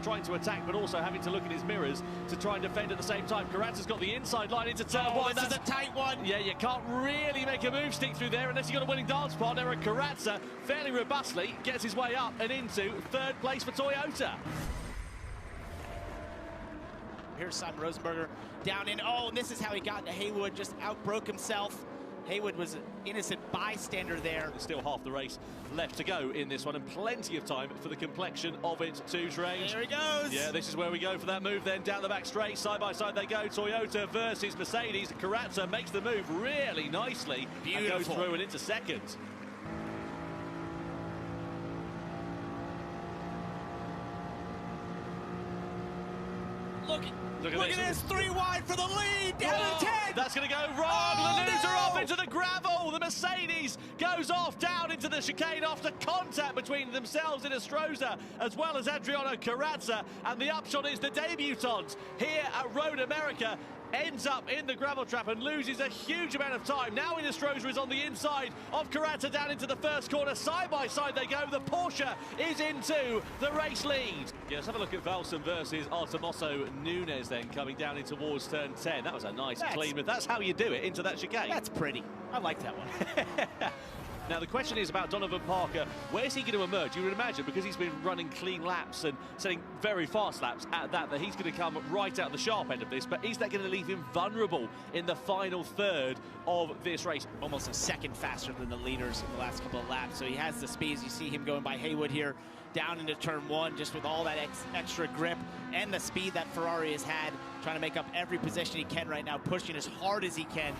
trying to attack, but also having to look at his mirrors to try and defend at the same time. Karatsa's got the inside line into turn one. This is a tight one. Yeah, you can't really make a move stick through there unless you've got a winning dance partner, and Karatsa fairly robustly gets his way up and into third place for Toyota. Here's Simon Rosenberger down in, and this is how he got into Haywood, just outbroke himself. Haywood was an innocent bystander there. There's still half the race left to go in this one, and plenty of time for the complexion of it to change. There he goes. Yeah, this is where we go for that move then. Down the back straight, side by side they go. Toyota versus Mercedes. Karatsa makes the move really nicely. Beautiful. And goes through and into second. Look at this, 3 wide for the lead, down to 10. That's going to go wrong. Lanuza off into the gravel. The Mercedes goes off down into the chicane after contact between themselves in Astroza as well as Adriano Karatsa. And the upshot is the debutant here at Road America ends up in the gravel trap and loses a huge amount of time. Now Astroza is on the inside of Karatsa down into the first corner. Side by side they go. The Porsche is into the race lead. Yeah, let's have a look at Valson versus Artemoso Nunes then coming down in towards turn 10. That was a nice clean move. That's how you do it into that chicane. That's pretty. I like that one. Now the question is about Donovan Parker. Where's he going to emerge? You would imagine, because he's been running clean laps and setting very fast laps at that he's going to come right out the sharp end of this. But is that going to leave him vulnerable in the final third of this race? Almost a second faster than the leaders in the last couple of laps. So he has the speed. You see him going by Haywood here down into turn 1, just with all that extra grip and the speed that Ferrari has had, trying to make up every position he can right now, pushing as hard as he can.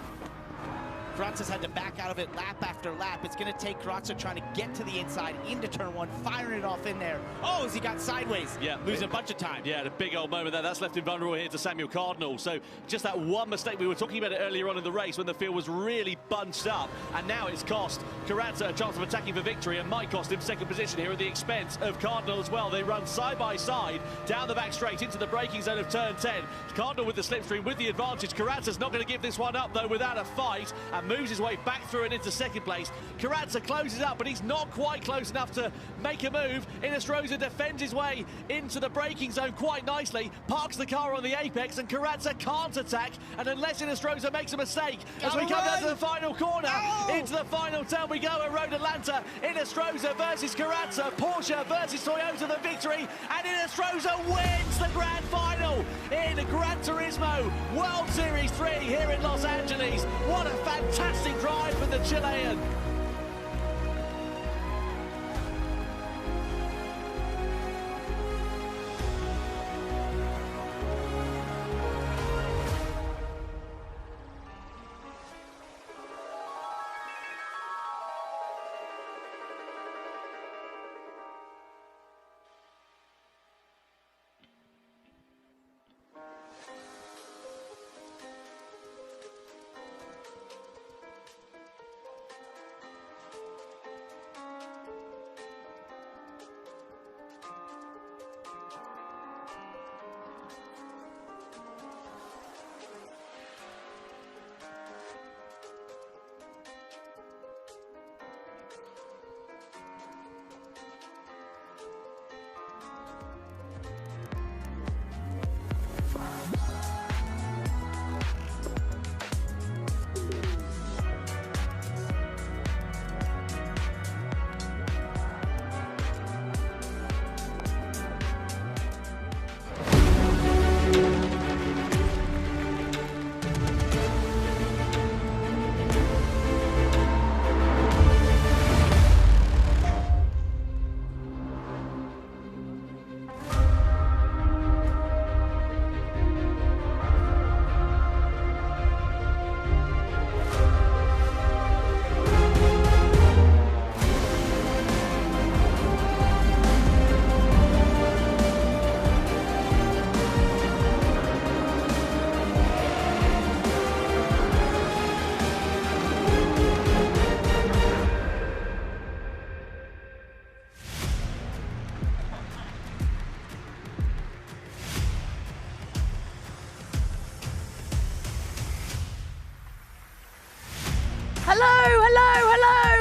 Karatsa's had to back out of it lap after lap. It's going to take Karatsa trying to get to the inside into turn 1, firing it off in there. As he got sideways, losing a bunch of time. Yeah, a big old moment there. That's left him vulnerable here to Samuel Cardinal. So just that one mistake, we were talking about it earlier on in the race when the field was really bunched up, and now it's cost Karatsa a chance of attacking for victory and might cost him second position here at the expense of Cardinal as well. They run side by side down the back straight into the braking zone of turn 10. Cardinal with the slipstream with the advantage. Karatsa's not going to give this one up though without a fight, and moves his way back through and into second place. Karatsa closes up, but he's not quite close enough to make a move. Astroza defends his way into the braking zone quite nicely, parks the car on the apex, and Karatsa can't attack, and unless Astroza makes a mistake, as we come down to the final corner, into the final turn we go at Road Atlanta. Astroza versus Karatsa, Porsche versus Toyota, the victory, and Astroza wins the grand final in Gran Turismo World Series 3 here in Los Angeles. What a fantastic drive for the Chilean.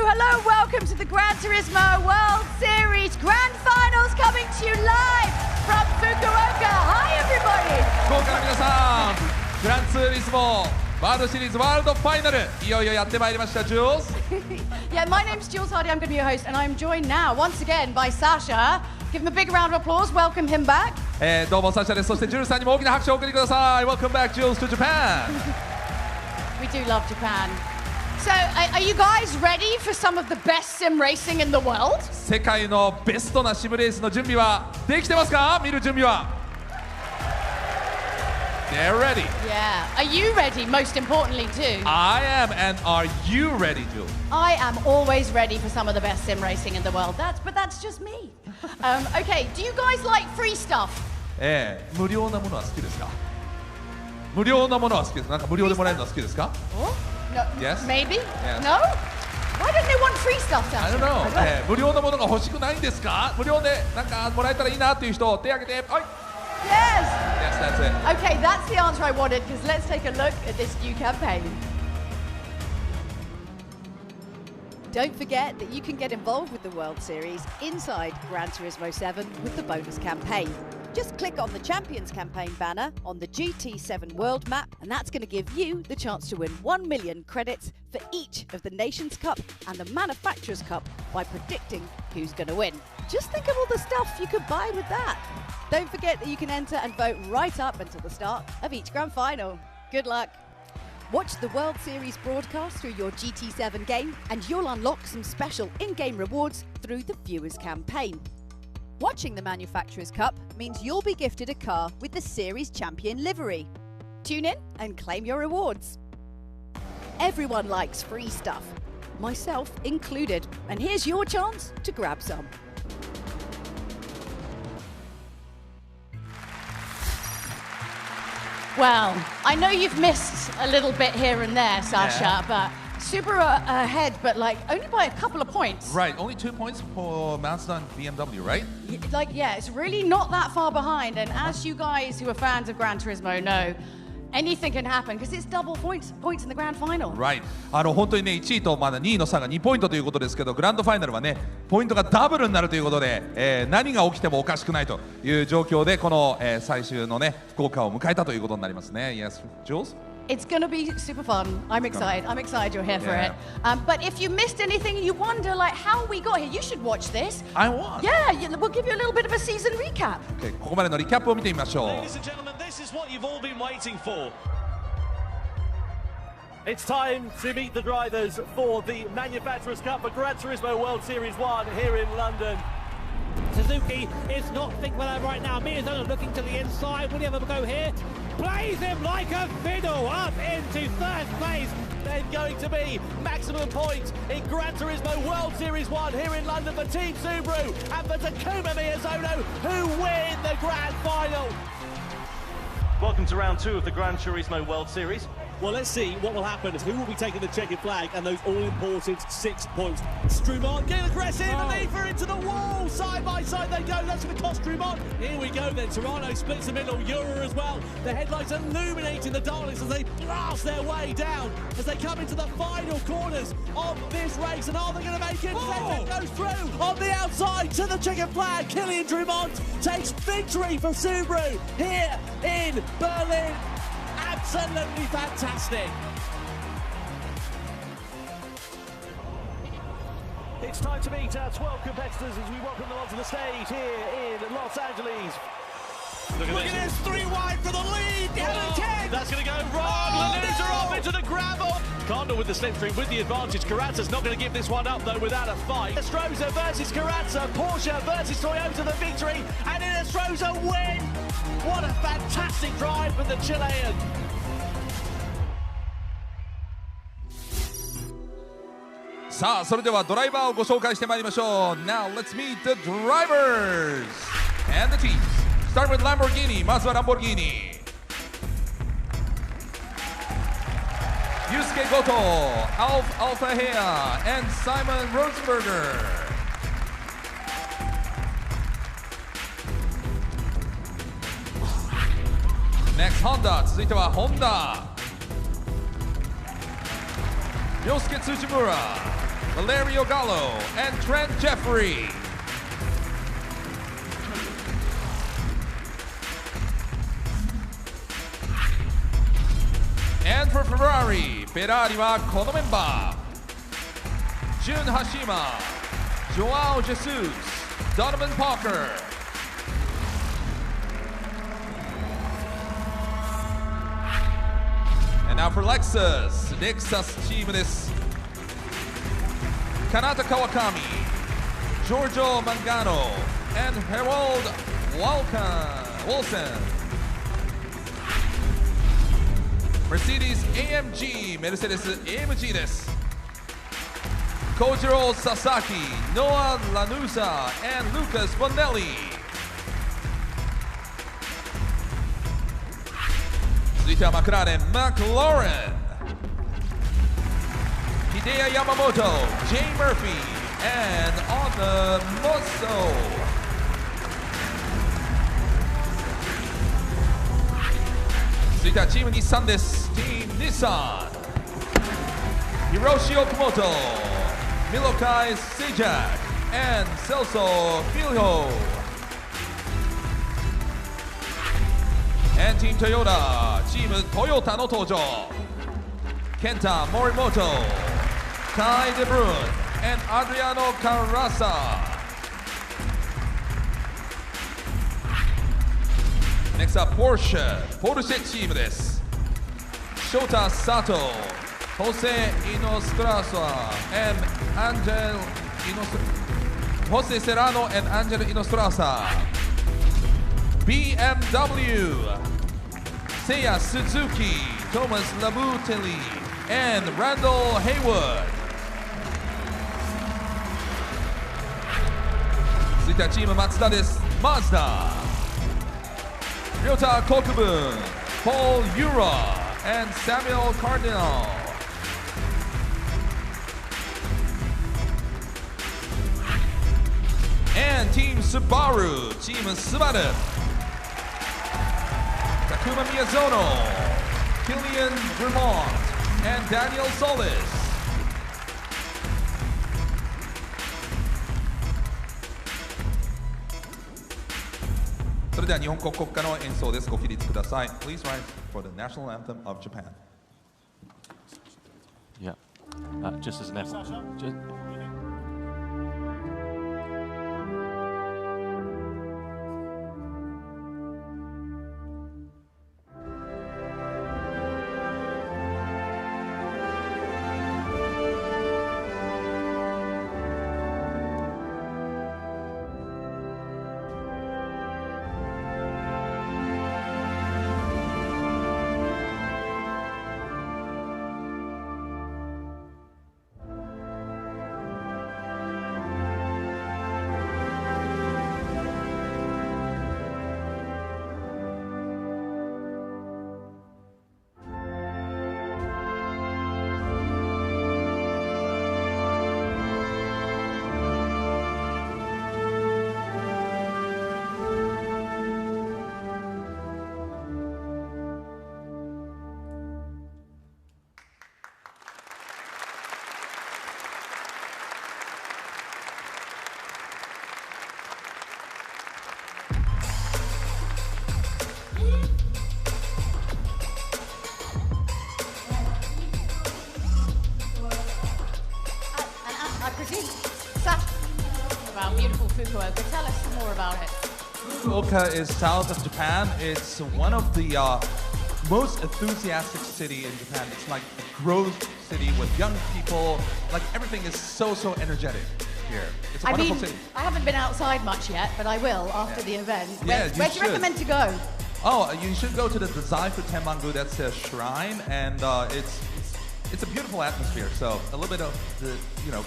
Hello, welcome to the Gran Turismo World Series Grand Finals, coming to you live from Fukuoka. グランツーリスモワールドシリーズワールドファイナルいよいよやってまいりました Jules Yeah, my name's Jules Hardy. I'm going to be your host, and I'm joined now once again by Sasha. Give him a big round of applause. Welcome him back. どうもサシャです。そしてジュルさんにも大きな拍手をお送りください。Welcome back, Jules, to Japan. We do love Japan. So, are you guys ready for some of the best sim racing in the world? 世界のベストなシムレースの準備はできてますか？見る準備は。They're ready. Yeah. Are you ready? Most importantly, too. I am, and are you ready, Jules? I am always ready for some of the best sim racing in the world. But that's just me. Okay. Do you guys like free stuff? 無料なものは好きですか？無料なものは好きです。なんか無料でもらえるのは好きですか？ No. Yes. Maybe. Yes. No. Why don't they want free stuff, Sasha? I don't know. 無料なものが欲しくないんですか？無料でなんかもらえたらいいなっていう人手挙げて。はい。Yes. Yes, that's it. Okay, that's the answer I wanted, because let's take a look at this new campaign. Don't forget that you can get involved with the World Series inside Gran Turismo 7 with the bonus campaign. Just click on the Champions campaign banner on the GT7 World map, and that's going to give you the chance to win 1 million credits for each of the Nations Cup and the Manufacturers Cup by predicting who's going to win. Just think of all the stuff you could buy with that. Don't forget that you can enter and vote right up until the start of each Grand Final. Good luck. Watch the World Series broadcast through your GT7 game, and you'll unlock some special in-game rewards through the Viewers campaign. Watching the Manufacturers Cup means you'll be gifted a car with the Series Champion livery. Tune in and claim your rewards. Everyone likes free stuff, myself included, and here's your chance to grab some. Well, I know you've missed a little bit here and there, Sasha, but Subaru ahead, but like only by a couple of points. Right, only 2 points for Mazda and BMW, right? Yeah, it's really not that far behind. And as you guys who are fans of Gran Turismo know, anything can happen because it's double points in the grand final. Right. 本当にね1位とまだ2位の差が2ポイントということですけど、グランドファイナルはねポイントがダブルになるということで、何が起きてもおかしくないという状況でこの、最終のね福岡を迎えたということになりますね。Yes, Jules? It's going to be super fun. I'm excited. I'm excited you're here for it. But if you missed anything and you wonder like how we got here, you should watch this. I want. Yeah, we'll give you a little bit of a season recap. Okay, ここまでのリキャップを見てみましょう。Ladies and gentlemen, this is what you've all been waiting for. It's time to meet the drivers for the Manufacturers Cup for Gran Turismo World Series 1 here in London. Suzuki is not thinking about that right now. Miyazono looking to the inside. Will he have a go here? Plays him like a fiddle up into third place. There's going to be maximum points in Gran Turismo World Series 1 here in London for Team Subaru and for Takuma Miyazono, who win the grand final. Welcome to round 2 of the Gran Turismo World Series. Well, let's see what will happen. Who will be taking the checkered flag and those all-important 6 points? Strumont getting aggressive and Lever into the wall. Side by side they go. That's going to cost Strumont. Here we go then. Toronto splits the middle. Euro as well. The headlights illuminating the darlings as they blast their way down as they come into the final corners of this race. And are they going to make it? It goes through on the outside to the checkered flag. Kylian Drumont takes victory for Subaru here in Berlin. Absolutely fantastic. It's time to meet our 12 competitors as we welcome them onto the stage here in Los Angeles. Look at this, 3 wide for the lead. That's going to go wrong. Lanuza off into the gravel. Cardinal with the slipstream with the advantage. Carrazza's not going to give this one up though without a fight. Estrosza versus Carrazza. Porsche versus Toyota, the victory. And Estrosza win. What a fantastic drive from the Chilean. Now let's meet the drivers and the teams. Start with Lamborghini. まずは Lamborghini. Yusuke Goto, Alf Alfahea, and Simon Rosenberger. Next, Honda. 続いては Honda. Yosuke Tsujimura, Valerio Gallo, and Trent Jeffrey. for Ferrari フェラーリはこのメンバー。ジュン・ハシマ、ジョアオ・ジェスース、ドノバン・パーカー。And now for Lexus チームです。Kanata Kawakami, Giorgio Mangano, and Harold Wilson. Mercedes AMG メルセデス AMG です。Kojiro Sasaki, Noah Lanusa, and Lucas Bonelli. 続いてはマクラーレン、マクローレン、Hideo Yamamoto, Jay Murphy, and Anna Mosso. 続いてはチーム日産です。チーム日産、Hiroshi Okamoto, Milokai Sejak, and Celso Filho. And Team Toyota, チームトヨタの登場。Kenta Morimoto, Kai De Bruyne, and Adriano Carrasa. Next up, Porsche チームです。Shota Sato, Jose Inostraza, and Jose Serrano and Angel Inostraza. BMW, Seiya Suzuki, Thomas Labutelli, and Randall Haywood. 続いてはチーム松田です。マツダ、Ryota Kokubun, Paul Ura, and Samuel Cardinal. And Team Subaru, チームスバル、Takuma Miyazono, Killian Vermont, and Daniel Solis. それでは日本国国歌の演奏です。ご起立ください。Please rise for the national anthem of Japan. Yeah, just as an effort. About beautiful Fukuoka. Tell us some more about it. Fukuoka is south of Japan. It's one of the most enthusiastic city in Japan. It's like a growth city with young people. Like everything is so energetic here. It's a wonderful city. I haven't been outside much yet, but I will after the event. Yeah, where do you recommend to go? Oh, you should go to the Dazaifu Tenmangu. That's a shrine, and it's a beautiful atmosphere. So a little bit of the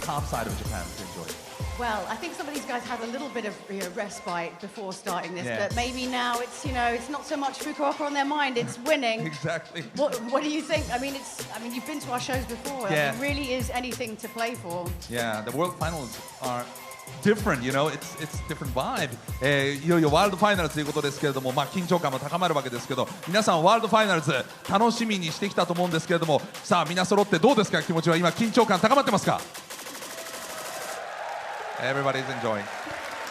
calm side of Japan to enjoy. Well, I think some of these guys had a little bit of respite before starting this, Yeah. but maybe now it's it's not so much Fukuoka on their mind; it's winning. Exactly. What do you think? I mean, you've been to our shows before. Yeah. It really is anything to play for. Yeah, the World Finals are different, it's different vibe. いよいよワールドファイナルということですけれども、緊張感も高まるわけですけど、皆さんワールドファイナルズ楽しみにしてきたと思うんですけれども、さあ皆揃ってどうですか、気持ちは。今緊張感高まってますか？ Everybody's enjoying.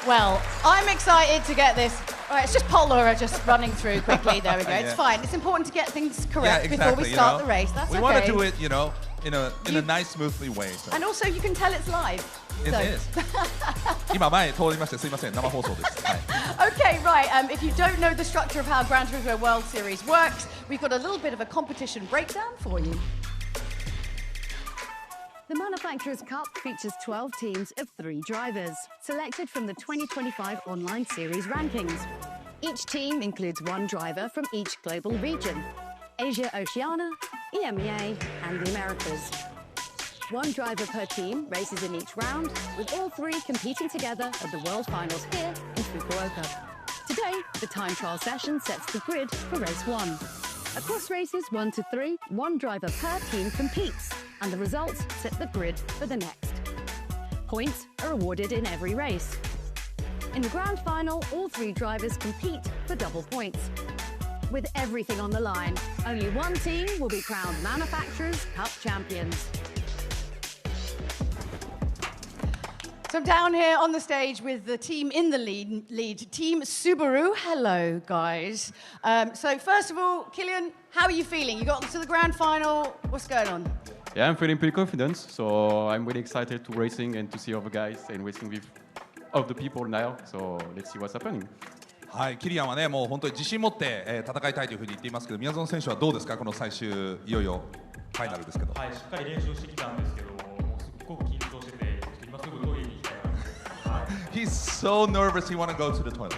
Well, I'm excited to get this All right, it's just Paul Laura just running through quickly. There we go. It's fine. It's important to get things correct before we start the race. That's we want to do it, you know, in a nice, smoothly way. So. And also, you can tell it's live. It is. 今前通りましてすいません生放送です。Okay, right. If you don't know the structure of how Gran Turismo World Series works, we've got a little bit of a competition breakdown for you. The Manufacturers' Cup features 12 teams of 3 drivers, selected from the 2025 online series rankings. Each team includes 1 driver from each global region: Asia, Oceania, EMEA, and the Americas. 1 driver per team races in each round, with all 3 competing together at the World Finals here in Fukuoka. Today, the time trial session sets the grid for race 1. Across races 1 to 3, 1 driver per team competes, and the results set the grid for the next. Points are awarded in every race. In the grand final, all 3 drivers compete for double points. With everything on the line, only 1 team will be crowned Manufacturers' Cup champions. So I'm down here on the stage with the team in the lead Team Subaru. Hello, guys. So first of all, Killian, how are you feeling? You got to the grand final. What's going on? Yeah, I'm feeling pretty confident. So I'm really excited to racing and to see all the guys and racing with all the people now. So let's see what's happening. はい、キリアンはね、もう本当に自信持って、戦いたいというふうに言っていますけど、宮園選手はどうですか、この最終いよいよファイナルですけど。はい、しっかり練習してきたんですけど、もうすっごく緊張してて、今すぐトイレに行きたいな。He's so nervous. He want to go to the toilet.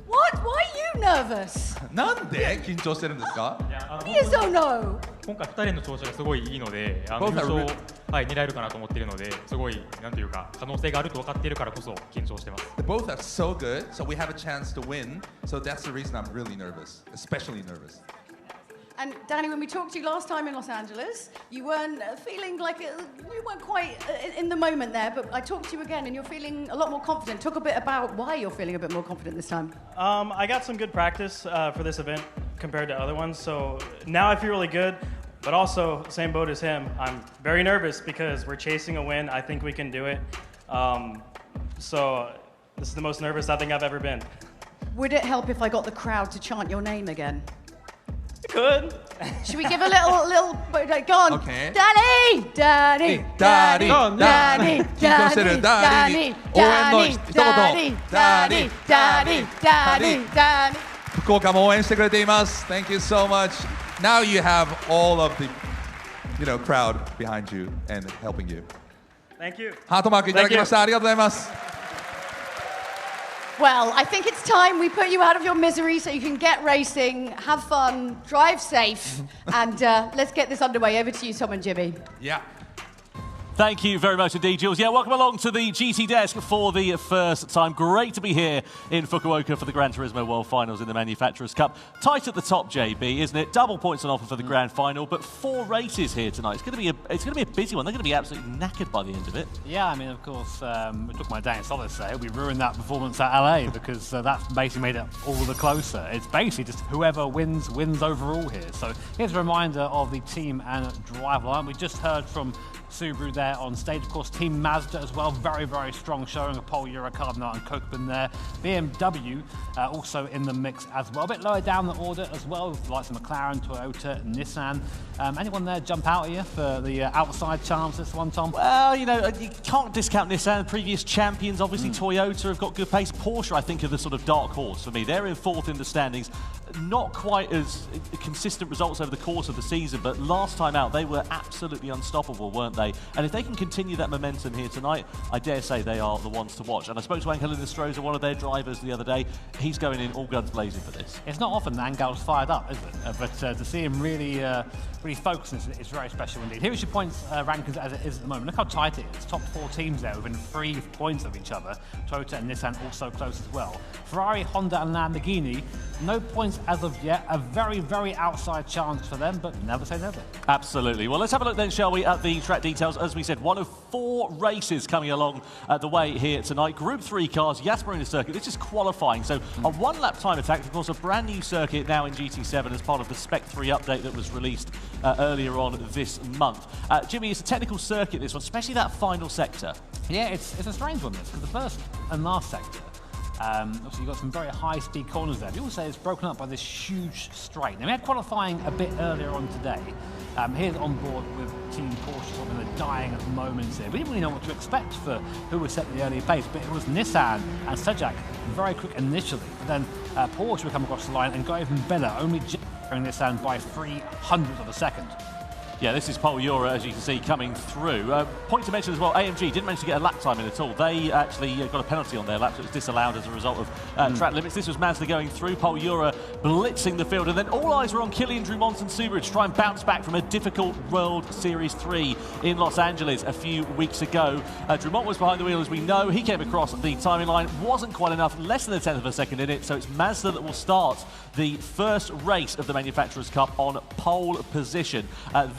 What? Why are you nervous? なんで緊張してるんですか？ You don't know. 今回2人の調子がすごいいいので、優勝はい狙えるかなと思っているので、すごいなんていうか可能性があると分かっているからこそ緊張してます。Both are so good, so we have a chance to win. So that's the reason I'm really nervous, especially nervous. And Danny, when we talked to you last time in Los Angeles, you weren't feeling like you weren't quite in the moment there. But I talked to you again, and you're feeling a lot more confident. Talk a bit about why you're feeling a bit more confident this time. I got some good practice for this event compared to other ones, so now I feel really good. But also, same boat as him, I'm very nervous because we're chasing a win. I think we can do it. So this is the most nervous I think I've ever been. Would it help if I got the crowd to chant your name again? It could. Should we give a little go on? Okay. Danny, Danny, Danny, Danny, Danny, Danny, Danny, Danny, Danny, Danny, Danny, Danny. 福岡も応援してくれています。Thank you so much. Now you have all of the, crowd behind you and helping you. Thank you. ハートマークいただきました。ありがとうございます。Well, I think it's time we put you out of your misery so you can get racing, have fun, drive safe, and let's get this underway. Over to you, Tom and Jimmy. Yeah. Thank you very much indeed, Jules. Yeah, welcome along to the GT desk for the first time. Great to be here in Fukuoka for the Gran Turismo World Finals in the Manufacturers' Cup. Tight at the top, JB, isn't it? Double points on offer for the Grand Final, but 4 races here tonight. It's going to be a busy one. They're going to be absolutely knackered by the end of it. Yeah, I mean, of course, we took my day in Solace there. We ruined that performance at LA because that's basically made it all the closer. It's basically just whoever wins overall here. So here's a reminder of the team and driver line. We just heard from Subaru there on stage. Of course, Team Mazda as well, very, very strong showing of Pol Eurocardinal and Kokubun there. BMW also in the mix as well. A bit lower down the order as well, with the likes of McLaren, Toyota, Nissan. Anyone there jump out at you for the outside chance this one, Tom? Well, you can't discount Nissan. Previous champions, obviously Toyota have got good pace. Porsche, I think, are the sort of dark horse for me. They're in 4th in the standings. Not quite as consistent results over the course of the season, but last time out they were absolutely unstoppable, weren't they? And if they can continue that momentum here tonight, I dare say they are the ones to watch. And I spoke to Angel Nestroza, one of their drivers, the other day. He's going in all guns blazing for this. It's not often Angel's fired up, is it? But to see him really focused, it's very special indeed. Here is your points rankings as it is at the moment. Look how tight it is. Top 4 teams there within 3 points of each other. Toyota and Nissan also close as well. Ferrari, Honda and Lamborghini, no points as of yet. A very, very outside chance for them, but never say never. Absolutely. Well, let's have a look then, shall we, at the track details. As we said, one of 4 races coming along the way here tonight. Group 3 cars, Yas Marina circuit. This is qualifying. So a 1-lap time attack, of course, a brand new circuit now in GT7 as part of the Spec 3 update that was released earlier on this month. Jimmy, it's a technical circuit, this one, especially that final sector. Yeah, it's a strange one, this, because the first and last sector, Obviously, you've got some very high-speed corners there. But also, it's broken up by this huge straight. Now, we had qualifying a bit earlier on today. Here's on board with Team Porsche, sort of in the dying of moments here. We didn't really know what to expect for who was set the early pace, but it was Nissan and ŁYWO very quick initially. But then Porsche would come across the line and go even better, only Nissan by 0.03 of a second. Yeah, this is Pol Ura, as you can see, coming through. Point to mention as well, AMG didn't manage to get a lap time in at all. They actually got a penalty on their lap, so it was disallowed as a result of track limits. This was Mazda going through, Pol Ura blitzing the field, and then all eyes were on Kylian Drumont and Subaru to try and bounce back from a difficult World Series 3 in Los Angeles a few weeks ago. Drumont was behind the wheel, as we know. He came across the timing line, wasn't quite enough, less than a tenth of a second in it, so it's Mazda that will start the first race of the Manufacturers' Cup on pole position.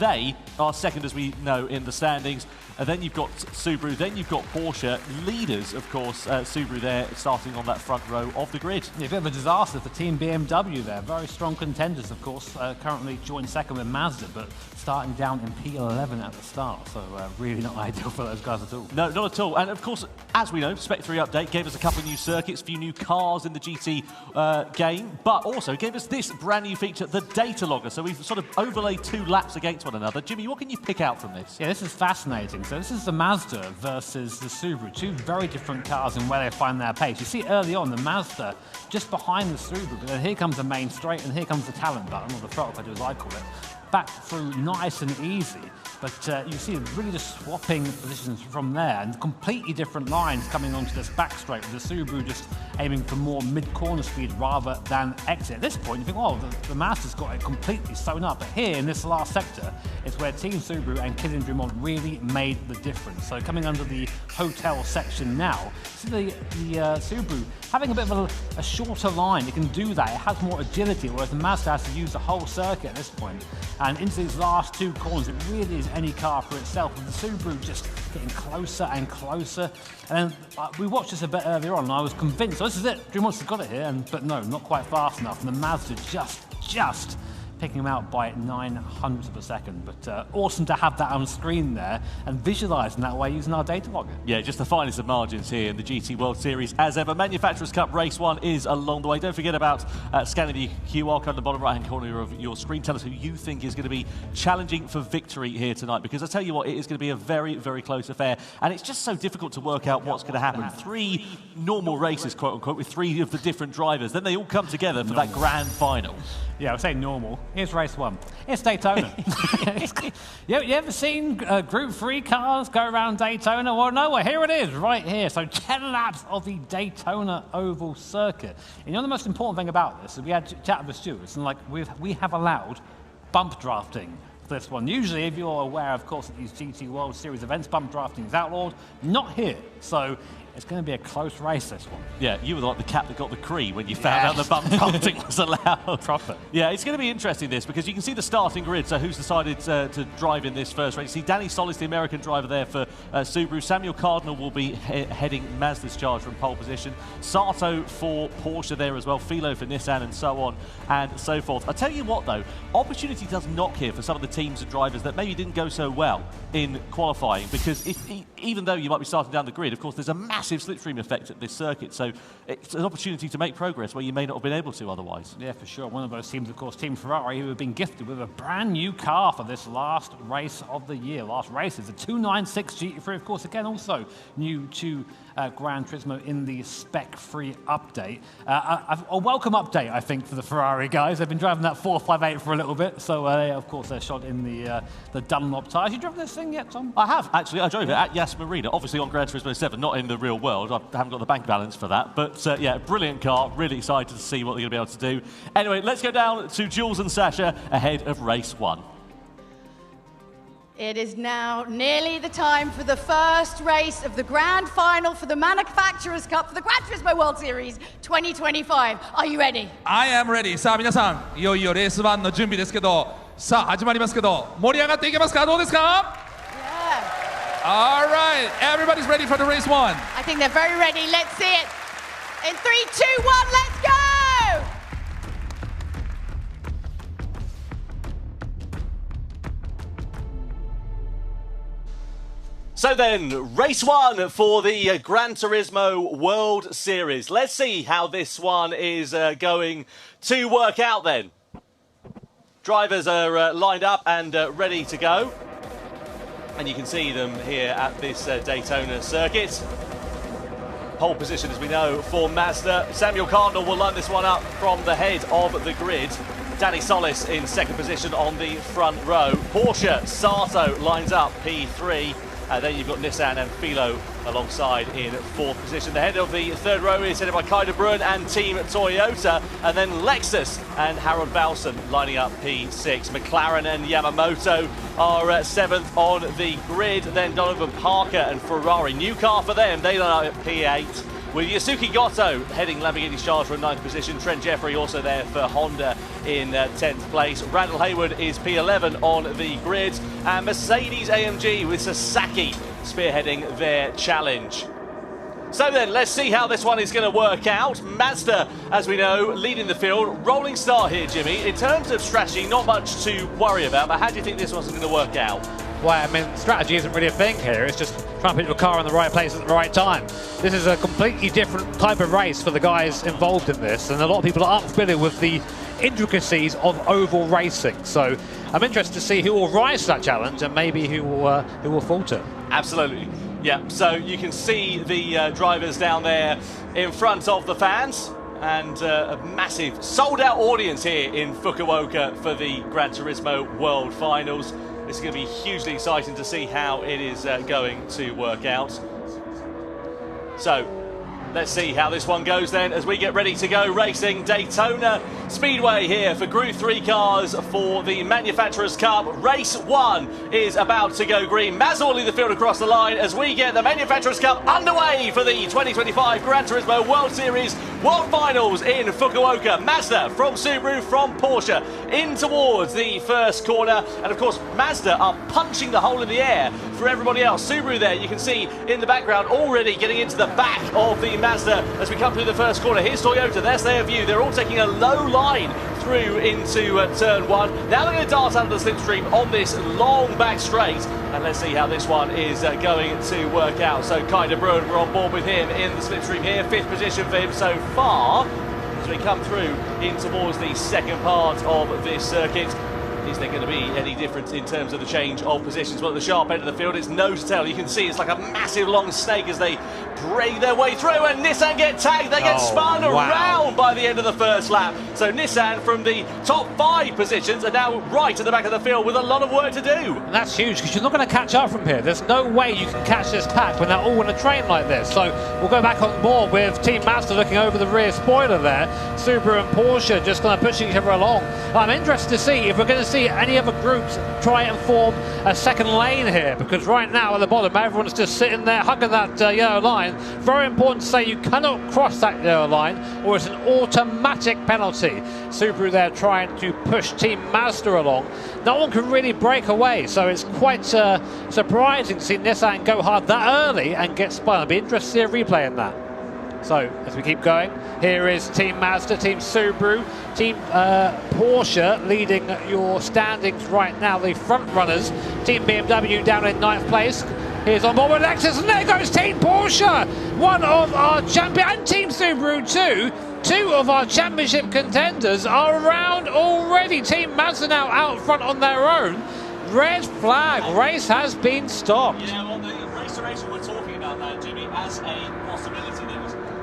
They are second, as we know, in the standings. Then you've got Subaru, then you've got Porsche. Leaders, of course, Subaru there, starting on that front row of the grid. Yeah, a bit of a disaster for Team BMW there. Very strong contenders, of course, currently joined second with Mazda, but starting down in P11 at the start. So really not ideal for those guys at all. No, not at all. And of course, as we know, Spec 3 update gave us a couple of new circuits, a few new cars in the GT game, but also gave us this brand new feature, the data logger. So we've sort of overlaid two laps against one another. Jimmy, what can you pick out from this? Yeah, this is fascinating. So this is the Mazda versus the Subaru, two very different cars in where they find their pace. You see early on the Mazda just behind the Subaru, but then here comes the main straight and here comes the talent button, or the throttle pedal as I call it, back through nice and easy. But you see really just swapping positions from there, and completely different lines coming onto this back straight, with the Subaru just aiming for more mid-corner speed rather than exit. At this point, you think, well, the Mazda's got it completely sewn up. But here, in this last sector, is where Team Subaru and Kylian Drumont really made the difference. So coming under the hotel section now, see the Subaru having a bit of a shorter line. It can do that. It has more agility, whereas the Mazda has to use the whole circuit at this point. And into these last two corners, it really is any car for itself, with the Subaru just getting closer and closer. And then we watched this a bit earlier on, and I was convinced, oh, this is it, Drumont's got it here, but no, not quite fast enough. And the Mazda just picking him out by 0.09 of a second. But awesome to have that on screen there and visualising that way using our data logger. Yeah, just the finest of margins here in the GT World Series as ever. Manufacturers' Cup Race 1 is along the way. Don't forget about scanning the QR code in the bottom right-hand corner of your screen. Tell us who you think is going to be challenging for victory here tonight, because I tell you what, it is going to be a very, very close affair, and it's just so difficult to work out what's going to happen. 3 normal races, quote-unquote, with 3 of the different drivers. Then they all come together for that grand final. Yeah, I would say normal. Here's race 1. It's Daytona. You ever seen Group 3 cars go around Daytona? Well, no, here it is, right here. So 10 laps of the Daytona Oval Circuit. And you know the most important thing about this is we had chat with the stewards, and like we have allowed bump drafting for this one. Usually, if you're aware, of course, that these GT World Series events, bump drafting is outlawed. Not here. So it's going to be a close race, this one. Yeah, you were like the cat that got the Cree when you found out the bump drafting was allowed. Proper. Yeah, it's going to be interesting, this, because you can see the starting grid. So who's decided to drive in this first race? You see Danny Solis, the American driver there for Subaru. Samuel Cardinal will be heading Mazda's charge from pole position. Sato for Porsche there as well. Philo for Nissan, and so on and so forth. I tell you what, though, opportunity does knock here for some of the teams and drivers that maybe didn't go so well in qualifying, because even though you might be starting down the grid, of course, there's a massive slipstream effect at this circuit, so it's an opportunity to make progress where you may not have been able to otherwise. Yeah, for sure. One of those teams, of course, Team Ferrari, who have been gifted with a brand new car for this last race of the year. Last race is a 296 GT3, of course, again, also new to Gran Turismo in the Spec 3 update. A welcome update, I think, for the Ferrari guys. They've been driving that 458 for a little bit, so of course they're shot in the Dunlop tyres. You driven this thing yet, Tom? I have, actually. I drove it at Yas Marina, obviously on Gran Turismo 7, not in the real world. I haven't got the bank balance for that, but yeah, brilliant car. Really excited to see what they're going to be able to do. Anyway, let's go down to Jules and Sasha ahead of race 1. It is now nearly the time for the first race of the grand final for the Manufacturers' Cup for the Gran Turismo World Series 2025. Are you ready? I am ready. さあ皆さん、いよいよレース1の準備ですけど、さあ始まりますけど、盛り上がっていけますか？どうですか？ Yeah. All right, everybody's ready for the race 1. I think they're very ready. Let's see it. In 3, 2, 1, let's go! So then, race one for the Gran Turismo World Series. Let's see how this one is going to work out then. Drivers are lined up and ready to go. And you can see them here at this Daytona circuit. Pole position, as we know, for Mazda. Samuel Cardinal will line this one up from the head of the grid. Danny Solis in second position on the front row. Porsche, Sato lines up P3. Then you've got Nissan and Philo alongside in fourth position. The head of the third row is headed by Kai de Bruin and Team Toyota. And then Lexus and Harold Balson lining up P6. McLaren and Yamamoto are seventh on the grid. Then Donovan Parker and Ferrari. New car for them. They line up at P8. With Yasuki Goto heading Lamborghini Charger in 9th position. Trent Jeffrey also there for Honda in 10th place. Randall Haywood is P11 on the grid. And Mercedes-AMG with Sasaki spearheading their challenge. So then, let's see how this one is going to work out. Mazda, as we know, leading the field. Rolling start here, Jimmy. In terms of strategy, not much to worry about, but how do you think this one's going to work out? Well, I mean, strategy isn't really a thing here. It's just trying to put your car in the right place at the right time. This is a completely different type of race for the guys involved in this, and a lot of people are unfamiliar with the intricacies of oval racing. So I'm interested to see who will rise to that challenge and maybe who will falter. Absolutely. Yeah, so you can see the drivers down there in front of the fans, and a massive sold-out audience here in Fukuoka for the Gran Turismo World Finals. This is going to be hugely exciting to see how it is going to work out. So, let's see how this one goes then as we get ready to go racing Daytona Speedway here for Group 3 cars for the Manufacturers' Cup. Race 1 is about to go green. Mazda will lead the field across the line as we get the Manufacturers' Cup underway for the 2025 Gran Turismo World Series World Finals in Fukuoka. Mazda from Subaru, from Porsche, in towards the first corner. And of course, Mazda are punching the hole in the air for everybody else. Subaru there, you can see in the background already getting into the back of the Mazda as we come through the first corner. Here's Toyota, there's their view. They're all taking a low line through into turn 1. Now they're going to dart out of the slipstream on this long back straight. And let's see how this one is going to work out. So Kai de Bruin, we're on board with him in the slipstream here. 5th position for him so far as we come through in towards the second part of this circuit. Is there going to be any difference in terms of the change of positions? Well, at the sharp end of the field, it's nose to tail. You can see it's like a massive long snake as they break their way through, and Nissan get tagged. They get spun around by the end of the first lap. So Nissan from the top 5 positions are now right at the back of the field with a lot of work to do. And that's huge because you're not going to catch up from here. There's no way you can catch this pack when they're all in a train like this. So we'll go back on board with Team Mazda looking over the rear spoiler there. Subaru and Porsche just kind of pushing each other along. I'm interested to see if we're going to see any other groups try and form a second lane here, because right now at the bottom everyone's just sitting there hugging that yellow line. Very important to say you cannot cross that yellow line or it's an automatic penalty. Subaru there trying to push Team Mazda along. No one can really break away, so it's quite surprising to see Nissan go hard that early and get spun. I'd be interested to see a replay in that. So, as we keep going, here is Team Mazda, Team Subaru, Team Porsche leading your standings right now, the front runners. Team BMW down in 9th place. Here's on board with Lexus, and there goes Team Porsche, one of our champion, and Team Subaru too. 2 of our championship contenders are around already. Team Mazda now out front on their own. Red flag, race has been stopped. Yeah, well, the Restoration were talking about that, Jimmy, as a possibility.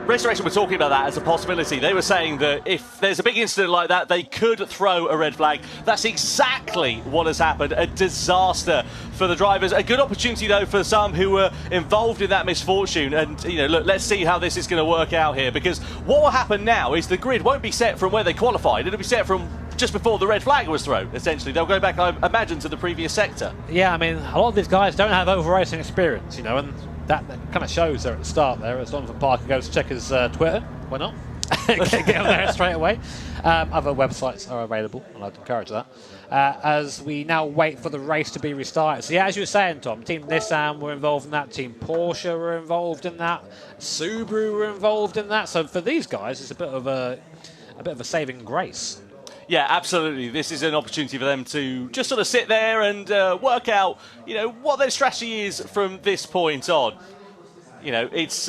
Restoration were talking about that as a possibility. They were saying that if there's a big incident like that, they could throw a red flag. That's exactly what has happened. A disaster for the drivers. A good opportunity, though, for some who were involved in that misfortune. And, you know, look, let's see how this is going to work out here. Because what will happen now is the grid won't be set from where they qualified. It'll be set from just before the red flag was thrown, essentially. They'll go back, I imagine, to the previous sector. Yeah, I mean, a lot of these guys don't have oval racing experience, you know, and that kind of shows there at the start there. As Donovan Parker goes to check his Twitter, why not? Get on there straight away. Other websites are available, and I'd encourage that. As we now wait for the race to be restarted. So yeah, as you were saying, Tom, Team Nissan were involved in that, Team Porsche were involved in that, Subaru were involved in that. So for these guys, it's a bit of a saving grace. Yeah, absolutely. This is an opportunity for them to just sort of sit there and work out, what their strategy is from this point on. It's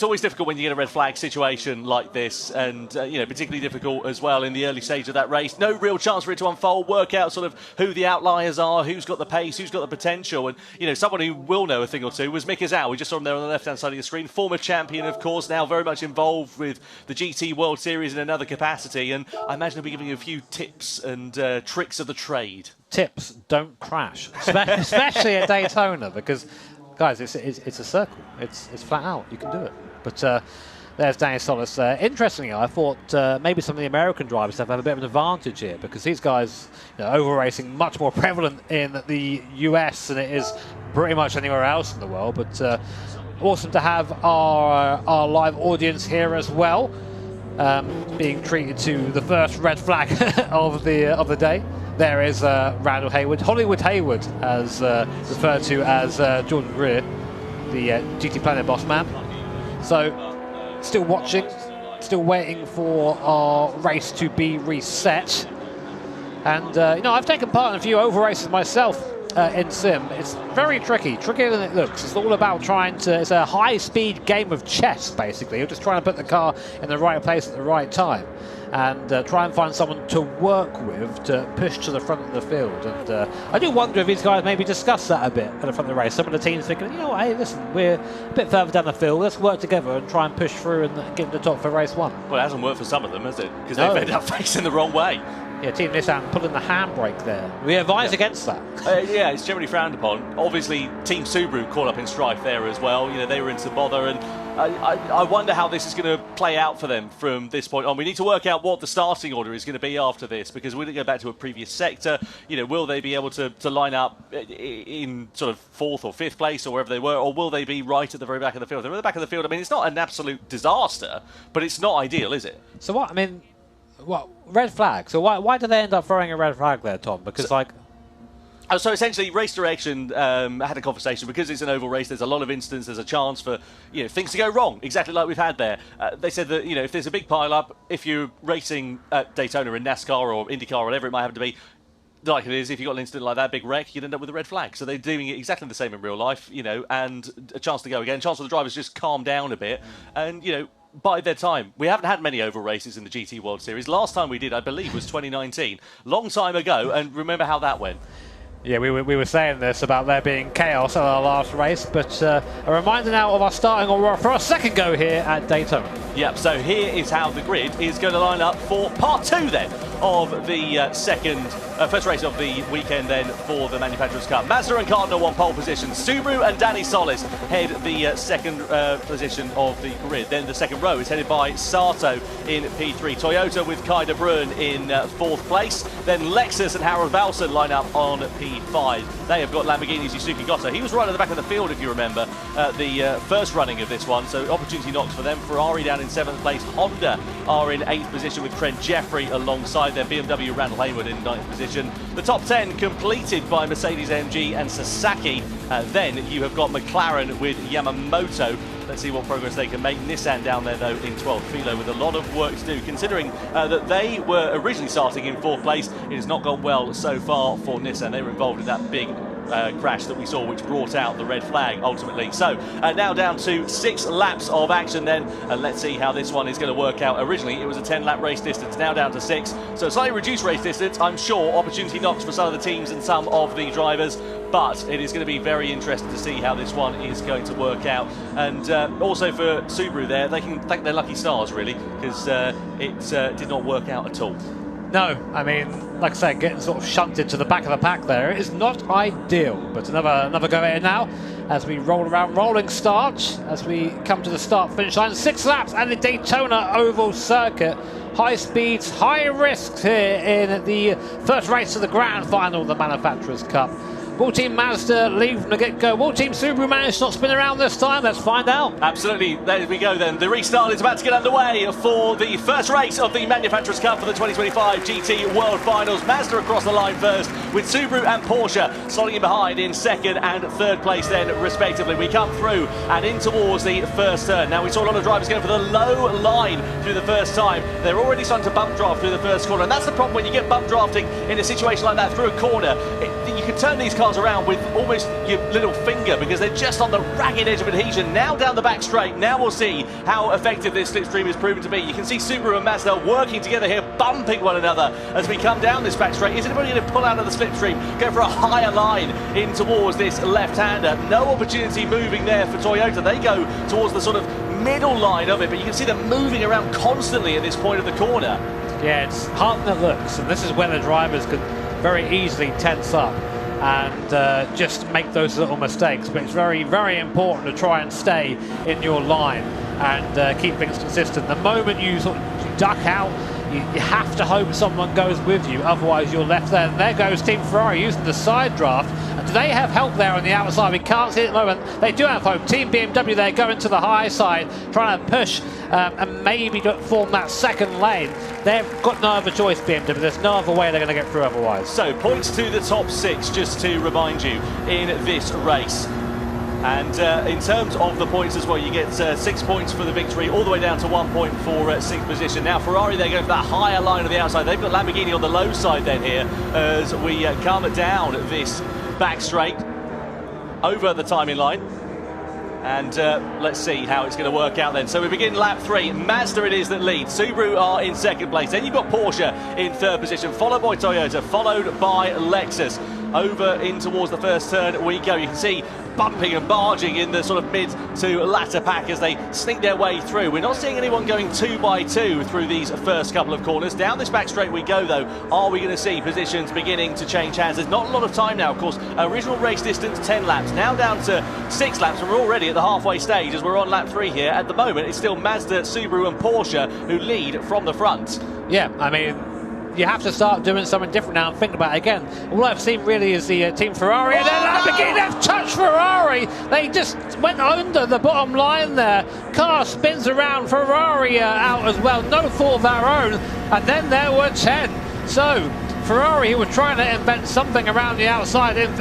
always difficult when you get a red flag situation like this, and particularly difficult as well in the early stage of that race. No real chance for it to unfold, work out sort of who the outliers are, who's got the pace, who's got the potential. And someone who will know a thing or two was Mick Eszau. We just saw him there on the left-hand side of the screen, former champion, of course, now very much involved with the GT World Series in another capacity. And I imagine he'll be giving you a few tips and tricks of the trade. Tips: don't crash, especially at Daytona, because. Guys, it's a circle. It's flat out. You can do it. But there's Danny Solis. Interestingly, I thought maybe some of the American drivers have a bit of an advantage here, because these guys, over racing much more prevalent in the US than it is pretty much anywhere else in the world. But awesome to have our live audience here as well, being treated to the first red flag of the day. There is Randall Hayward, Hollywood Hayward, as referred to as Jordan Greer, the GT Planet boss man. So, still watching, still waiting for our race to be reset. And, I've taken part in a few oval races myself in sim. It's very tricky, trickier than it looks. It's all about it's a high-speed game of chess, basically. You're just trying to put the car in the right place at the right time, and try and find someone to work with to push to the front of the field. And I do wonder if these guys maybe discuss that a bit at the front of the race. Some of the teams thinking, hey, listen, we're a bit further down the field, let's work together and try and push through and get to the top for race one. Well, it hasn't worked for some of them, has it? Because they've ended up facing the wrong way. Yeah, Team Nissan pulling the handbrake there. We advise against that. Yeah, it's generally frowned upon. Obviously, Team Subaru caught up in strife there as well. They were into bother, and I wonder how this is going to play out for them from this point on. We need to work out what the starting order is going to be after this, because we're going to go back to a previous sector. Will they be able to line up in sort of 4th or 5th place or wherever they were, or will they be right at the very back of the field? They're at the back of the field. I mean, it's not an absolute disaster, but it's not ideal, is it? So what? I mean, what red flag? So why do they end up throwing a red flag there, Tom? Because So essentially, Race Direction had a conversation, because it's an oval race. There's a lot of instances. There's a chance for things to go wrong, exactly like we've had there. They said that if there's a big pile-up, if you're racing at Daytona in NASCAR or IndyCar or whatever it might happen to be, like it is, if you got an incident like that, big wreck, you'd end up with a red flag. So they're doing it exactly the same in real life, and a chance to go again, chance for the drivers just calm down a bit, and by their time, we haven't had many oval races in the GT World Series. Last time we did, I believe, was 2019. Long time ago, and remember how that went. Yeah, we were saying this about there being chaos at our last race, but a reminder now of our starting order for our second go here at Daytona. Yep, so here is how the grid is going to line up for part 2 then of the first race of the weekend then for the Manufacturers' Cup. Mazda and Cardinal on pole position. Subaru and Danny Solis head the second position of the grid. Then the second row is headed by Sato in P3. Toyota with Kai de Bruin in 4th place. Then Lexus and Harold Balson line up on P5. They have got Lamborghini's Yusuke Goto. He was right at the back of the field, if you remember, the first running of this one. So opportunity knocks for them. Ferrari down in 7th place. Honda are in 8th position with Craig Jeffrey alongside their BMW Randall Hayward in 9th position. The top 10 completed by Mercedes-AMG and Sasaki. Then you have got McLaren with Yamamoto. Let's see what progress they can make. Nissan down there, though, in 12th. Philo with a lot of work to do, considering that they were originally starting in 4th place. It has not gone well so far for Nissan. They were involved in that big crash that we saw, which brought out the red flag ultimately. So now down to 6 laps of action then, and let's see how this one is going to work out. Originally it was a 10-lap race distance, now down to 6, so slightly reduced race distance. I'm sure opportunity knocks for some of the teams and some of the drivers, but it is going to be very interesting to see how this one is going to work out. And also for Subaru there, they can thank their lucky stars really, because it did not work out at all. No, I mean, like I said, getting sort of shunted to the back of the pack there is not ideal. But another go here now as we roll around, rolling start, as we come to the start-finish line. 6 laps and the Daytona Oval Circuit. High speeds, high risks here in the first race of the grand final of the Manufacturers' Cup. Will Team Mazda leave from the get-go? Will Team Subaru manage to not spin around this time? Let's find out. Absolutely. There we go then. The restart is about to get underway for the first race of the Manufacturers' Cup for the 2025 GT World Finals. Mazda across the line first with Subaru and Porsche slotting in behind in second and third place then respectively. We come through and in towards the first turn. Now we saw a lot of drivers going for the low line through the first time. They're already starting to bump draft through the first corner, and that's the problem when you get bump drafting in a situation like that through a corner. You can turn these cars around with almost your little finger because they're just on the ragged edge of adhesion. Now down the back straight, now we'll see how effective this slipstream is proven to be. You can see Subaru and Mazda working together here, bumping one another as we come down this back straight. Is anybody going to pull out of the slipstream, go for a higher line in towards this left-hander? No opportunity moving there for Toyota. They go towards the sort of middle line of it, but you can see them moving around constantly at this point of the corner. Yeah, it's hard than it looks, and this is where the drivers could very easily tense up and just make those little mistakes. But it's very, very important to try and stay in your line and keep things consistent. The moment you sort of duck out, you have to hope someone goes with you, otherwise you're left there. And there goes Team Ferrari using the side draft. And do they have help there on the outside? We can't see it at the moment. They do have hope. Team BMW there going to the high side, trying to push and maybe form that second lane. They've got no other choice, BMW. There's no other way they're going to get through otherwise. So points to the top 6, just to remind you, in this race. And in terms of the points as well, you get 6 points for the victory, all the way down to 1 point for 6th position. Now Ferrari, they're going for that higher line on the outside. They've got Lamborghini on the low side then here as we come down this back straight over the timing line. And let's see how it's going to work out then. So we begin lap 3. Mazda it is that leads. Subaru are in second place. Then you've got Porsche in third position, followed by Toyota, followed by Lexus. Over in towards the first turn we go. You can see bumping and barging in the sort of mid to latter pack as they sneak their way through. We're not seeing anyone going 2 by 2 through these first couple of corners. Down this back straight we go though. Are we going to see positions beginning to change hands? There's not a lot of time now, of course. Original race distance 10 laps, now down to 6 laps, and we're already at the halfway stage as we're on lap 3 here. At the moment it's still Mazda, Subaru and Porsche who lead from the front. Yeah, I mean, you have to start doing something different now and think about it again. All I've seen really is the Team Ferrari and then Lamborghini. They've touched Ferrari. They just went under the bottom line there. Car spins around, Ferrari out as well. No fault of their own. And then there were 10. So Ferrari, who were trying to invent something around the outside, in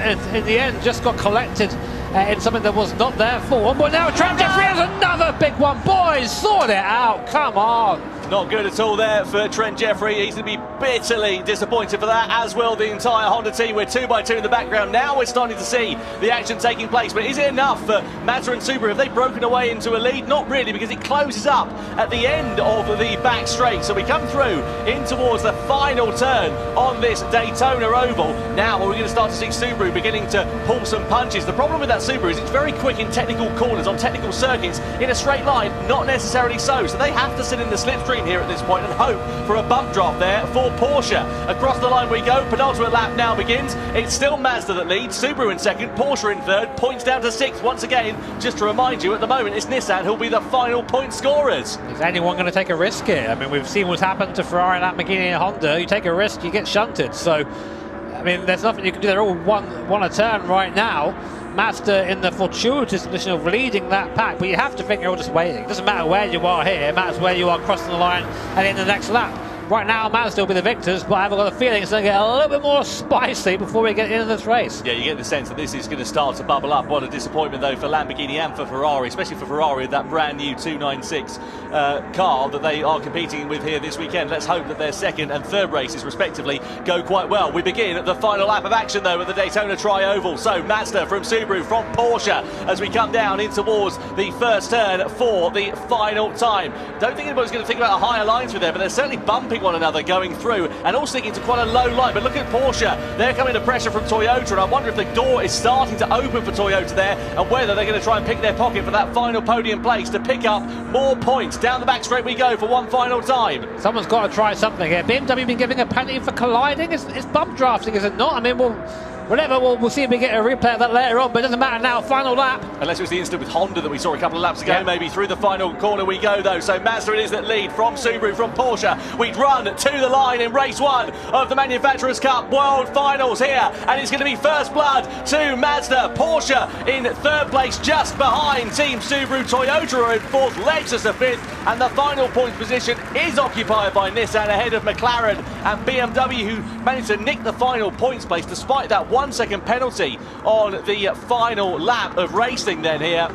the end just got collected in something that was not their fault. But now Trent Jeffrey has another big one. Boys, sort it out. Come on. Not good at all there for Trent Jeffrey. He's going to be bitterly disappointed for that, as will the entire Honda team. We're 2 by 2 in the background. Now we're starting to see the action taking place. But is it enough for Mazda and Subaru? Have they broken away into a lead? Not really, because it closes up at the end of the back straight. So we come through in towards the final turn on this Daytona Oval. Now we're going to start to see Subaru beginning to pull some punches. The problem with that Subaru is it's very quick in technical corners, on technical circuits. In a straight line, not necessarily so. So they have to sit in the slipstream here at this point and hope for a bump drop there for Porsche. Across the line we go. Penultimate lap now begins. It's still Mazda that leads, Subaru in second, Porsche in third, points down to 6th once again. Just to remind you, at the moment it's Nissan who'll be the final point scorers. Is anyone going to take a risk here? I mean, we've seen what's happened to Ferrari, Lamborghini and Honda. You take a risk, you get shunted. So, I mean, there's nothing you can do. They're all one a turn right now. Mazda in the fortuitous position of leading that pack, but you have to think you're all just waiting. It doesn't matter where you are here, it matters where you are crossing the line and in the next lap. Right now, Mazda will be the victors, but I've got a feeling it's going to get a little bit more spicy before we get into this race. Yeah, you get the sense that this is going to start to bubble up. What a disappointment, though, for Lamborghini and for Ferrari, especially for Ferrari, that brand new 296 car that they are competing with here this weekend. Let's hope that their second and third races, respectively, go quite well. We begin the final lap of action, though, at the Daytona Tri-Oval. So, Mazda from Subaru, from Porsche, as we come down in towards the first turn for the final time. Don't think anybody's going to think about a higher line through there, but they're certainly bumping one another going through and all sticking to quite a low line. But look at Porsche, they're coming to pressure from Toyota, and I wonder if the door is starting to open for Toyota there and whether they're going to try and pick their pocket for that final podium place to pick up more points. Down the back straight we go for one final time. Someone's got to try something here. BMW been giving a penalty for colliding. It's bump drafting, is it not? I mean, well, Whatever, we'll see if we get a replay of that later on, but it doesn't matter now. Final lap. Unless it was the incident with Honda that we saw a couple of laps ago, maybe through the final corner we go though. So Mazda it is that lead from Subaru, from Porsche. We'd run to the line in race 1 of the Manufacturers' Cup World Finals here, and it's going to be first blood to Mazda. Porsche in 3rd place, just behind Team Subaru. Toyota are in 4th, Lexus are 5th, and the final points position is occupied by Nissan ahead of McLaren and BMW, who managed to nick the final points place despite that 1-second penalty on the final lap of racing then here.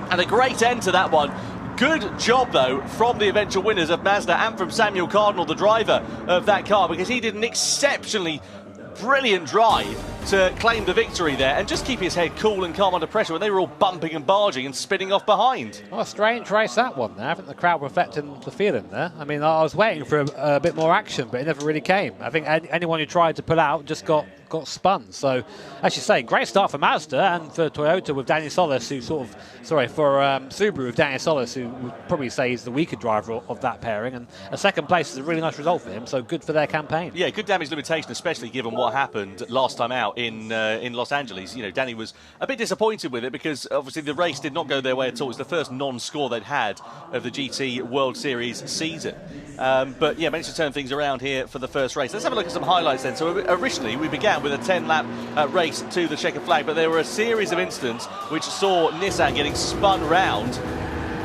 And a great end to that one. Good job though from the eventual winners of Mazda and from Samuel Cardinal, the driver of that car, because he did an exceptionally brilliant drive to claim the victory there and just keep his head cool and calm under pressure when they were all bumping and barging and spinning off behind. Well, a strange race that one there. I think the crowd were reflecting the feeling there. I mean, I was waiting for a bit more action, but it never really came. I think anyone who tried to pull out just got spun. So, as you say, great start for Mazda and for Toyota with Daniel Solis, who for Subaru with Daniel Solis, who would probably say he's the weaker driver of that pairing. And a 2nd place is a really nice result for him, so good for their campaign. Yeah, good damage limitation, especially given what happened last time out in Los Angeles. You know, Danny was a bit disappointed with it because obviously the race did not go their way at all. It was the first non-score they'd had of the GT World Series season. But yeah, managed to turn things around here for the first race. Let's have a look at some highlights then. So originally we began with a 10-lap race to the checkered flag, but there were a series of incidents which saw Nissan getting spun round.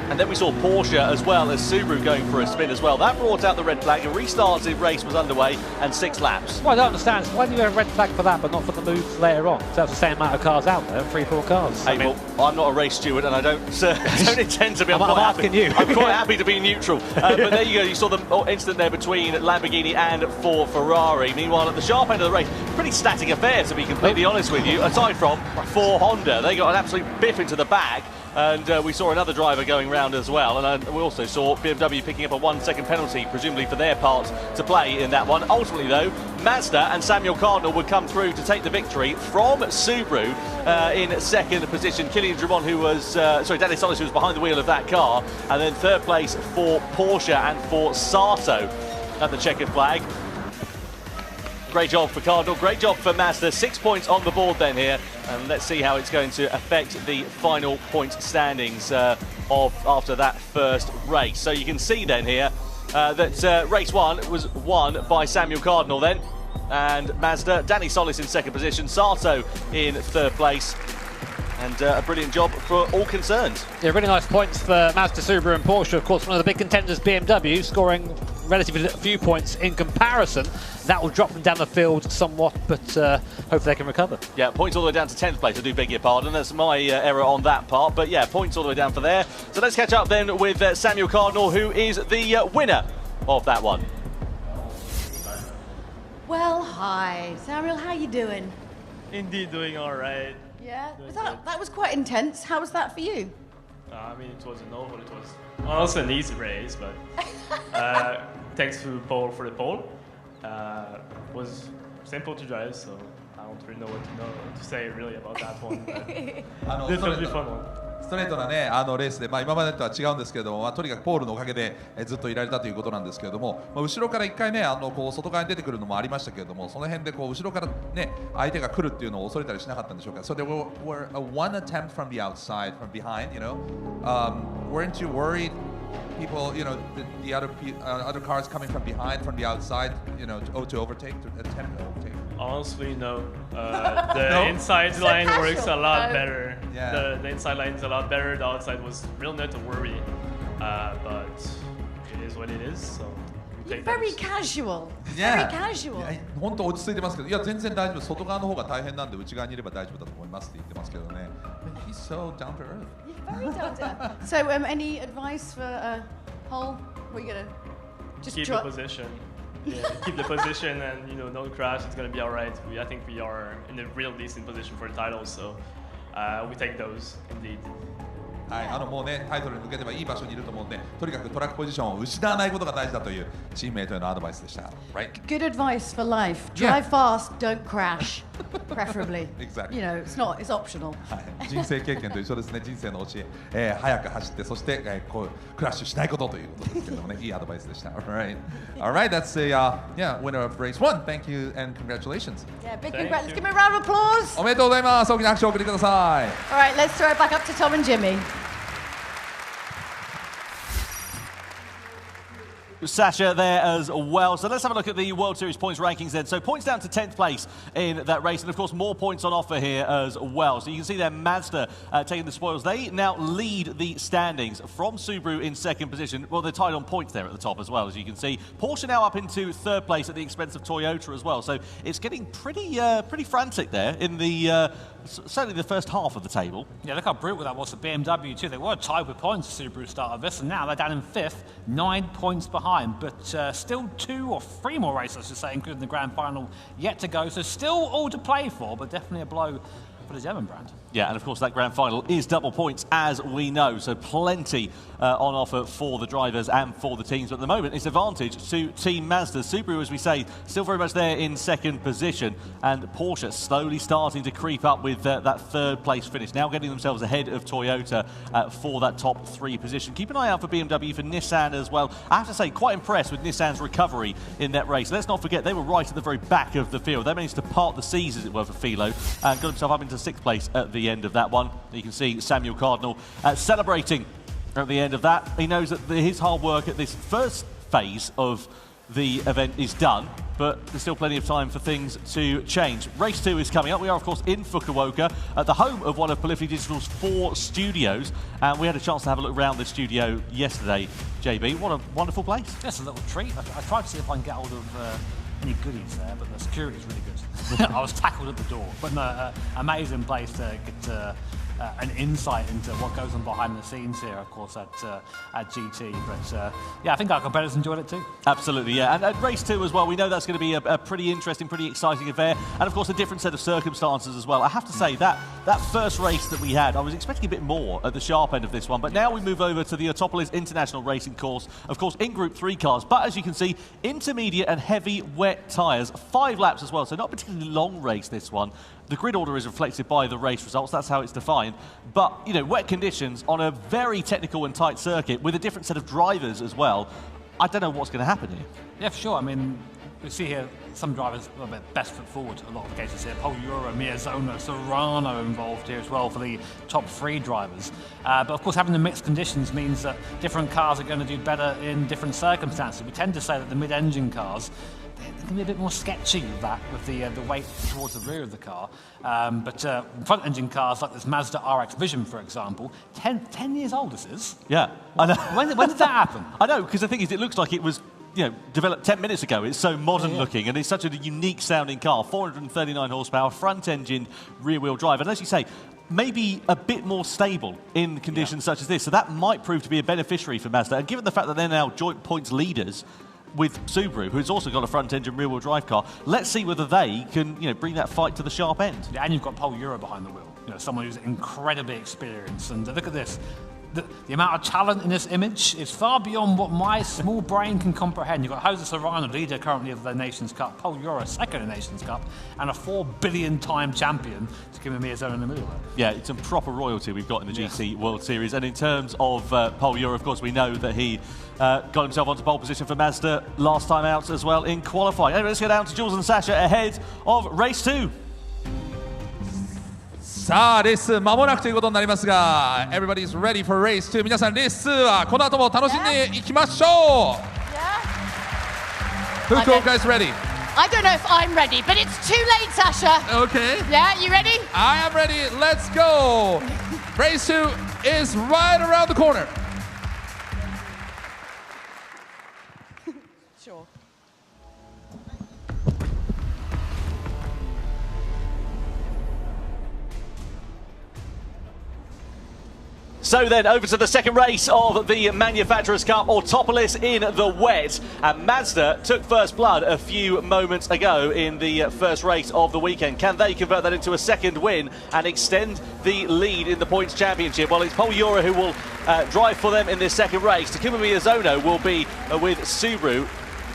And then we saw Porsche as well as Subaru going for a spin as well. That brought out the red flag and restarts the race was underway and 6 laps. Well, I don't understand. Why do you have a red flag for that but not for the moves later on? So that's the same amount of cars out there, 3-4 cars. Hey, well, I'm not a race steward and I don't intend to be. I'm quite happy to be neutral. But there you go. You saw the incident there between Lamborghini and Ferrari. Meanwhile, at the sharp end of the race, pretty static affair to be completely honest with you, aside from for Honda. They got an absolute biff into the back. And we saw another driver going round as well. And we also saw BMW picking up a 1-second penalty, presumably for their part to play in that one. Ultimately, though, Mazda and Samuel Cardinal would come through to take the victory from Subaru in 2nd position. Kylian Dramont, who was, Danny Solis, who was behind the wheel of that car. And then 3rd place for Porsche and for Sato at the checkered flag. Great job for Cardinal, great job for Mazda. 6 points on the board then here, and let's see how it's going to affect the final point standings after that first race. So you can see then here that race 1 was won by Samuel Cardinal then, and Mazda, Danny Solis in 2nd position, Sato in 3rd place. And a brilliant job for all concerned. Yeah, really nice points for Mazda, Subaru and Porsche. Of course, one of the big contenders, BMW, scoring relatively few points in comparison. That will drop them down the field somewhat, but hopefully they can recover. Yeah, points all the way down to 10th place, I do beg your pardon. That's my error on that part. But yeah, points all the way down for there. So let's catch up then with Samuel Cardinal, who is the winner of that one. Well, hi. Samuel, how you doing? Indeed doing all right. Yeah, that was quite intense. How was that for you? I mean, it was an oval. It was also an easy race, but thanks to Paul for the pole. It was simple to drive, so I don't really know what to say really about that one. This will be fun one. ストレートな、レースで、今までとは違うんですけれども、とにかくポールのおかげで、ずっといられたということなんですけれども、後ろから1回ね、外側に出てくるのもありましたけれども、その辺で後ろからね、相手が来るっていうのを恐れたりしなかったんでしょうか。So there were one attempt from the outside, from behind, you know. Weren't you worried? People, you know, the other cars coming from behind, from the outside, you know, to overtake, to attempt to overtake. Honestly, no. The inside line works a lot better. Yeah. The inside line is a lot better. The outside was real not to worry, but it is what it is. So you're very casual. Very casual. 本当落ち着いてますけど、いや全然大丈夫。外側の方が大変なんで内側にいれば大丈夫だと思いますって言ってますけどね。He's so down to earth. Very down to earth. So, any advice for Hull? What are you gonna just keep the position? Yeah, keep the position and don't crash. It's gonna be all right. I think we are in a real decent position for the title, so we take those indeed. はい、もうね、タイトルに向けてはいい場所にいると思うんで、とにかくトラックポジションを失わないことが大事だというチームメイトへのアドバイスでした。Right? Good advice for life. Drive fast, don't crash. Preferably. Exactly. You know, it's optional. 人生経験と一緒ですね、人生の教え、早く走って、そして、こうクラッシュしないことということですけどもね、いいアドバイスでした。Alright, that's a winner of race 1. Thank you and congratulations. Yeah, big congrats. Let's give him a round of applause. おめでとうございます。大きな拍手をお送りください。All right, let's throw it back up to Tom and Jimmy. Sasha there as well. So let's have a look at the World Series points rankings then. So points down to 10th place in that race, and of course more points on offer here as well. So you can see there Mazda taking the spoils. They now lead the standings from Subaru in second position. Well, they're tied on points there at the top as well, as you can see. Porsche now up into third place at the expense of Toyota as well. So it's getting pretty frantic there in the certainly the first half of the table. Yeah, look how brutal that was for BMW too. They were tied with points at Subaru start of this, and now they're down in 5th, 9 points behind. But still 2 or 3 more races, I should say, including the grand final, yet to go. So still all to play for, but definitely a blow for the German brand. Yeah, and of course that grand final is double points, as we know, so plenty on offer for the drivers and for the teams. But at the moment, it's advantage to Team Mazda. Subaru, as we say, still very much there in second position, and Porsche slowly starting to creep up with that third place finish, now getting themselves ahead of Toyota for that top 3 position. Keep an eye out for BMW, for Nissan as well. I have to say, quite impressed with Nissan's recovery in that race. Let's not forget, they were right at the very back of the field. They managed to part the seas, as it were, for Philo, and got himself up into 6th place at the end of that one. You can see Samuel Cardinal celebrating at the end of that. He knows that his hard work at this first phase of the event is done, but there's still plenty of time for things to change. Race 2 is coming up. We are, of course, in Fukuoka, at the home of one of Polyphony Digital's 4 studios, and we had a chance to have a look around the studio yesterday. JB, what a wonderful place. That's a little treat. I tried to see if I can get hold of any goodies there, but the security's really good. I was tackled at the door. But no, amazing place to get an insight into what goes on behind the scenes here, of course, at GT. But yeah, I think our competitors enjoyed it too. Absolutely, yeah. And at race 2 as well, we know that's going to be a pretty interesting, pretty exciting affair. And of course, a different set of circumstances as well. I have to say, that first race that we had, I was expecting a bit more at the sharp end of this one. But now we move over to the Autopolis International Racing Course, of course, in Group 3 cars. But as you can see, intermediate and heavy wet tyres. 5 laps as well, so not a particularly long race, this one. The grid order is reflected by the race results, that's how it's defined. But, you know, wet conditions on a very technical and tight circuit with a different set of drivers as well. I don't know what's going to happen here. Yeah, for sure. I mean, we see here some drivers a bit best foot forward, a lot of the cases here. Paul Ura, Miyazono, Serrano involved here as well for the top 3 drivers. But of course, having the mixed conditions means that different cars are going to do better in different circumstances. We tend to say that the mid-engine cars, they can be a bit more sketchy with that, with the weight towards the rear of the car. But front-engine cars like this Mazda RX Vision, for example, 10 years old this is. Yeah, I know. When did that happen? I know, because the thing is, it looks like it was, you know, developed 10 minutes ago. It's so modern looking, and it's such a unique sounding car. 439 horsepower, front-engine, rear-wheel drive. And as you say, maybe a bit more stable in conditions such as this. So that might prove to be a beneficiary for Mazda. And given the fact that they're now joint points leaders with Subaru, who's also got a front-engine rear-wheel drive car, let's see whether they can, you know, bring that fight to the sharp end. Yeah, and you've got Paul Ura behind the wheel, you know, someone who's incredibly experienced. And look at this. The amount of talent in this image is far beyond what my small brain can comprehend. You've got Jose Serrano, leader currently of the Nations Cup, Paul Ura, second in the Nations Cup, and a 4 billion time champion to give him Miyazono in the middle there. Yeah, it's some proper royalty we've got in the GT World Series. And in terms of Paul Ura, of course, we know that he got himself onto pole position for Mazda last time out as well in qualifying. Anyway, let's go down to Jules and Sasha ahead of race 2. さあレース間もなくということになりますが Everybody's ready for race 2 皆さんレース2はこの後も楽しんでいきましょう Fukuoka is ready. I don't know if I'm ready, but it's too late, Sasha. Okay. Yeah, you ready? I am ready. Let's go. Race 2 is right around the corner. Sure. So then, over to the second race of the Manufacturers' Cup, Autopolis in the wet. And Mazda took first blood a few moments ago in the first race of the weekend. Can they convert that into a second win and extend the lead in the points championship? Well, it's Paul Ura who will drive for them in this second race. Takuma Miyazono will be with Subaru.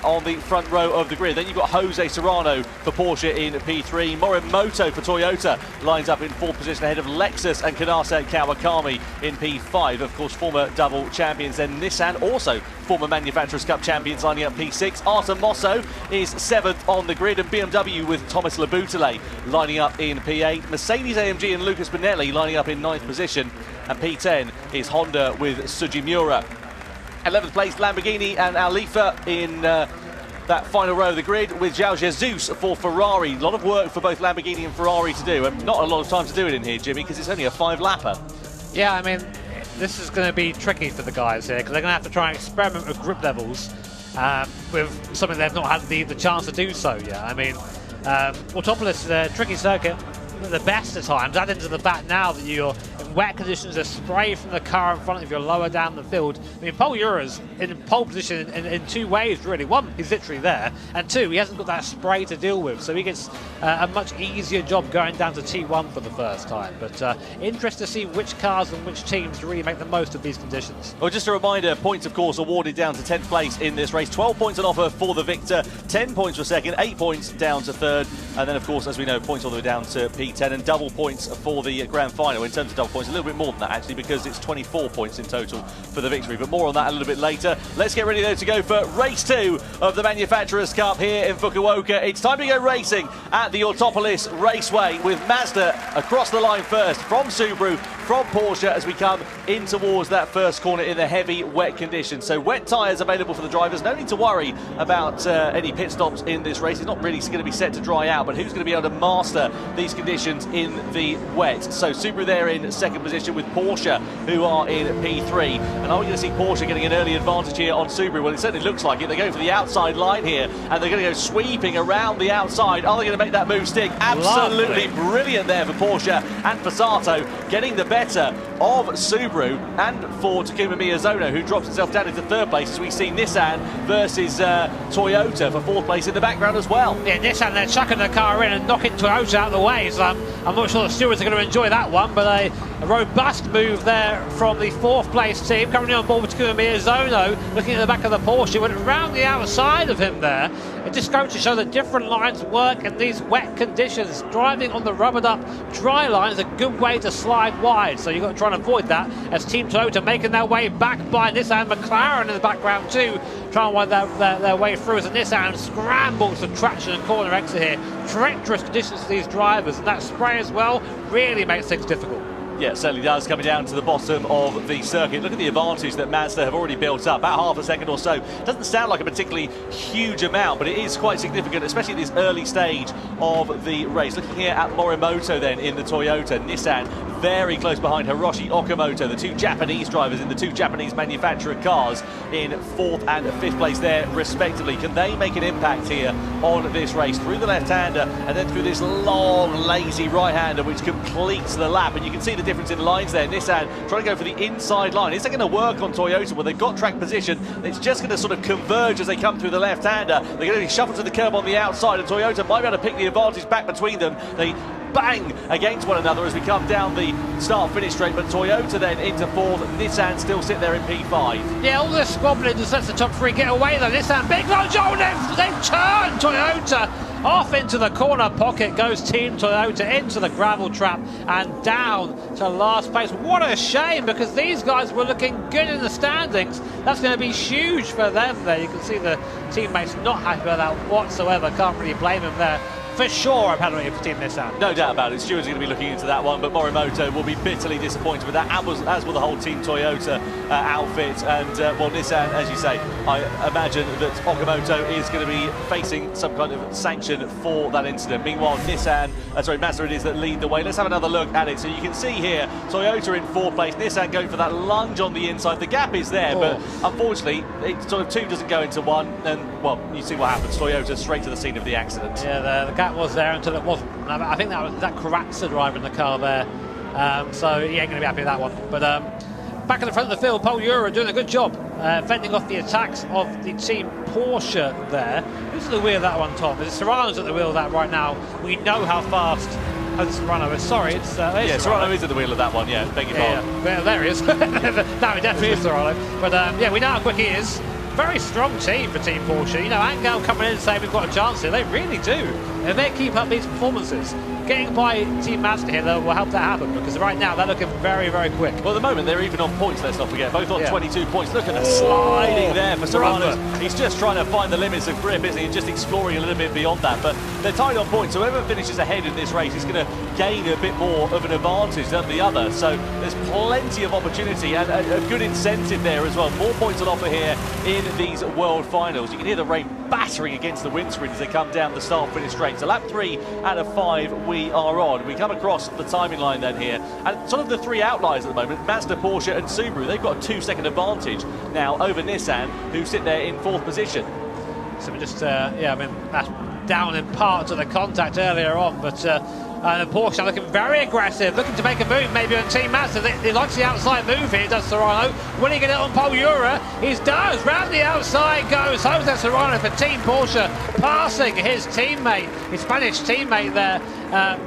on the front row of the grid. Then you've got Jose Serrano for Porsche in P3. Morimoto for Toyota lines up in 4th position ahead of Lexus and Kanase Kawakami in P5. Of course, former double champions. Then Nissan, also former Manufacturers' Cup champions, lining up P6. Arta Mosso is 7th on the grid, and BMW with Thomas Labutale lining up in P8. Mercedes-AMG and Lucas Bonelli lining up in 9th position, and P10 is Honda with Sujimura. 11th place Lamborghini and Alifa in that final row of the grid, with João Jesus for Ferrari. A lot of work for both Lamborghini and Ferrari to do, and not a lot of time to do it in here, Jimmy, because it's only a 5-lapper. Yeah, I mean, this is going to be tricky for the guys here, because they're going to have to try and experiment with grip levels with something they've not had the chance to do so yet. I mean, Autopolis is a tricky circuit, the best of times. Add into the fact now that you're in wet conditions, there's spray from the car in front of you lower down the field. I mean, Paul Ura's in pole position in 2 ways, really. One, he's literally there, and 2, he hasn't got that spray to deal with, so he gets a much easier job going down to T1 for the first time. But interesting to see which cars and which teams really make the most of these conditions. Well, just a reminder, points, of course, awarded down to 10th place in this race. 12 points on offer for the victor, 10 points for second, 8 points down to third, and then, of course, as we know, points all the way down to P10, and double points for the grand final. In terms of double points, a little bit more than that, actually, because it's 24 points in total for the victory. But more on that a little bit later. Let's get ready, though, to go for race 2 of the Manufacturers' Cup here in Fukuoka. It's time to go racing at the Autopolis Raceway, with Mazda across the line first, from Subaru, from Porsche, as we come in towards that first corner in the heavy wet conditions. So wet tyres available for the drivers. No need to worry about any pit stops in this race. It's not really going to be set to dry out, but who's going to be able to master these conditions in the wet? So Subaru there in 2nd position, with Porsche, who are in P3. And are we going to see Porsche getting an early advantage here on Subaru? Well, it certainly looks like it. They're going for the outside line here, and they're going to go sweeping around the outside. Are they going to make that move stick? Absolutely brilliant there for Porsche and Passato, getting the better of Subaru, and for Takuma Miyazono, who drops himself down into 3rd place, as we see Nissan versus Toyota for 4th place in the background as well. Yeah, Nissan, they're chucking the car in and knocking Toyota out of the way, so I'm not sure the stewards are going to enjoy that one, but a robust move there from the 4th place team. Currently on board with Takuma Miyazono, looking at the back of the Porsche, went around the outside of him there. It just goes to show that different lines work in these wet conditions. Driving on the rubbered up dry line is a good way to slide wide, so you've got to try and avoid that, as Team Toyota making their way back by Nissan. McLaren in the background too, trying to wind their way through, as the Nissan scrambles for traction and corner exit here. Treacherous conditions for these drivers, and that spray as well really makes things difficult. Yeah, it certainly does, coming down to the bottom of the circuit. Look at the advantage that Mazda have already built up, about half a second or so. Doesn't sound like a particularly huge amount, but it is quite significant, especially at this early stage of the race. Looking here at Morimoto then in the Toyota, Nissan very close behind Hiroshi Okamoto, the 2 Japanese drivers in the 2 Japanese manufacturer cars, in 4th and 5th place there respectively. Can they make an impact here on this race? Through the left-hander and then through this long, lazy right-hander, which completes the lap. And you can see the difference in lines there. Nissan trying to go for the inside line. Is that going to work on Toyota? Well, they've got track position. It's just going to sort of converge as they come through the left-hander. They're going to be shuffled to the curb on the outside, and Toyota might be able to pick the advantage back between them. They bang against one another as we come down the start-finish straight, but Toyota then into 4th, Nissan still sit there in P5. Yeah, all this squabbling just lets the top 3 get away though. Nissan, big launch, they've turned Toyota off into the corner pocket, goes Team Toyota into the gravel trap and down to last place. What a shame, because these guys were looking good in the standings. That's going to be huge for them there. You can see the teammates not happy with that whatsoever. Can't really blame them there. For sure, I'm penalty for Team Nissan. No doubt about it. Stewards are going to be looking into that one, but Morimoto will be bitterly disappointed with that, as will the whole Team Toyota outfit. And, well, Nissan, as you say, I imagine that Okamoto is going to be facing some kind of sanction for that incident. Meanwhile, Mazda it is that lead the way. Let's have another look at it. So you can see here, Toyota in 4th place, Nissan going for that lunge on the inside. The gap is there, but unfortunately, it sort of 2 doesn't go into 1, and, well, you see what happens. Toyota straight to the scene of the accident. Yeah, the gap was there until it wasn't. I think that was Karatsa driver in the car there, so he ain't going to be happy with that one. But back in the front of the field, Paul Ura doing a good job fending off the attacks of the Team Porsche there. Who's at the wheel of that one, Tom? Is it Serrano's at the wheel of that right now? We know how fast Serrano is. Sorry, it's Serrano is at the wheel of that one, yeah, beg your pardon. Yeah, there he is. No, he definitely is Serrano. But yeah, we know how quick he is. very strong team for Team Porsche. You know, Angel coming in and saying we've got a chance here. They really do. If they keep up these performances, getting by Team Mazda here will help that happen, because right now they're looking very, very quick. Well, at the moment they're even on points, let's not forget, both on 22 points. Look at the sliding there for Serrano. He's just trying to find the limits of grip, isn't he? And just exploring a little bit beyond that. But they're tied on points, so whoever finishes ahead in this race is going to gain a bit more of an advantage than the other. So there's plenty of opportunity and a good incentive there as well. More points on offer here in these World Finals. You can hear the rain battering against the windscreen as they come down the start-finish straight. So lap 3 out of 5 we are on. We come across the timing line then here, and sort of the three outliers at the moment, Mazda, Porsche and Subaru, they've got a 2-second advantage now over Nissan, who sit there in 4th position. So we just, I mean, that's down in part to the contact earlier on, but Porsche are looking very aggressive, looking to make a move maybe on Team Mazda. He likes the outside move here, does Serrano. Will he get it on Paul Ura? He does, round the outside goes Jose Serrano for Team Porsche, passing his teammate, his Spanish teammate there,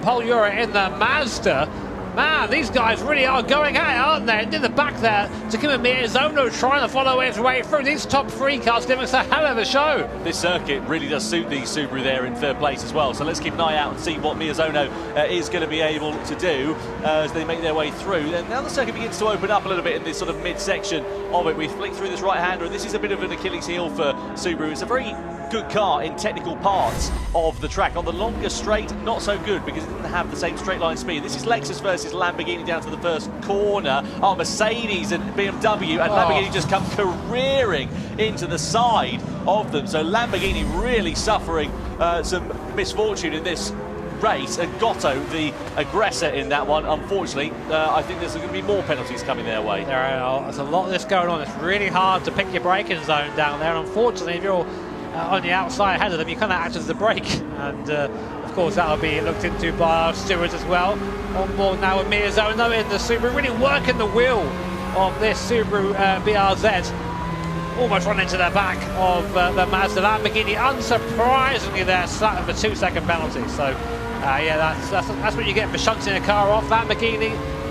Paul Ura in the Mazda. Man, these guys really are going at it, aren't they? And in the back there, Takuma Miyazono trying to follow his way through. These top 3 cars giving us a hell of a show. This circuit really does suit the Subaru there in 3rd place as well. So let's keep an eye out and see what Miyazono is going to be able to do as they make their way through. And now the circuit begins to open up a little bit in this sort of mid-section of it. We flick through this right-hander, and this is a bit of an Achilles heel for Subaru. It's a very good car in technical parts of the track. On the longer straight, not so good because it didn't have the same straight line speed. This is Lexus versus Lamborghini down to the first corner. Oh, Mercedes and BMW, and Lamborghini just come careering into the side of them. So Lamborghini really suffering some misfortune in this race, and Gotto, the aggressor in that one, unfortunately, I think there's going to be more penalties coming their way. There's a lot of this going on. It's really hard to pick your braking zone down there, and unfortunately, if you're on the outside ahead of them, you kind of act as the brake, and of course that'll be looked into by our stewards as well. On board now with Miyazono in the Subaru, really working the wheel of this Subaru BRZ. Almost run into the back of the Mazda. Lamborghini, unsurprisingly, they're slapping for 2-second penalty. So yeah, that's what you get for shunting a car off. Lamborghini,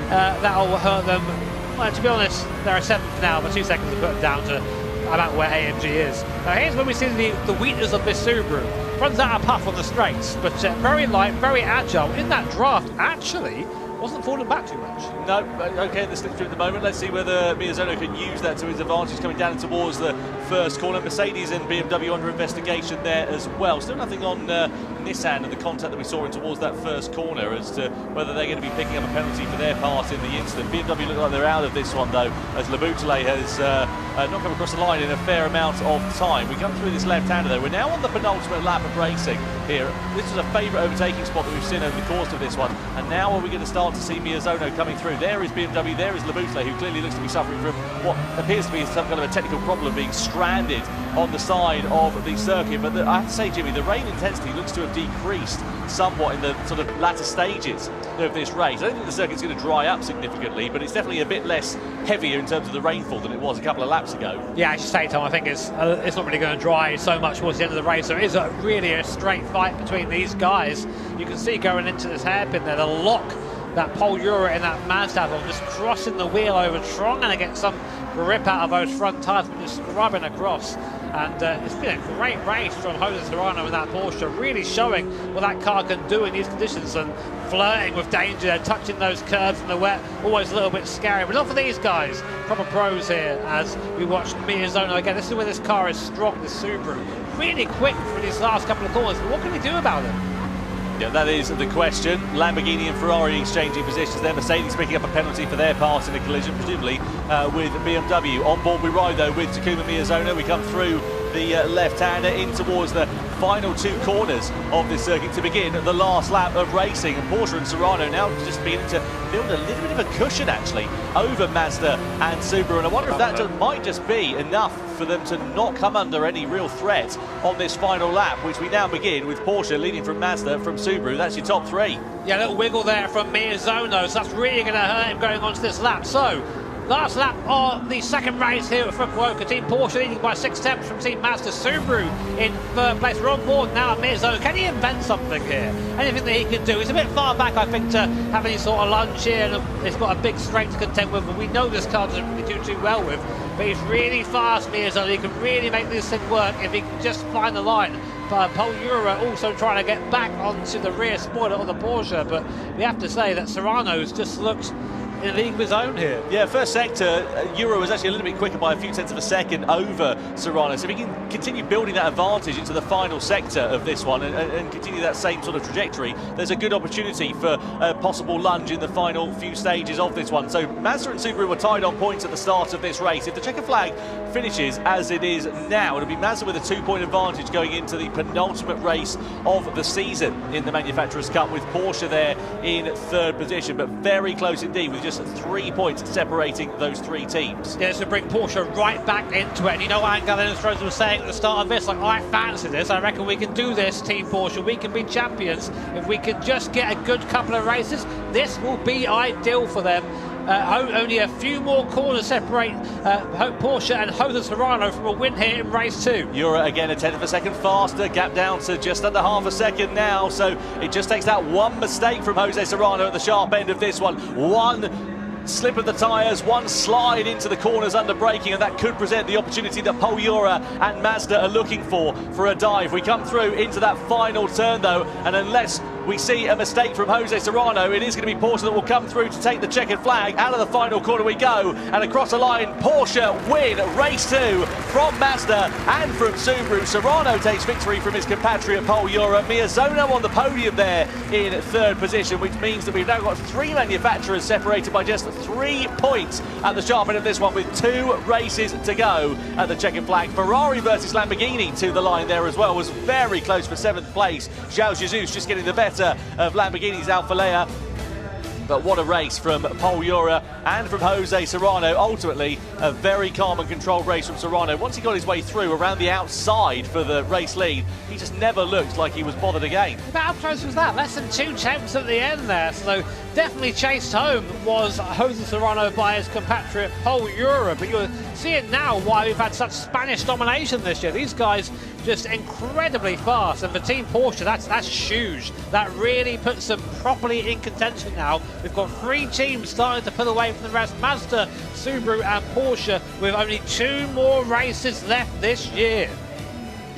that'll hurt them. Well, to be honest, they're a 7th now, but 2 seconds to put them down to about where AMG is. Now here's where we see the weakness of this Subaru. Runs out of puff on the straights, but very light, very agile. In that draft, actually, wasn't falling back too much. No, okay, the slipstream at the moment. Let's see whether Miyazono can use that to his advantage coming down towards the first corner. Mercedes and BMW under investigation there as well. Still nothing on Nissan and the contact that we saw in towards that first corner as to whether they're going to be picking up a penalty for their part in the incident. BMW look like they're out of this one though, as Laboutelet has not come across the line in a fair amount of time. We come through this left-hander though. We're now on the penultimate lap of racing here. This is a favourite overtaking spot that we've seen over the course of this one, and now are we going to start to see Miyazono coming through? There is BMW, there is Laboutelet, who clearly looks to be suffering from what appears to be some kind of a technical problem, being stranded on the side of the circuit. But I have to say, Jimmy, the rain intensity looks to have decreased somewhat in the sort of latter stages of this race. I don't think the circuit's going to dry up significantly, but it's definitely a bit less heavier in terms of the rainfall than it was a couple of laps ago. Yeah, as you say, Tom, I think it's not really going to dry so much towards the end of the race. There is really a straight fight between these guys. You can see going into this hairpin there, the lock that Paul Ura and that Mazda on, just crossing the wheel over, trying to get some grip out of those front tyres, but just scrubbing across. And it's been a great race from Jose Serrano and that Porsche, really showing what that car can do in these conditions and flirting with danger, touching those curves in the wet, always a little bit scary, but not for these guys, proper pros here as we watch Miyazono again. This is where this car is strong, this Subaru, really quick for these last couple of corners, but what can we do about it? Yeah, that is the question. Lamborghini and Ferrari exchanging positions there. Mercedes picking up a penalty for their part in a collision, presumably with BMW. On board we ride though with Takuma Miyazono. We come through the left-hander in towards the final 2 corners of this circuit to begin the last lap of racing. And Porsche and Serrano now just beginning to build a little bit of a cushion actually over Mazda and Subaru. And I wonder if that might just be enough for them to not come under any real threat on this final lap, which we now begin with Porsche leading from Mazda, from Subaru. That's your top 3. Yeah, a little wiggle there from Miyazono, so that's really going to hurt him going on to this lap. So Last lap of the second race here at Fukuoka. Team Porsche leading by 6/10 from Team Mazda. Subaru in third place. We're on board now at mid-zone. Can he invent something here? Anything that he can do? He's a bit far back, I think, to have any sort of lunge here. And he's got a big straight to contend with, but we know this car doesn't really do too well with. But he's really fast, Miyazaki. He can really make this thing work if he can just find the line. Paul Ura also trying to get back onto the rear spoiler of the Porsche, but we have to say that Serrano's just looks in a league of his own here. Yeah, first sector, Euro was actually a little bit quicker by a few tenths of a second over Serrano. So if he can continue building that advantage into the final sector of this one and continue that same sort of trajectory, there's a good opportunity for a possible lunge in the final few stages of this one. So Mazda and Subaru were tied on points at the start of this race. If the checkered flag finishes as it is now, it'll be Mazda with a 2-point advantage going into the penultimate race of the season in the Manufacturers' Cup, with Porsche there in third position, but very close indeed, with just 3 points separating those three teams. Yeah, this will bring Porsche right back into it. And you know what Angela Stroza was saying at the start of this, like, I fancy this, I reckon we can do this, Team Porsche, we can be champions. If we can just get a good couple of races, this will be ideal for them. Only a few more corners separate Porsche and Jose Serrano from a win here in race 2. Euro again a tenth of a second faster, gap down to just under half a second now, so it just takes that one mistake from Jose Serrano at the sharp end of this one. One slip of the tyres, one slide into the corners under braking, and that could present the opportunity that Paul Ura and Mazda are looking for a dive. We come through into that final turn though, and unless we see a mistake from Jose Serrano, it is going to be Porsche that will come through to take the checkered flag. Out of the final corner we go, and across the line, Porsche win race 2 from Mazda and from Subaru. Serrano takes victory from his compatriot Paul Ura. Miyazono on the podium there in third position, which means that we've now got 3 manufacturers separated by just 3 points at the sharp end of this one, with 2 races to go at the checkered flag. Ferrari versus Lamborghini to the line there as well, was very close for 7th place. ŻYWO just getting the better of Lamborghini's Alfa Lea. But what a race from Paul Ura and from Jose Serrano. Ultimately, a very calm and controlled race from Serrano. Once he got his way through around the outside for the race lead, he just never looked like he was bothered again. But how close was that? Less than 2 tenths at the end there. So definitely chased home was Jose Serrano by his compatriot Paul Ura. But you're seeing now why we've had such Spanish domination this year. These guys just incredibly fast, and for Team Porsche, that's huge. That really puts them properly in contention now. We've got 3 teams starting to pull away from the rest: Mazda, Subaru and Porsche, with only 2 more races left this year.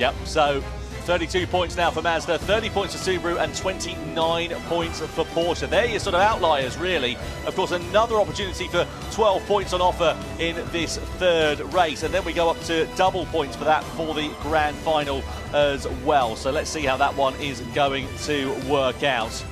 Yep, so 32 points now for Mazda, 30 points for Subaru and 29 points for Porsche. They're your sort of outliers, really. Of course, another opportunity for 12 points on offer in this third race. And then we go up to double points for that for the grand final as well. So let's see how that one is going to work out.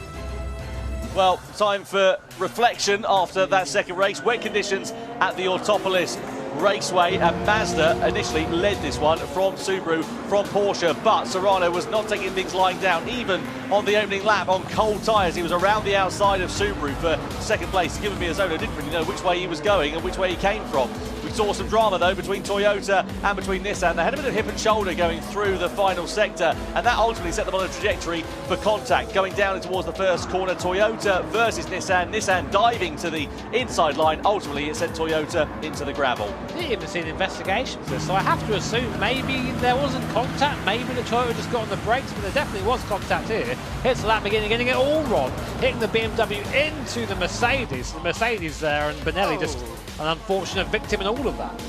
Well, time for reflection after that second race. Wet conditions at the Autopolis Raceway, and Mazda initially led this one from Subaru, from Porsche, but Serrano was not taking things lying down, even on the opening lap on cold tyres. He was around the outside of Subaru for second place. Given Miyazono didn't really know which way he was going and which way he came from. We saw some drama though between Toyota and between Nissan. They had a bit of hip and shoulder going through the final sector, and that ultimately set them on a trajectory for contact. Going down towards the first corner, Toyota versus Nissan. Nissan diving to the inside line. Ultimately, it sent Toyota into the gravel. I didn't even see an investigation for this, so I have to assume maybe there wasn't contact, maybe the Toyota just got on the brakes, but there definitely was contact here. Hits the Lamborghini, getting it all wrong, hitting the BMW into the Mercedes. The Mercedes there, and Benelli just an unfortunate victim in all of that.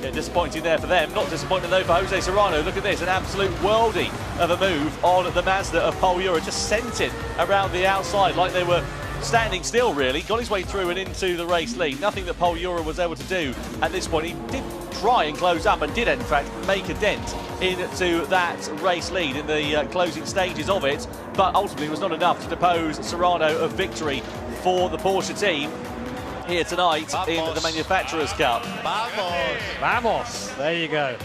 Yeah, disappointing there for them. Not disappointing though for Jose Serrano. Look at this, an absolute worldie of a move on the Mazda of Paul Ura. Just sent it around the outside like they were standing still, really. Got his way through and into the race lead. Nothing that Paul Ura was able to do at this point. He did try and close up and did, in fact, make a dent into that race lead in the closing stages of it, but ultimately was not enough to depose Serrano of victory for the Porsche team here tonight in the Manufacturers' Cup. Vamos! Vamos! There you go.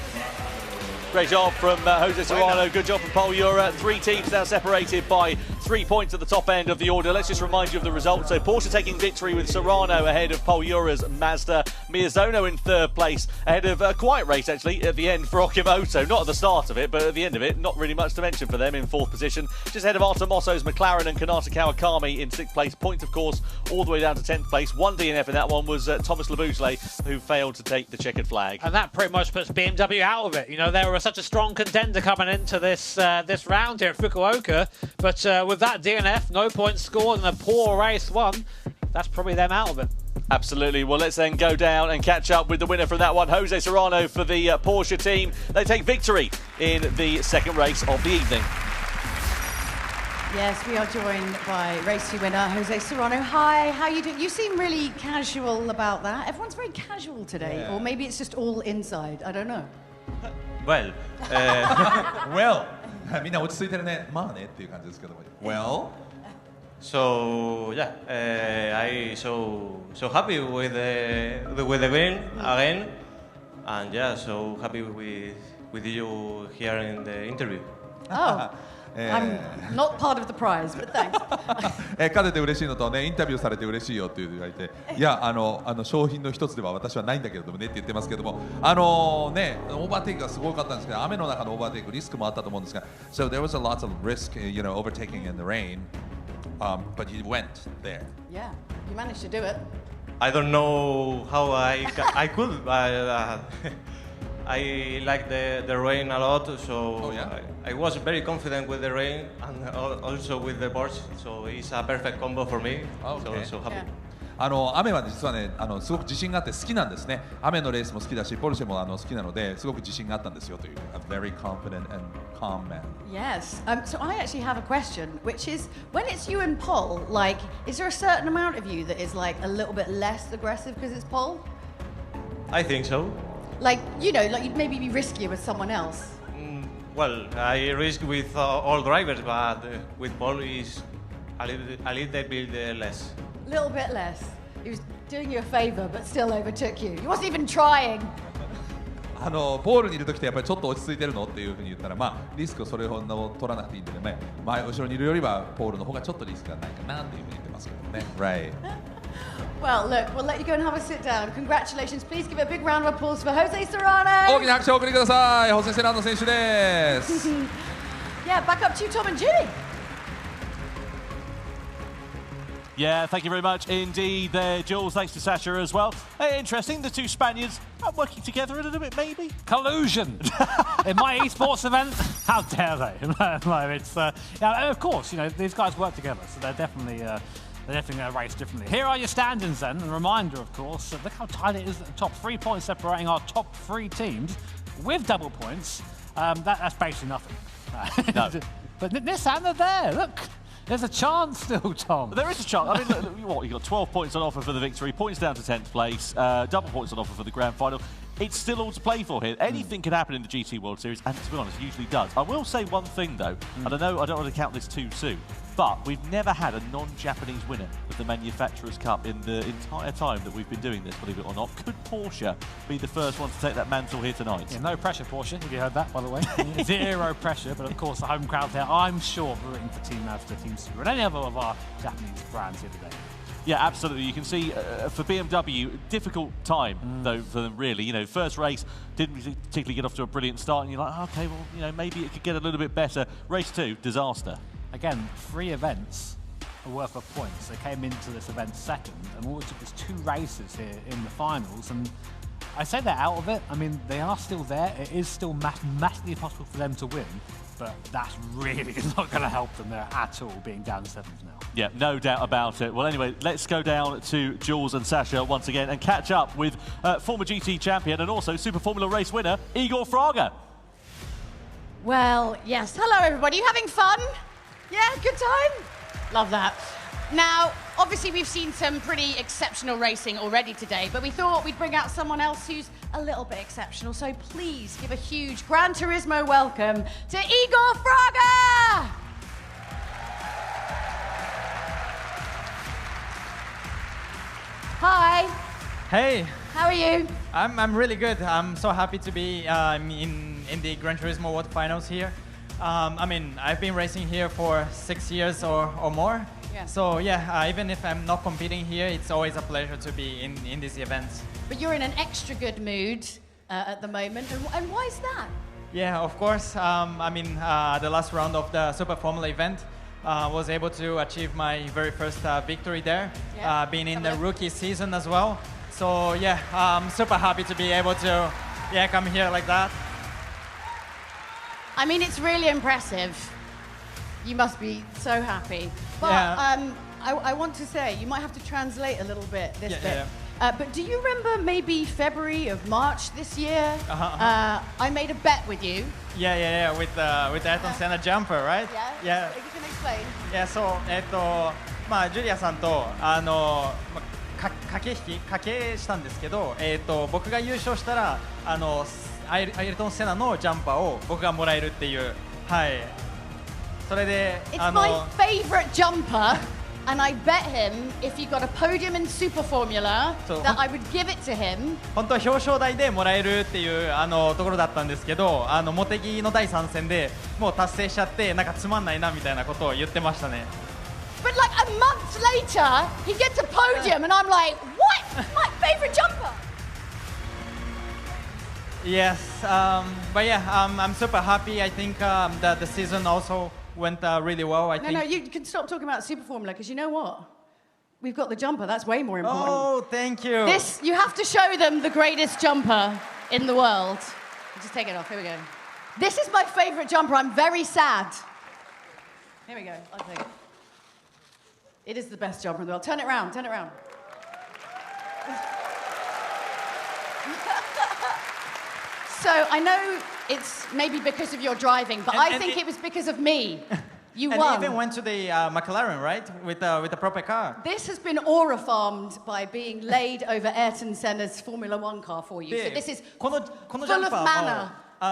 Great job from Jose Serrano, good job from Paul Ura. 3 teams now separated by 3 points at the top end of the order. Let's just remind you of the results. So Porsche taking victory with Serrano ahead of Paul Ura's Mazda. Miyazono in third place, ahead of a quiet race actually at the end for Okimoto. Not at the start of it, but at the end of it, not really much to mention for them in fourth position. Just ahead of Artemosso's McLaren and Kanata Kawakami in sixth place. Points, of course, all the way down to 10th place. One DNF in that one was Thomas Labouchelet, who failed to take the checkered flag. And that pretty much puts BMW out of it. You know, they were such a strong contender coming into this this round here at Fukuoka, but with that DNF, no points scored and a poor race won, that's probably them out of it. Absolutely. Well, let's then go down and catch up with the winner from that one, Jose Serrano for the Porsche team. They take victory in the second race of the evening. Yes, we are joined by race 2 winner Jose Serrano. Hi, how are you doing? You seem really casual about that. Everyone's very casual today, or maybe it's just all inside. I don't know. Well, Well, みんな落ち着いてるね。まあねっていう感じですけども。Well, so yeah, I so happy with the win again, and yeah, so happy with you here in the interview. Oh, I'm not part of the prize, but thanks. 勝てて嬉しいのとね、インタビューされて嬉しいよって言われて、いや商品の一つでは私はないんだけれどもねって言ってますけども、ね、オーバーテイクがすごかったんですけど、雨の中のオーバーテイクリスクもあったと思うんですが、so there was a lot of risk, you know, overtaking in the rain, but you went there. Yeah, you managed to do it. I don't know how I could, but I like the rain a lot, so I was very confident with the rain and also with the Porsche, so it's a perfect combo for me. So happy. 雨は実はね、すごく自信があって好きなんですね。雨のレースも好きだし、ポルシェも好きなので、すごく自信があったんですよという。A very confident and calm man. Yes. So I actually have a question, which is, when it's you and Pol, like, is there a certain amount of you that is like a little bit less aggressive because it's Pol? I think so. Like, you know, like you'd maybe be riskier with someone else. Well, I risk with all drivers, but with Paul is a little bit less. A little bit less. He was doing you a favor, but still overtook you. He wasn't even trying. ポールにいる時ってやっぱりちょっと落ち着いてるのっていうふうに言ったら、まあリスクをそれほど取らなくていいんでね、前後ろにいるよりはポールの方がちょっとリスクがないかなっていうふうに言ってますけどね。Right. Well, look, we'll let you go and have a sit down. Congratulations. Please give a big round of applause for Jose Serrano. 大きな拍手をお送りください。ホセ・セラーノ選手です。Yeah, back up to you, Tom and Julie. Yeah, thank you very much indeed there, Jules. Thanks to Sasha as well. Interesting, the two Spaniards are working together a little bit, maybe? Collusion! In my esports event? How dare they? It's, yeah, of course, you know, these guys work together, so they're definitely going to race differently. Here are your standings then. A reminder, of course, look how tight it is at the top. 3 points separating our top 3 teams with double points. That's basically nothing. No. But Nissan are there, look. There's a chance still, Tom. There is a chance. I mean, look, what, you got 12 points on offer for the victory, points down to 10th place, double points on offer for the grand final. It's still all to play for here. Anything can happen in the GT World Series, and to be honest, it usually does. I will say one thing, though, and I know I don't want to count this too soon, but we've never had a non-Japanese winner of the Manufacturers' Cup in the entire time that we've been doing this, believe it or not. Could Porsche be the first one to take that mantle here tonight? Yeah, no pressure, Porsche, if you heard that, by the way. Zero pressure, but of course the home crowd there, I'm sure, rooting for Team Mazda, Team Subaru, and any other of our Japanese brands here today. Yeah, absolutely. You can see for BMW, difficult time though for them really. You know, first race didn't particularly get off to a brilliant start, and you're like, okay, well, you know, maybe it could get a little bit better. Race 2, disaster. Again, 3 events are worth of points. They came into this event second, and all it took was 2 races here in the finals. And I say they're out of it. I mean, they are still there. It is still mathematically possible for them to win, but that's really not going to help them there at all, being down 7th now. Yeah, no doubt about it. Well, anyway, let's go down to Jules and Sasha once again and catch up with former GT champion and also Super Formula race winner, Igor Fraga. Well, yes. Hello, everybody. You having fun? Yeah, good time? Love that. Now, obviously, we've seen some pretty exceptional racing already today, but we thought we'd bring out someone else who's a little bit exceptional. So please give a huge Gran Turismo welcome to Igor Fraga! Hi. Hey. How are you? I'm really good. I'm so happy to be in the Gran Turismo World Finals here. I mean, I've been racing here for 6 years or more, Yeah. So yeah, even if I'm not competing here, it's always a pleasure to be in these events. But you're in an extra good mood at the moment, and why is that? Yeah, of course. I mean, the last round of the Super Formula event was able to achieve my very first victory there, being in the rookie season as well. So yeah, I'm super happy to be able to come here like that. I mean, it's really impressive. You must be so happy. But I want to say, you might have to translate a little bit this bit. Yeah. But do you remember maybe February of March this year? I made a bet with you. Yeah, with Ayrton Senna jumper, right? Yeah. You can explain. Yeah, so ジュリアさんと駆けしたんですけど、僕が優勝したらアイルトン・セナのジャンパーを僕がもらえるっていう、はい。それで It's my favorite jumper. And I bet him if he got a podium in Super Formula that I would give it to him. 本当は表彰台でもらえるっていうところだったんですけど、茂木の第3戦でもう達成しちゃってなんかつまんないなみたいなことを言ってましたね。But like a month later, he gets a podium, and I'm like, what? My favorite jumper. Yes, but yeah, I'm super happy. I think that the season also went really well, I think. No, you can stop talking about Super Formula, because you know what? We've got the jumper. That's way more important. Oh, thank you. This, you have to show them the greatest jumper in the world. Just take it off. Here we go. This is my favorite jumper. I'm very sad. Here we go. I'll take it. It is the best jumper in the world. Turn it around. Turn it around. So I know it's maybe because of your driving, but I think it was because of me. You won. And even went to the McLaren, right? With the proper car. This has been aura farmed by being laid over Ayrton Senna's Formula One car for you. So this is full of manner. ジ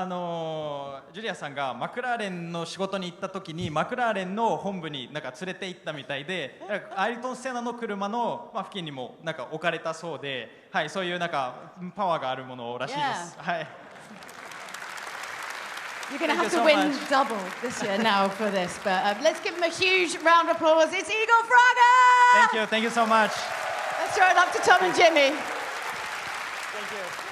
ュリアさんがマクラーレンの仕事に行った時にマクラーレンの本部になんか連れて行ったみたいで、アイルトン・セナの車の付近にもなんか置かれたそうで、はい、そういうなんかパワーがあるものらしいです。はい。You're going to have to win double this year now for this, but let's give him a huge round of applause. It's Igor Fraga! Thank you so much. Let's throw it up to Tom and Jimmy.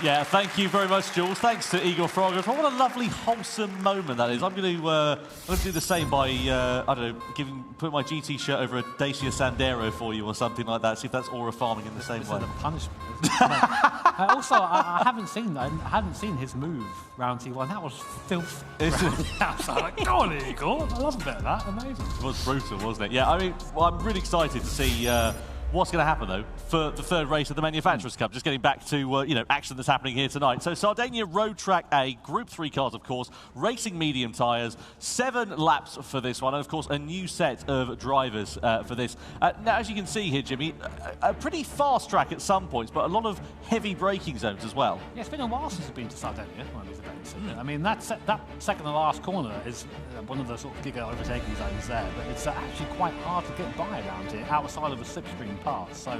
Yeah, thank you very much, Jules. Thanks to Igor Fraga. What a lovely, wholesome moment that is. I'm going to do the same by, I don't know, put my GT shirt over a Dacia Sandero for you or something like that. See if that's aura farming in the same way. It's a punishment. Also, I hadn't seen his move round T1. That was filthy. I was like, go on, Igor. I love a bit of that. Amazing. It was brutal, wasn't it? Yeah, I mean, well, I'm really excited to see what's going to happen, though, for the third race of the Manufacturers' Cup. Just getting back to, action that's happening here tonight. So Sardinia Road Track A, Group 3 cars, of course, racing medium tyres, 7 laps for this one, and, of course, a new set of drivers for this. Now, as you can see here, Jimmy, a pretty fast track at some points, but a lot of heavy braking zones as well. Yeah, it's been a while since we've been to Sardinia, one of these events. I mean, that second to last corner is one of the sort of giga overtaking zones there, but it's actually quite hard to get by around here, outside of a slipstream path. So,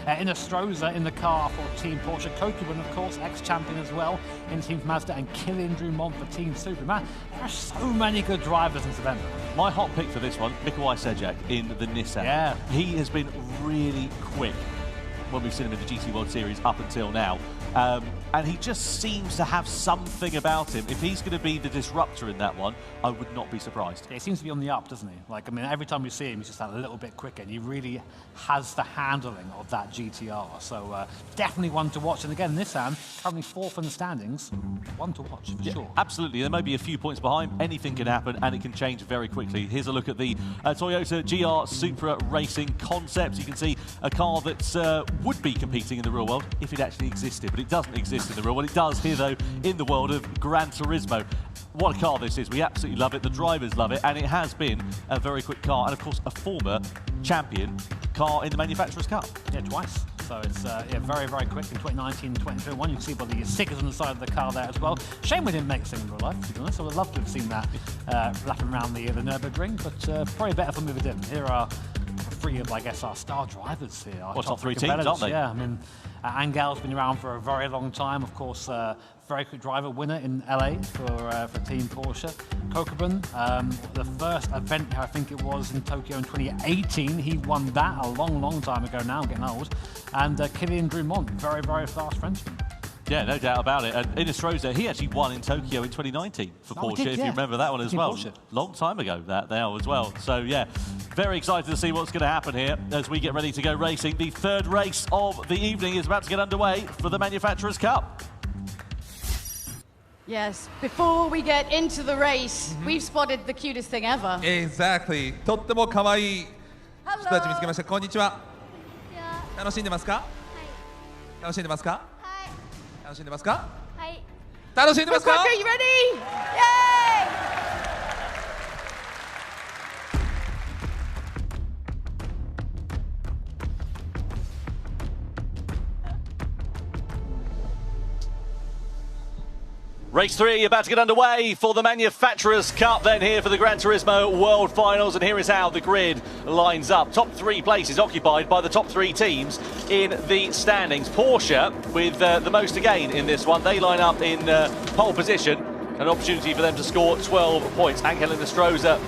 in Astroza in the car for Team Porsche, Kokuben, of course, ex-champion as well in Team Mazda, and Kilian Drummond for Team Super. Man, there are so many good drivers in this event. My hot pick for this one, Mikołaj Sejak in the Nissan. Yeah. He has been really quick when we've seen him in the GT World Series up until now. And he just seems to have something about him. If he's going to be the disruptor in that one, I would not be surprised. Yeah, he seems to be on the up, doesn't he? Like, I mean, every time we see him, he's just a little bit quicker. And he really has the handling of that GTR. So definitely one to watch. And again, Nissan, currently 4th in the standings. One to watch, for sure. Absolutely. There may be a few points behind. Anything can happen, and it can change very quickly. Here's a look at the Toyota GR Supra Racing concept. You can see a car that would be competing in the real world if it actually existed. But it doesn't exist in the real world. It does here, though, in the world of Gran Turismo. What a car this is. We absolutely love it. The drivers love it. And it has been a very quick car. And, of course, a former champion car in the Manufacturers' Cup. Yeah, twice. So it's very, very quick in 2019, 2021. You can see by the stickers on the side of the car there as well. Shame we didn't make this thing in real life, to be honest. I would love to have seen that lapping around the Nürburgring, but probably better for me if we didn't. Here are three of, I guess, our star drivers here. Our top three teams, aren't they? Yeah, I mean, Angel's been around for a very long time, of course. Very quick driver, winner in LA for Team Porsche. Kokubun, the first event, I think it was in Tokyo in 2018. He won that a long time ago now, getting old. And Kylian Drumont, very fast Frenchman. Yeah, no doubt about it. And Ines Stroza, he actually won in Tokyo in 2019 for Porsche, if you remember that one as well. Porsche. Long time ago, that now as well. So, yeah, very excited to see what's going to happen here as we get ready to go racing. The third race of the evening is about to get underway for the Manufacturers' Cup. Yes, before we get into the race, we've spotted the cutest thing ever. Exactly. とっても可愛い人たち見つけました。こんにちは。楽しんでますか？楽しんでますか？楽しんでますか？楽しんでますか？ Fukuoka, you ready? Yay! Race 3 about to get underway for the Manufacturers' Cup, then here for the Gran Turismo World Finals, and here is how the grid lines up. Top 3 places occupied by the top 3 teams in the standings. Porsche with the most to gain in this one. They line up in pole position, an opportunity for them to score 12 points. Angel and Stroza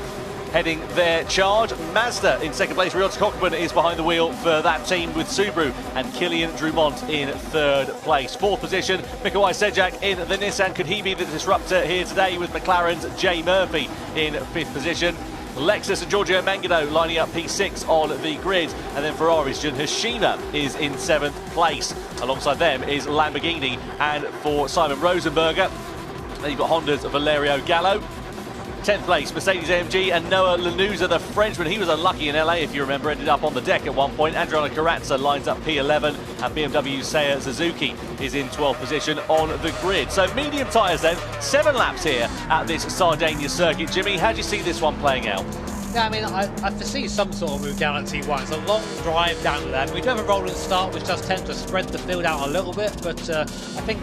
heading their charge. Mazda in second place. Ryota Kokubun is behind the wheel for that team with Subaru, and Kylian Drumont in third place. Fourth position, Mikołaj Sejak in the Nissan. Could he be the disruptor here today with McLaren's Jay Murphy in fifth position? Lexus and Giorgio Mangano lining up P6 on the grid, and then Ferrari's Jun Hashima is in seventh place. Alongside them is Lamborghini, and for Simon Rosenberger, then you've got Honda's Valerio Gallo. 10th place, Mercedes-AMG and Noah Lanuza, the Frenchman. He was unlucky in LA, if you remember, ended up on the deck at one point. Adriano Carrazza lines up P11, and BMW's Seiya Suzuki is in 12th position on the grid. So medium tyres then, 7 laps here at this Sardinia circuit. Jimmy, how do you see this one playing out? Yeah, I mean, I foresee some sort of move down at T1. It's a long drive down there. We do have a rolling start, which does tend to spread the field out a little bit, but I think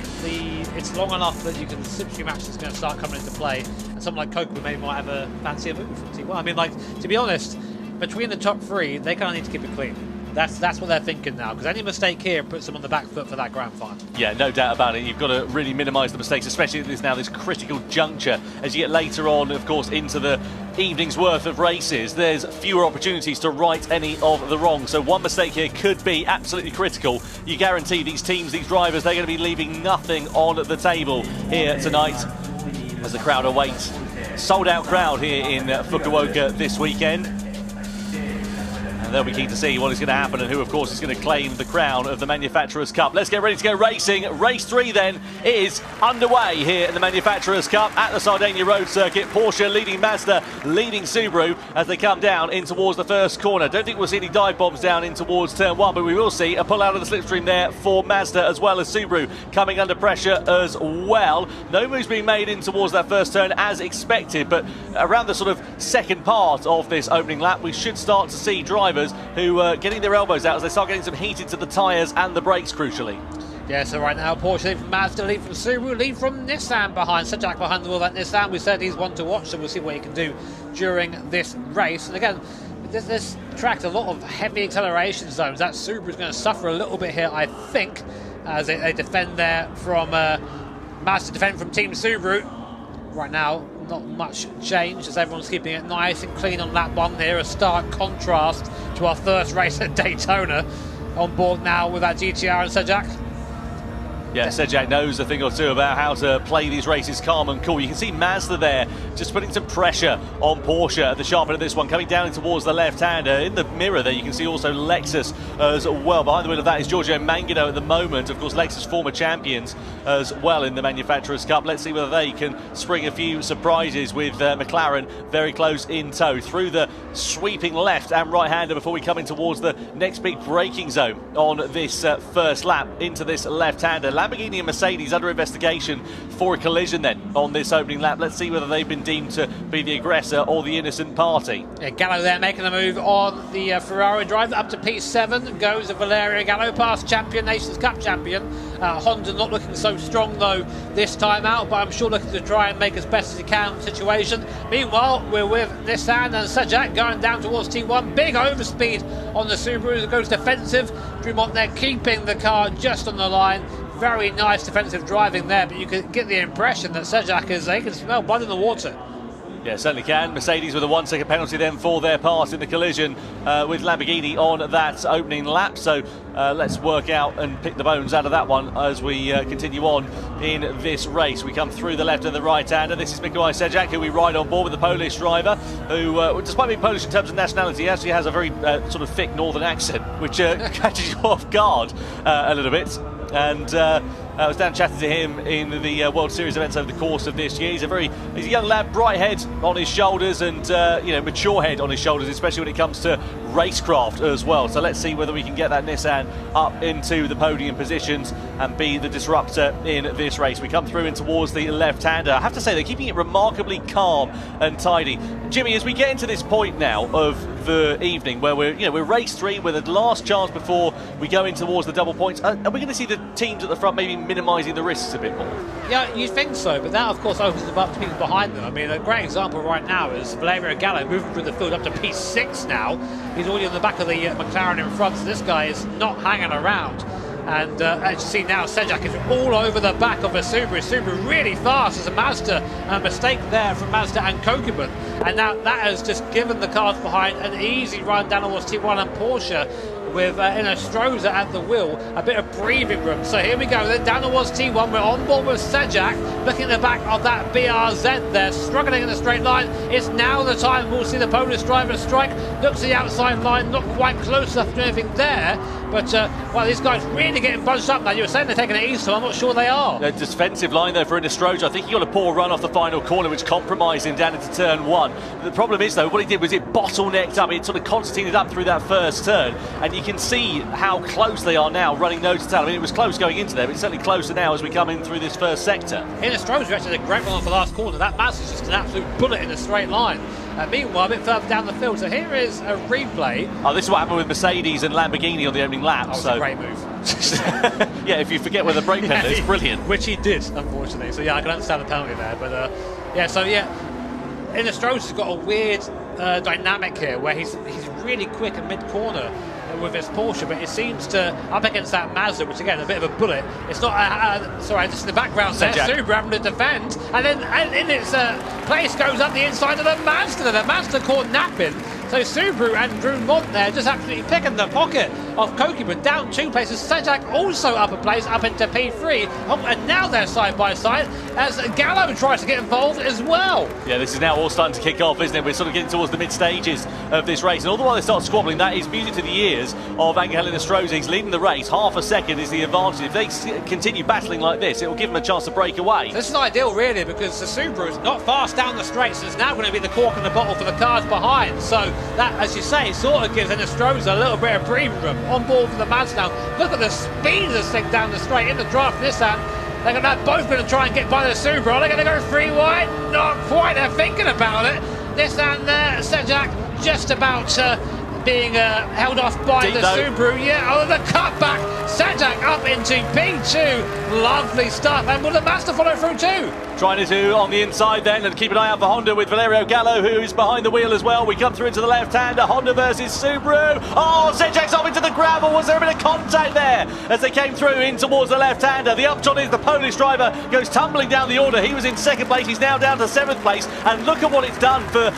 it's long enough that you can Super match is going to start coming into play, and someone like Kokubun maybe might have a fancier move from T1. I mean, like, to be honest, between the top 3, they kind of need to keep it clean. That's what they're thinking now, because any mistake here puts them on the back foot for that grand final. Yeah, no doubt about it. You've got to really minimise the mistakes, especially at this critical juncture. As you get later on, of course, into the evening's worth of races, there's fewer opportunities to right any of the wrong. So one mistake here could be absolutely critical. You guarantee these teams, these drivers, they're going to be leaving nothing on the table here tonight as the crowd awaits. Sold out crowd here in Fukuoka this weekend. They'll be keen to see what is going to happen and who, of course, is going to claim the crown of the Manufacturers' Cup. Let's get ready to go racing. Race 3, then, is underway here in the Manufacturers' Cup at the Sardinia Road Circuit. Porsche leading Mazda, leading Subaru as they come down in towards the first corner. Don't think we'll see any dive bombs down in towards turn 1, but we will see a pull out of the slipstream there for Mazda as well as Subaru coming under pressure as well. No moves being made in towards that first turn as expected, but around the sort of second part of this opening lap, we should start to see drivers who are getting their elbows out as they start getting some heat into the tyres and the brakes, crucially. Yeah, so right now Porsche lead from Mazda, lead from Subaru, lead from Nissan behind. Sejak behind the wheel at Nissan. We said he's one to watch, so we'll see what he can do during this race. And again, this track's a lot of heavy acceleration zones. That Subaru's going to suffer a little bit here, I think, as they defend there from Mazda, defend from Team Subaru. Right now, not much change as everyone's keeping it nice and clean on lap 1 here. A stark contrast to our first race at Daytona. On board now with that GTR and Sejak. Yeah, Sejak knows a thing or two about how to play these races calm and cool. You can see Mazda there just putting some pressure on Porsche at the sharp end of this one, coming down towards the left-hander. In the mirror there, you can see also Lexus as well. Behind the wheel of that is Giorgio Mangano at the moment. Of course, Lexus former champions as well in the Manufacturers' Cup. Let's see whether they can spring a few surprises with McLaren very close in tow. Through the sweeping left and right-hander before we come in towards the next big braking zone on this first lap into this left-hander. Lamborghini and Mercedes under investigation for a collision then on this opening lap. Let's see whether they've been been deemed to be the aggressor or the innocent party. Yeah, Gallo there making a move on the Ferrari drive up to P7 goes Valerio Gallo, past champion, Nations Cup champion. Honda not looking so strong though this time out, but I'm sure looking to try and make as best as he can of the situation. Meanwhile, we're with Nissan and Sajak going down towards T1. Big overspeed on the Subaru that goes defensive. Dumont there keeping the car just on the line. Very nice defensive driving there, but you can get the impression that Sajak is, they can smell blood in the water. Yeah, certainly can. Mercedes with a 1 second penalty then for their part in the collision with Lamborghini on that opening lap. So let's work out and pick the bones out of that one as we continue on in this race. We come through the left and the right-hander. This is Mikołaj Sajak, who we ride on board with the Polish driver, who, despite being Polish in terms of nationality, actually has a very sort of thick northern accent, which catches you off guard a little bit. And I was down chatting to him in the World Series events over the course of this year. He's a young lad, bright head on his shoulders, and mature head on his shoulders, especially when it comes to racecraft as well. So let's see whether we can get that Nissan up into the podium positions and be the disruptor in this race. We come through in towards the left-hander. I have to say they're keeping it remarkably calm and tidy. Jimmy, as we get into this point now of the evening where we're race 3, we're the last chance before we go in towards the double points, are we going to see the teams at the front maybe minimising the risks a bit more? Yeah, you'd think so, but that of course opens them up to people behind them. I mean, a great example right now is Valerio Gallo moving through the field up to P6 now. He's already on the back of the McLaren in front, so this guy is not hanging around. And as you see now, Sajak is all over the back of a Subaru. Subaru really fast. There's a Mazda mistake there from Mazda and Kokubun. And now that has just given the cars behind an easy run down towards T1 and Porsche with Stroza at the wheel, a bit of breathing room. So here we go, then down towards T1, we're on board with Sajak, looking at the back of that BRZ there, struggling in the straight line. It's now the time we'll see the Polish driver strike, looks at the outside line, not quite close enough to do anything there, but well, these guys really getting bunched up now. You were saying they're taking it easy, so I'm not sure they are. A defensive line there for Stroza. I think he got a poor run off the final corner, which compromised him down into turn 1. The problem is, though, what he did was it bottlenecked up, it sort of concertinaed up through that first turn, and you can see how close they are now running nose to tail. I mean, it was close going into there, but it's certainly closer now as we come in through this first sector. Stroza actually did a great run off the last corner. That Mazda's just an absolute bullet in a straight line. Meanwhile, a bit further down the field. So here is a replay. Oh, this is what happened with Mercedes and Lamborghini on the opening lap. Oh, so a great move. Yeah, if you forget where the brake pedal is, brilliant. Which he did, unfortunately. So yeah, I can understand the penalty there. But yeah, so yeah, Stroza's got a weird dynamic here where he's really quick at mid-corner with his Porsche, but it seems to, up against that Mazda, which again, a bit of a bullet. It's not, sorry, just in the background there, Subaru having to defend, and then in its place goes up the inside of the Mazda. The Mazda caught napping. So Subaru and Dumont there just absolutely picking the pocket of Kokubun, down 2 places. Sajak also up a place, up into P3. And now they're side by side as Gallo tries to get involved as well. Yeah, this is now all starting to kick off, isn't it? We're sort of getting towards the mid stages of this race. And all the while they start squabbling, that is music to the ears of Angel Stroza. He's leading the race. Half a second is the advantage. If they continue battling like this, it will give them a chance to break away. So this is ideal, really, because the Subaru is not fast down the straight, so it's now going to be the cork in the bottle for the cars behind. So that, as you say, sort of gives Stroza a little bit of breathing room. On board for the Mazda now. Look at the speed of this thing down the straight in the draft Nissan. They're both going to try and get by the Subaru. Are they going to go 3 wide? Not quite. They're thinking about it. Nissan there, Sajak just about being held off by the Subaru. Yeah, oh, the cutback. Sajak up into P2. Lovely stuff. And will the Mazda follow through too? Trying to do on the inside then, and keep an eye out for Honda with Valerio Gallo, who is behind the wheel as well. We come through into the left-hander, Honda versus Subaru. Oh, Sajak's off into the gravel. Was there a bit of contact there as they came through in towards the left-hander? The upshot is the Polish driver goes tumbling down the order. He was in 2nd place. He's now down to 7th place. And look at what it's done for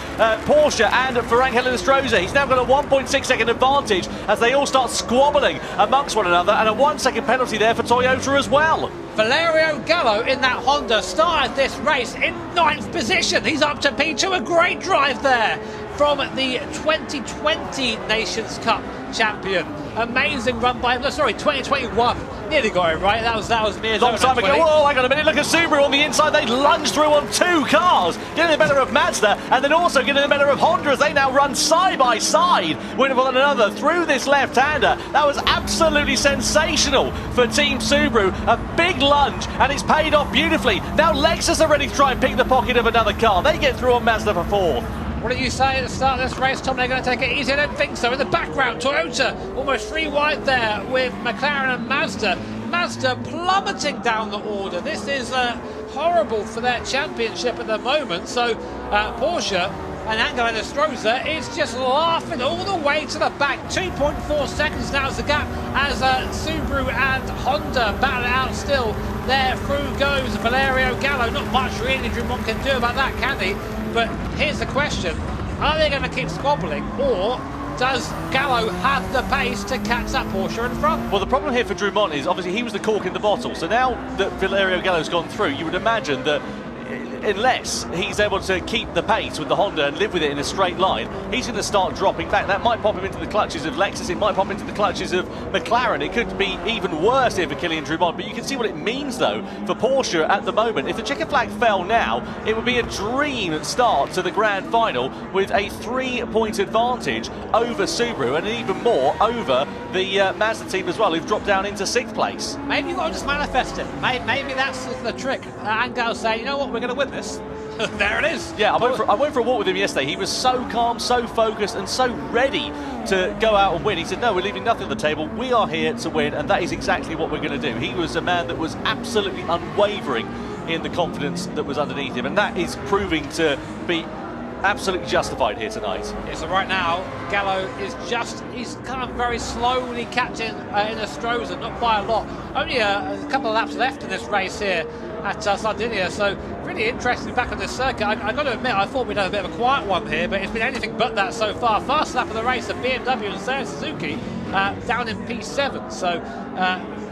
Porsche and for Angel Stroza. He's now got a 1.6 second advantage as they all start squabbling amongst one another, and a 1 second penalty there for Toyota as well. Valerio Gallo in that Honda started this race in 9th position. He's up to P2, a great drive there from the 2020 Nations Cup champion. Amazing run by him, sorry, 2021 nearly got it right. That was near. Long time ago. Whoa, hang on a minute. Look at Subaru on the inside. They lunged through on 2 cars, getting the better of Mazda, and then also getting the better of Honda as they now run side by side with one another through this left-hander. That was absolutely sensational for Team Subaru. A big lunge, and it's paid off beautifully. Now Lexus are ready to try and pick the pocket of another car. They get through on Mazda for 4th. What did you say at the start of this race, Tom? They're going to take it easy? I don't think so. In the background, Toyota almost 3 wide there with McLaren and Mazda. Mazda plummeting down the order. This is horrible for their championship at the moment. So Porsche and Angelo Nestroza is just laughing all the way to the back. 2.4 seconds now is the gap as Subaru and Honda battle it out still. There through goes Valerio Gallo. Not much really Drummond can do about that, can he? But here's the question, are they going to keep squabbling, or does Gallo have the pace to catch that Porsche in front? Well, the problem here for Drummond is obviously he was the cork in the bottle, so now that Valerio Gallo's gone through, you would imagine that unless he's able to keep the pace with the Honda and live with it in a straight line, he's going to start dropping back. That might pop him into the clutches of Lexus, it might pop into the clutches of McLaren. It could be even worse here for Kylian Drummond, but you can see what it means though for Porsche at the moment. If the checker flag fell now, it would be a dream start to the grand final with a 3-point advantage over Subaru and even more over the Mazda team as well, who've dropped down into 6th place. Maybe you've got to just manifest it. Maybe that's the trick. Angel saying, you know what, we're going to win this. There it is. Yeah, I went for a walk with him yesterday. He was so calm, so focused and so ready to go out and win. He said, no, we're leaving nothing on the table. We are here to win, and that is exactly what we're going to do. He was a man that was absolutely unwavering in the confidence that was underneath him, and that is proving to be absolutely justified here tonight. Yeah, so right now, Gallo is he's kind of very slowly catching in Nestroza, not by a lot. Only a couple of laps left in this race here at Sardinia, so really interesting back on this circuit. I've got to admit, I thought we'd have a bit of a quiet one here, but it's been anything but that so far. Fast lap of the race, a BMW and Seiya Suzuki down in P7, so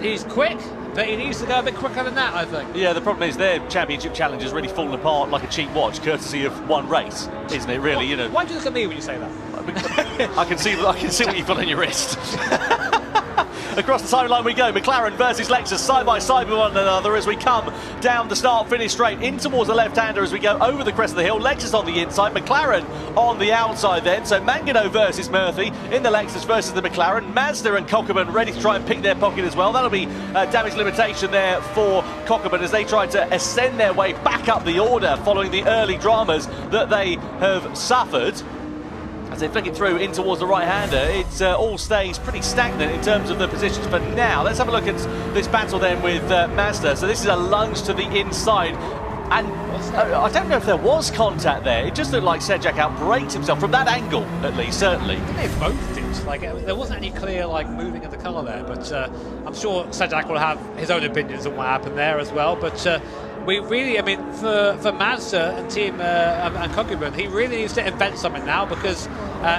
he's quick, but he needs to go a bit quicker than that, I think. Yeah, the problem is their championship challenge has really fallen apart like a cheap watch, courtesy of one race, isn't it? Really, you know. Why do you look at me when you say that? I can see what you've got on your wrist. Across the timeline we go, McLaren versus Lexus side by side with one another as we come down the start-finish straight in towards the left-hander as we go over the crest of the hill. Lexus on the inside, McLaren on the outside then. So Mangano versus Murphy in the Lexus versus the McLaren. Mazda and Cockburn ready to try and pick their pocket as well. That'll be damage limitation there for Cockburn as they try to ascend their way back up the order following the early dramas that they have suffered. As they flick it through in towards the right-hander, it all stays pretty stagnant in terms of the positions for now. Let's have a look at this battle then with Mazda. So this is a lunge to the inside. And I don't know if there was contact there. It just looked like Sejak outbraked himself from that angle, at least, certainly. I think they both did. Like, there wasn't any clear moving of the car there, but I'm sure Sejak will have his own opinions on what happened there as well. But we really, I mean, for Mazda and team and Cockburn, he really needs to invent something now because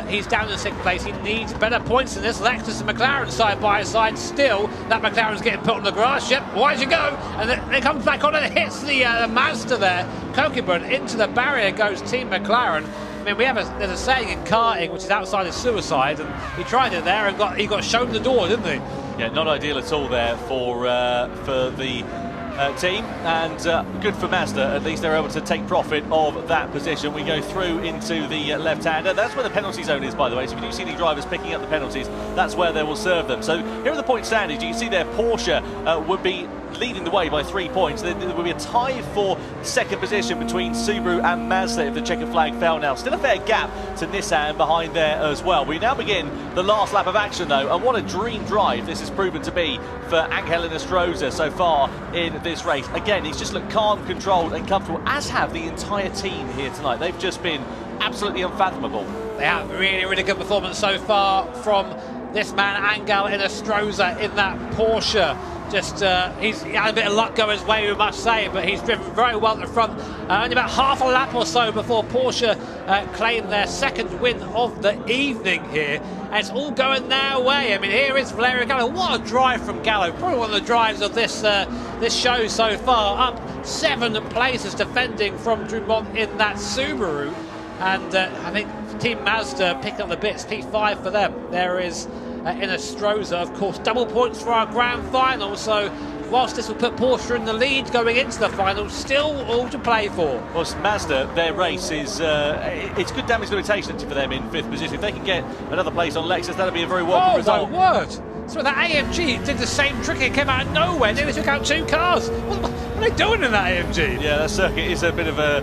he's down in 6th place. He needs better points than this. Lexus and McLaren side by side. Still, that McLaren's getting put on the grass. Yep, why'd you go? And then it comes back on and hits the Mazda there. Cockburn into the barrier goes Team McLaren. I mean, there's a saying in karting which is outside of suicide, and he tried it there and he got shown the door, didn't he? Yeah, not ideal at all there for the team, and good for Mazda. At least they're able to take profit of that position. We go through into the left-hander. That's where the penalty zone is, by the way. So if you do see any drivers picking up the penalties, that's where they will serve them. So here are the point standings. You can see there Porsche would be leading the way by 3 points. There will be a tie for second position between Subaru and Mazda if the checker flag fell now. Still a fair gap to Nissan behind there as well. We now begin the last lap of action though, and what a dream drive this has proven to be for Angel Nestroza so far in this race. Again, he's just looked calm, controlled and comfortable, as have the entire team here tonight. They've just been absolutely unfathomable. They have really, really good performance so far from this man Angel Nestroza in that Porsche. He had a bit of luck go his way, we must say, but he's driven very well at the front. Only about half a lap or so before Porsche claimed their second win of the evening here. And it's all going their way. I mean, here is Valerio Gallo. What a drive from Gallo. Probably one of the drives of this show so far. Up 7 places defending from Drummond in that Subaru. And I think Team Mazda picked up the bits, P5 for them. There is in Ostroza. Of course, double points for our grand final. So whilst this will put Porsche in the lead going into the final, still all to play for. Well, Mazda, their race is it's good damage limitation for them in 5th position. If they can get another place on Lexus, that'll be a very welcome result. Oh my word! So that AMG did the same trick. It came out of nowhere. Nearly took out 2 cars. What are they doing in that AMG? Yeah, that circuit is a bit of a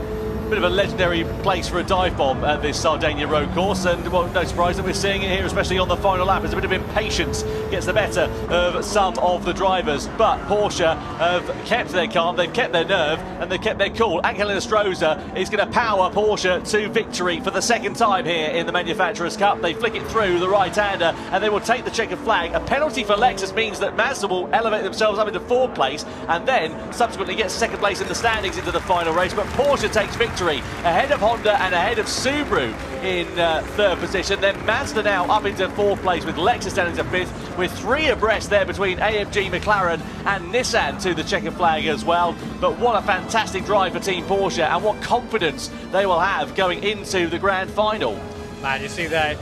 legendary place for a dive bomb at this Sardinia road course, and well, no surprise that we're seeing it here, especially on the final lap, as a bit of impatience gets the better of some of the drivers. But Porsche have kept their calm, they've kept their nerve, and they've kept their cool. Angel Estroza is going to power Porsche to victory for the 2nd time here in the Manufacturers' Cup. They flick it through the right-hander, and they will take the checkered flag. A penalty for Lexus means that Mazda will elevate themselves up into 4th place, and then subsequently get 2nd place in the standings into the final race. But Porsche takes victory ahead of Honda and ahead of Subaru in 3rd position. Then Mazda now up into 4th place, with Lexus down into 5th, with 3 abreast there between AMG, McLaren and Nissan to the checkered flag as well. But what a fantastic drive for Team Porsche, and what confidence they will have going into the grand final. Man, you see that,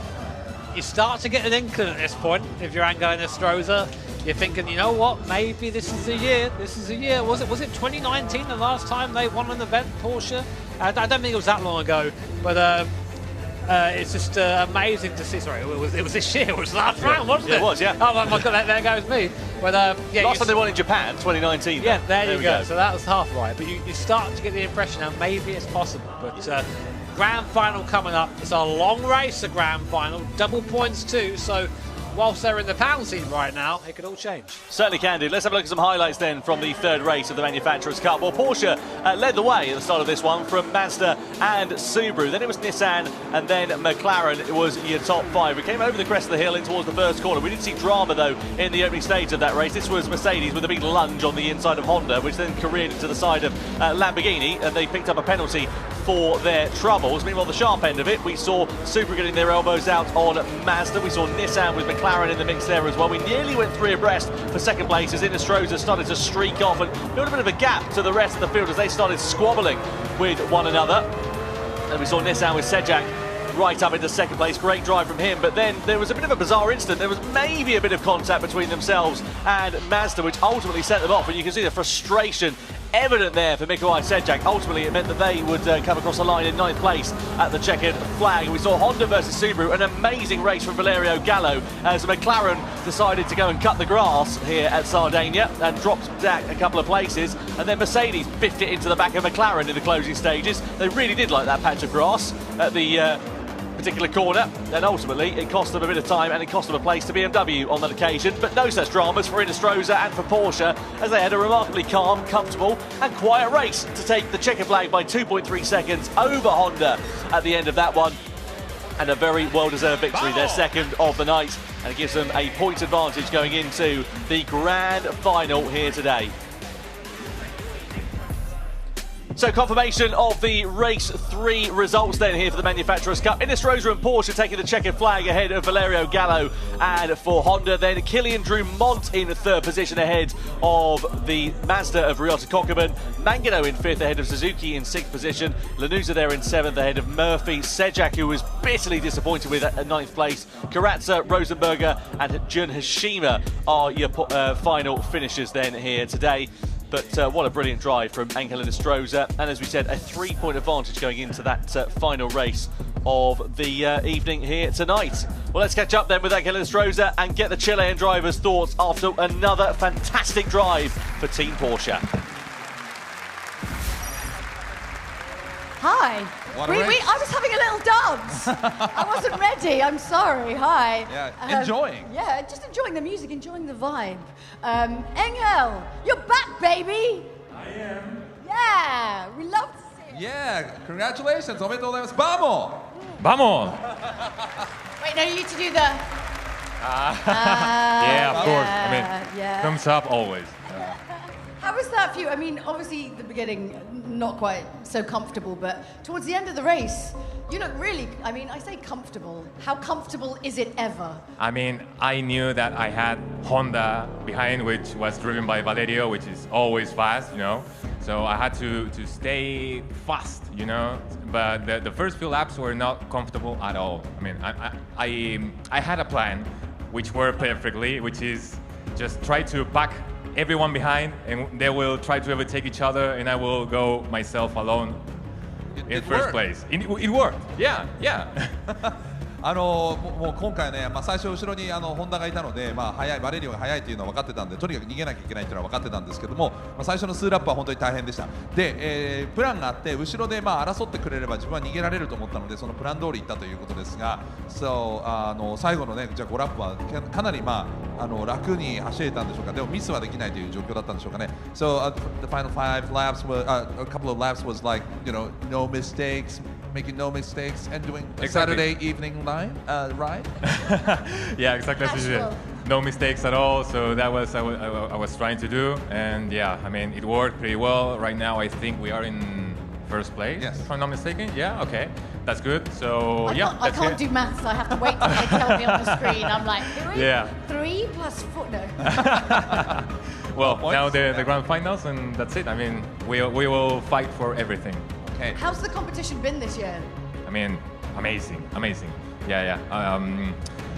you start to get an inkling at this point if you're Angel Estroza. You're thinking, you know what, maybe this is the year, Was it 2019 the last time they won an event, Porsche? I don't think it was that long ago, but it's just amazing to see. Sorry, it was this year, it was last round, wasn't it? It was, yeah. Oh my God, there goes me. But yeah, last time they won in Japan, 2019. Yeah, there you go. So that was half right, but you start to get the impression now maybe it's possible. But grand final coming up. It's a long race, the grand final, double points too. So whilst they're in the pound scene right now, it could all change. Certainly can do. Let's have a look at some highlights then from the 3rd race of the Manufacturers' Cup. Well, Porsche led the way at the start of this one from Mazda and Subaru. Then it was Nissan, and then McLaren. It was your top 5. We came over the crest of the hill in towards the 1st corner. We did see drama, though, in the opening stage of that race. This was Mercedes with a big lunge on the inside of Honda, which then careered into the side of Lamborghini, and they picked up a penalty for their troubles. Meanwhile, the sharp end of it, we saw Subaru getting their elbows out on Mazda. We saw Nissan with McLaren in the mix there as well. We nearly went 3 abreast for 2nd place as Estroza started to streak off and build a bit of a gap to the rest of the field as they started squabbling with one another. And we saw Nissan with Sejak right up into 2nd place. Great drive from him, but then there was a bit of a bizarre incident. There was maybe a bit of contact between themselves and Mazda, which ultimately set them off, and you can see the frustration evident there for Mikołaj Sejak. Ultimately, it meant that they would come across the line in 9th place at the checkered flag. We saw Honda versus Subaru, an amazing race from Valerio Gallo, as McLaren decided to go and cut the grass here at Sardinia and dropped back a couple of places, and then Mercedes biffed it into the back of McLaren in the closing stages. They really did like that patch of grass at the particular corner, and ultimately it cost them a bit of time and it cost them a place to BMW on that occasion. But no such dramas for Estroza and for Porsche, as they had a remarkably calm, comfortable and quiet race to take the checkered flag by 2.3 seconds over Honda at the end of that one, and a very well-deserved victory, their 2nd of the night, and it gives them a point advantage going into the grand final here today. So confirmation of the race 3 results then here for the Manufacturers' Cup. Estroza and Porsche taking the checkered flag ahead of Valerio Gallo, and for Honda then Kylian Drumont in 3rd position ahead of the Mazda of Ryota Kokkonen. Mangano in 5th ahead of Suzuki in 6th position. Lanuza there in 7th ahead of Murphy. Sejak, who was bitterly disappointed with at 9th place. Karatza, Rosenberger and Jun Hashima are your final finishers then here today. But what a brilliant drive from Angel Estroza, and as we said, a 3-point advantage going into that final race of the evening here tonight. Well, let's catch up then with Angel Estroza and get the Chilean driver's thoughts after another fantastic drive for Team Porsche. Hi. I was having a little dance. I wasn't ready. I'm sorry. Hi. Yeah, enjoying. Yeah, just enjoying the music, enjoying the vibe. Engel, you're back, baby. I am. Yeah, we love to see it. Yeah, congratulations. おめでとうございます。Vamos! Vamos! Wait, no, you need to do the... yeah, of course. I mean, thumbs up always. How was that for you? I mean, obviously, the beginning, not quite so comfortable, but towards the end of the race, you look really, I mean, I say comfortable. How comfortable is it ever? I mean, I knew that I had Honda behind, which was driven by Valerio, which is always fast, you know. So I had to stay fast, you know. But the first few laps were not comfortable at all. I mean, I had a plan which work perfectly, which is just try to pack everyone behind, and they will try to overtake each other, and I will go myself alone in first place. It worked. Yeah. もう今回ね、最初後ろにホンダがいたので、速いバレリオが速いというのは分かってたんで、とにかく逃げなきゃいけないというのは分かってたんですけども、最初の数ラップは本当に大変でした。で、プランがあって後ろで争ってくれれば自分は逃げられると思ったので、そのプラン通り行ったということですが、最後のね、じゃあ5ラップはかなり楽に走れたんでしょうか。でもミスはできないという状況だったんでしょうかね。So the final 5 laps was a couple of laps was like no mistakes. Making no mistakes and doing a Saturday evening ride. Yeah, exactly as you said. No mistakes at all. So that was I was trying to do, and yeah, I mean it worked pretty well. Right now, I think we are in first place. Yes, if I'm not mistaken. Yeah, okay, that's good. So I can't do maths. I have to wait till they tell me on the screen. I'm like 3 plus 4. No. Well, now the grand finals, and that's it. I mean, we will fight for everything. Okay. How's the competition been this year? I mean, amazing. Yeah.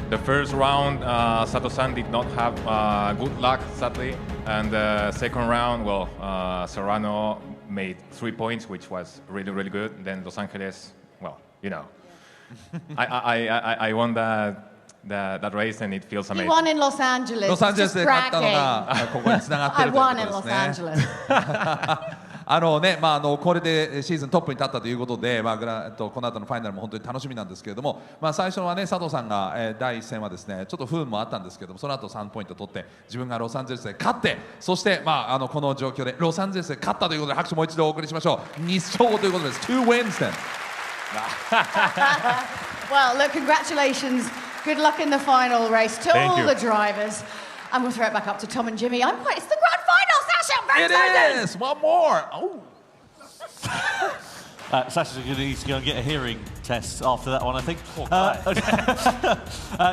The first round, Sato-san did not have good luck, sadly. And the second round, well, Serrano made 3 points, which was really good. Then Los Angeles, well, I won that race, and it feels amazing. You won in Los Angeles. Los Angeles で勝ったのがここに繋がってるということですね。I won in Los Angeles. これでシーズントップに立ったということで、この後のファイナルも本当に楽しみなんですけれども、最初はね、佐藤さんが、第1戦はですね、ちょっと不運もあったんですけども、その後3ポイント取って、自分がロサンゼルスで勝って、そして、この状況でロサンゼルスで勝ったということで、拍手もう一度お送りしましょう。2勝ということです。2 wins then. Well, look, congratulations. Good luck in the final race to all the drivers. I'm going to throw it back up to Tom and Jimmy. It's the grand final, Sasha. It is. One more. Oh. Sasha's going to need to go and get a hearing test after that one, I think.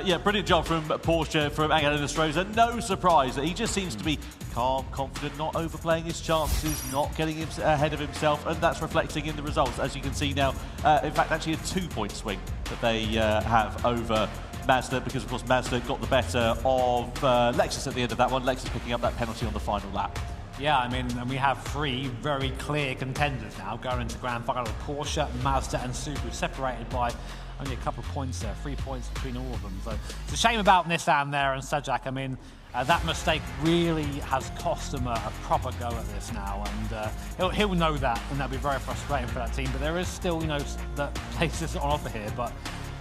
Yeah, brilliant job from Porsche, from Angel Nostroza. No surprise that he just seems to be calm, confident, not overplaying his chances, not getting ahead of himself, and that's reflecting in the results, as you can see now. In fact, actually a 2-point swing that they have over Mazda, because of course Mazda got the better of Lexus at the end of that one. Lexus picking up that penalty on the final lap. Yeah, I mean, and we have 3 very clear contenders now going into grand final: Porsche, Mazda and Subaru, separated by only a couple of points there, 3 points between all of them. So it's a shame about Nissan there and Sajak. I mean, that mistake really has cost him a proper go at this now, and he'll know that, and that'll be very frustrating for that team. But there is still, that places on offer here, but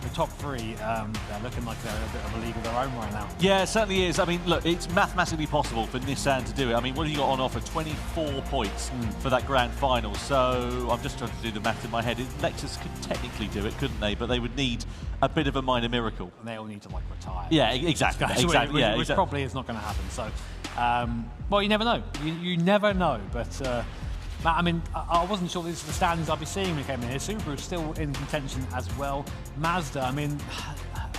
the top 3, they're looking like they're in a bit of a league of their own right now. Yeah, it certainly is. I mean, look, it's mathematically possible for Nissan to do it. I mean, what have you got on offer? 24 points for that grand final. So I'm just trying to do the math in my head. Lexus could technically do it, couldn't they? But they would need a bit of a minor miracle. And they all need to retire. Yeah, exactly. Which probably is not going to happen. So, well, you never know. You never know. But I mean, I wasn't sure these are the standings I'd be seeing when we came in here. Subaru is still in contention as well. Mazda, I mean,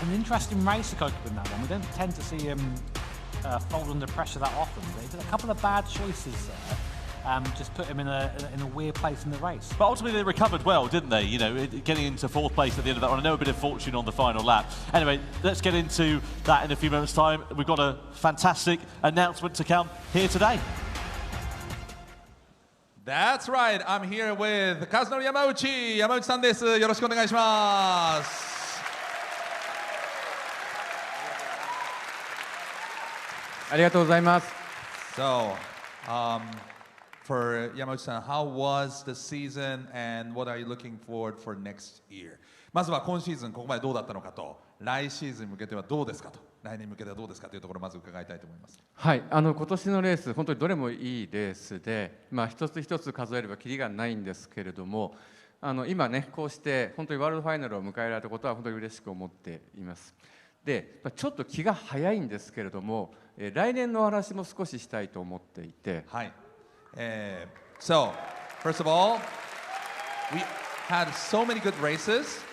an interesting race to cope in that one. We don't tend to see him fold under pressure that often. But he did a couple of bad choices there. Just put him in a weird place in the race. But ultimately they recovered well, didn't they? Getting into 4th place at the end of that one. I know a bit of fortune on the final lap. Anyway, let's get into that in a few moments' time. We've got a fantastic announcement to come here today. That's right. I'm here with Kazunori Yamauchi. Yamauchi-san です。よろしくお願いします。ありがとうございます。So, for Yamauchi-san, how was the season and what are you looking forward for next year? まずは今シーズンここまでどうだったのかと、来シーズンに向けてはどうですかと、来年に向けてはどうですかというところをまず伺いたいと思います。はい、今年のレース本当にどれもいいレースで、一つ一つ数えればキリがないんですけれども、今ねこうして本当にワールドファイナルを迎えられたことは本当に嬉しく思っています。で、ちょっと気が早いんですけれども、来年の話も少ししたいと思っていて。はい。So, first of all, we had so many good races.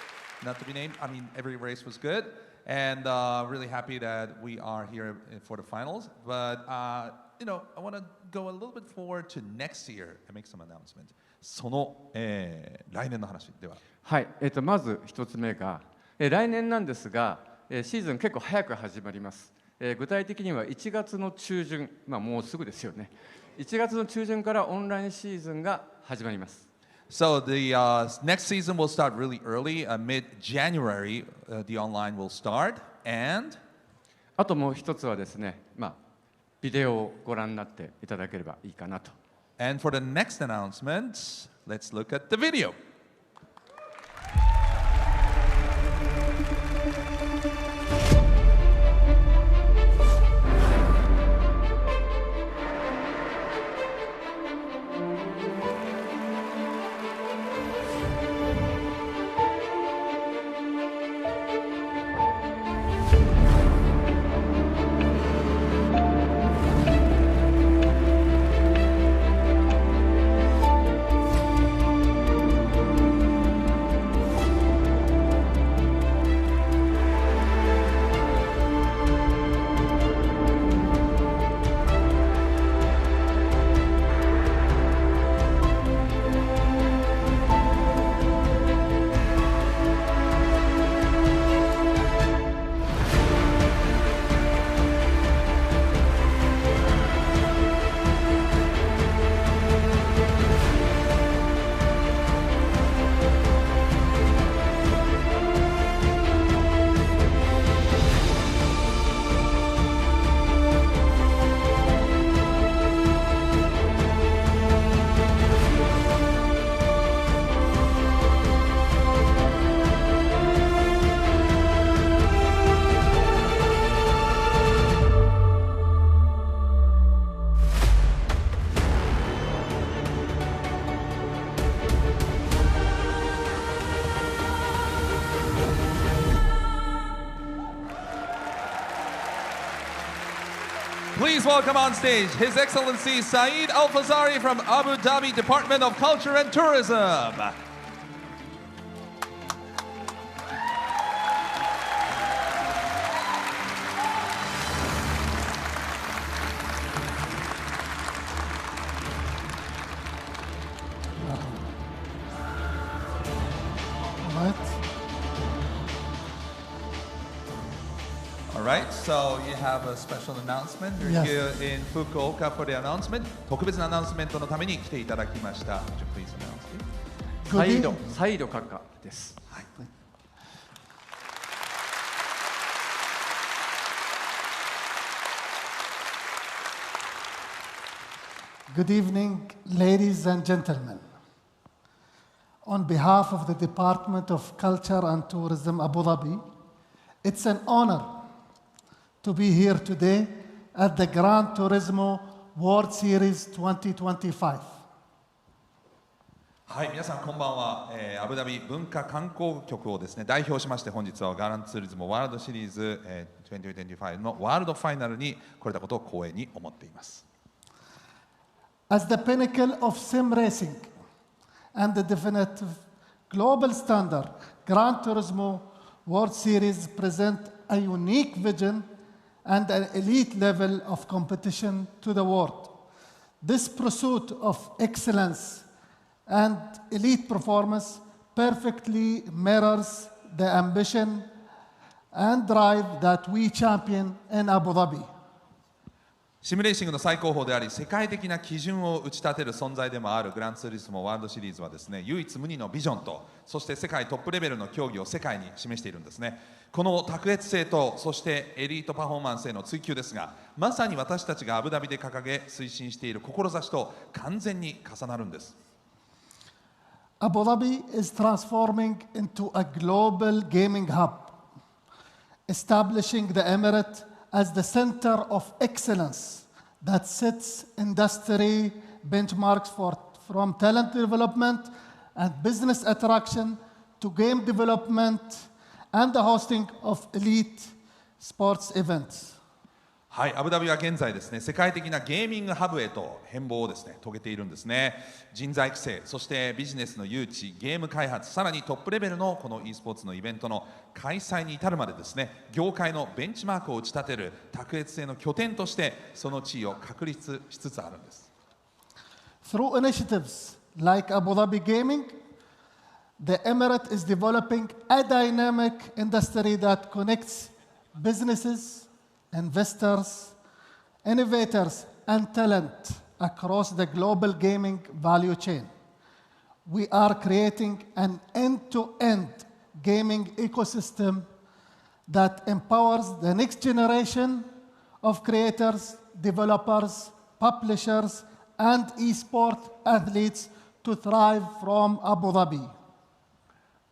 Not to be named. I mean, every race was good, and really happy that we are here for the finals. But I want to go a little bit forward to next year and make some announcement. その、来年の話では。はい。まず一つ目が、来年なんですが、シーズン結構早く始まります。具体的には1月の中旬、もうすぐですよね。1月の中旬からオンラインシーズンが始まります。So the next season will start really early, mid-January. The online will start, and あともう一つはですね、ビデオをご覧になっていただければいいかなと。And for the next announcement, let's look at the video. Please welcome on stage His Excellency Saeed Al Fazari from Abu Dhabi Department of Culture and Tourism. All right, so you have a special announcement. You're Yes. here in Fukuoka for the announcement. 特別なアナウンスメントのために来ていただきました。Would you please announce it? サイド閣下です。Good evening, ladies and gentlemen. On behalf of the Department of Culture and Tourism, Abu Dhabi, it's an honor to be here today at the Gran Turismo World Series 2025. はい、皆さんこんばんは。アブダビ文化観光局をですね代表しまして本日はガランツーリズムワールドシリーズ、2025のワールドファイナルに来れたことを光栄に思っています。As the pinnacle of sim racing and the definitive global standard, Gran Turismo World Series present a unique vision and an elite level of competition to the world. This pursuit of excellence and elite performance perfectly mirrors the ambition and drive that we champion in Abu Dhabi. シミュレーシングの最高峰であり世界的な基準を打ち立てる存在でもあるグランツーリスモワールドシリーズはですね唯一無二のビジョンとそして世界トップレベルの競技を世界に示しているんですね。この卓越性とそしてエリートパフォーマンスへの追求ですがまさに私たちがアブダビで掲げ推進している志と完全に重なるんです。Abu Dhabi is transforming into a global gaming hub, establishing the Emirate as the center of excellence that sets industry benchmarks from talent development and business attraction to game development and the hosting of elite sports events. はい、アブダビは現在ですね世界的なゲーミングハブへと変貌をですね遂げているんですね。人材育成そしてビジネスの誘致ゲーム開発さらにトップレベルのこの e スポーツのイベントの開催に至るまでですね業界のベンチマークを打ち立てる卓越性の拠点としてその地位を確立しつつあるんです。 Through initiatives like Abu Dhabi Gaming, the Emirate is developing a dynamic industry that connects businesses, investors, innovators, and talent across the global gaming value chain. We are creating an end-to-end gaming ecosystem that empowers the next generation of creators, developers, publishers, and esport athletes to thrive from Abu Dhabi.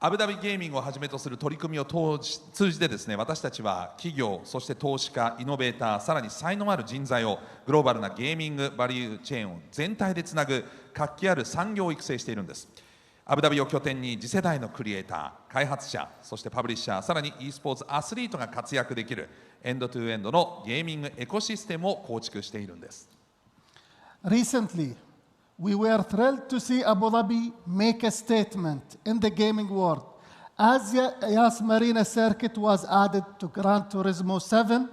アブダビゲーミングをはじめとする取り組みを通じてですね、私たちは企業、そして投資家、イノベーター、さらに才能ある人材をグローバルなゲーミングバリューチェーンを全体でつなぐ活気ある産業を育成しているんです。アブダビを拠点に次世代のクリエイター、開発者、そしてパブリッシャー、さらに e スポーツアスリートが活躍できるエンドトゥエンドのゲーミングエコシステムを構築しているんです。Recently, we were thrilled to see Abu Dhabi make a statement in the gaming world as Yas Marina Circuit was added to Gran Turismo 7,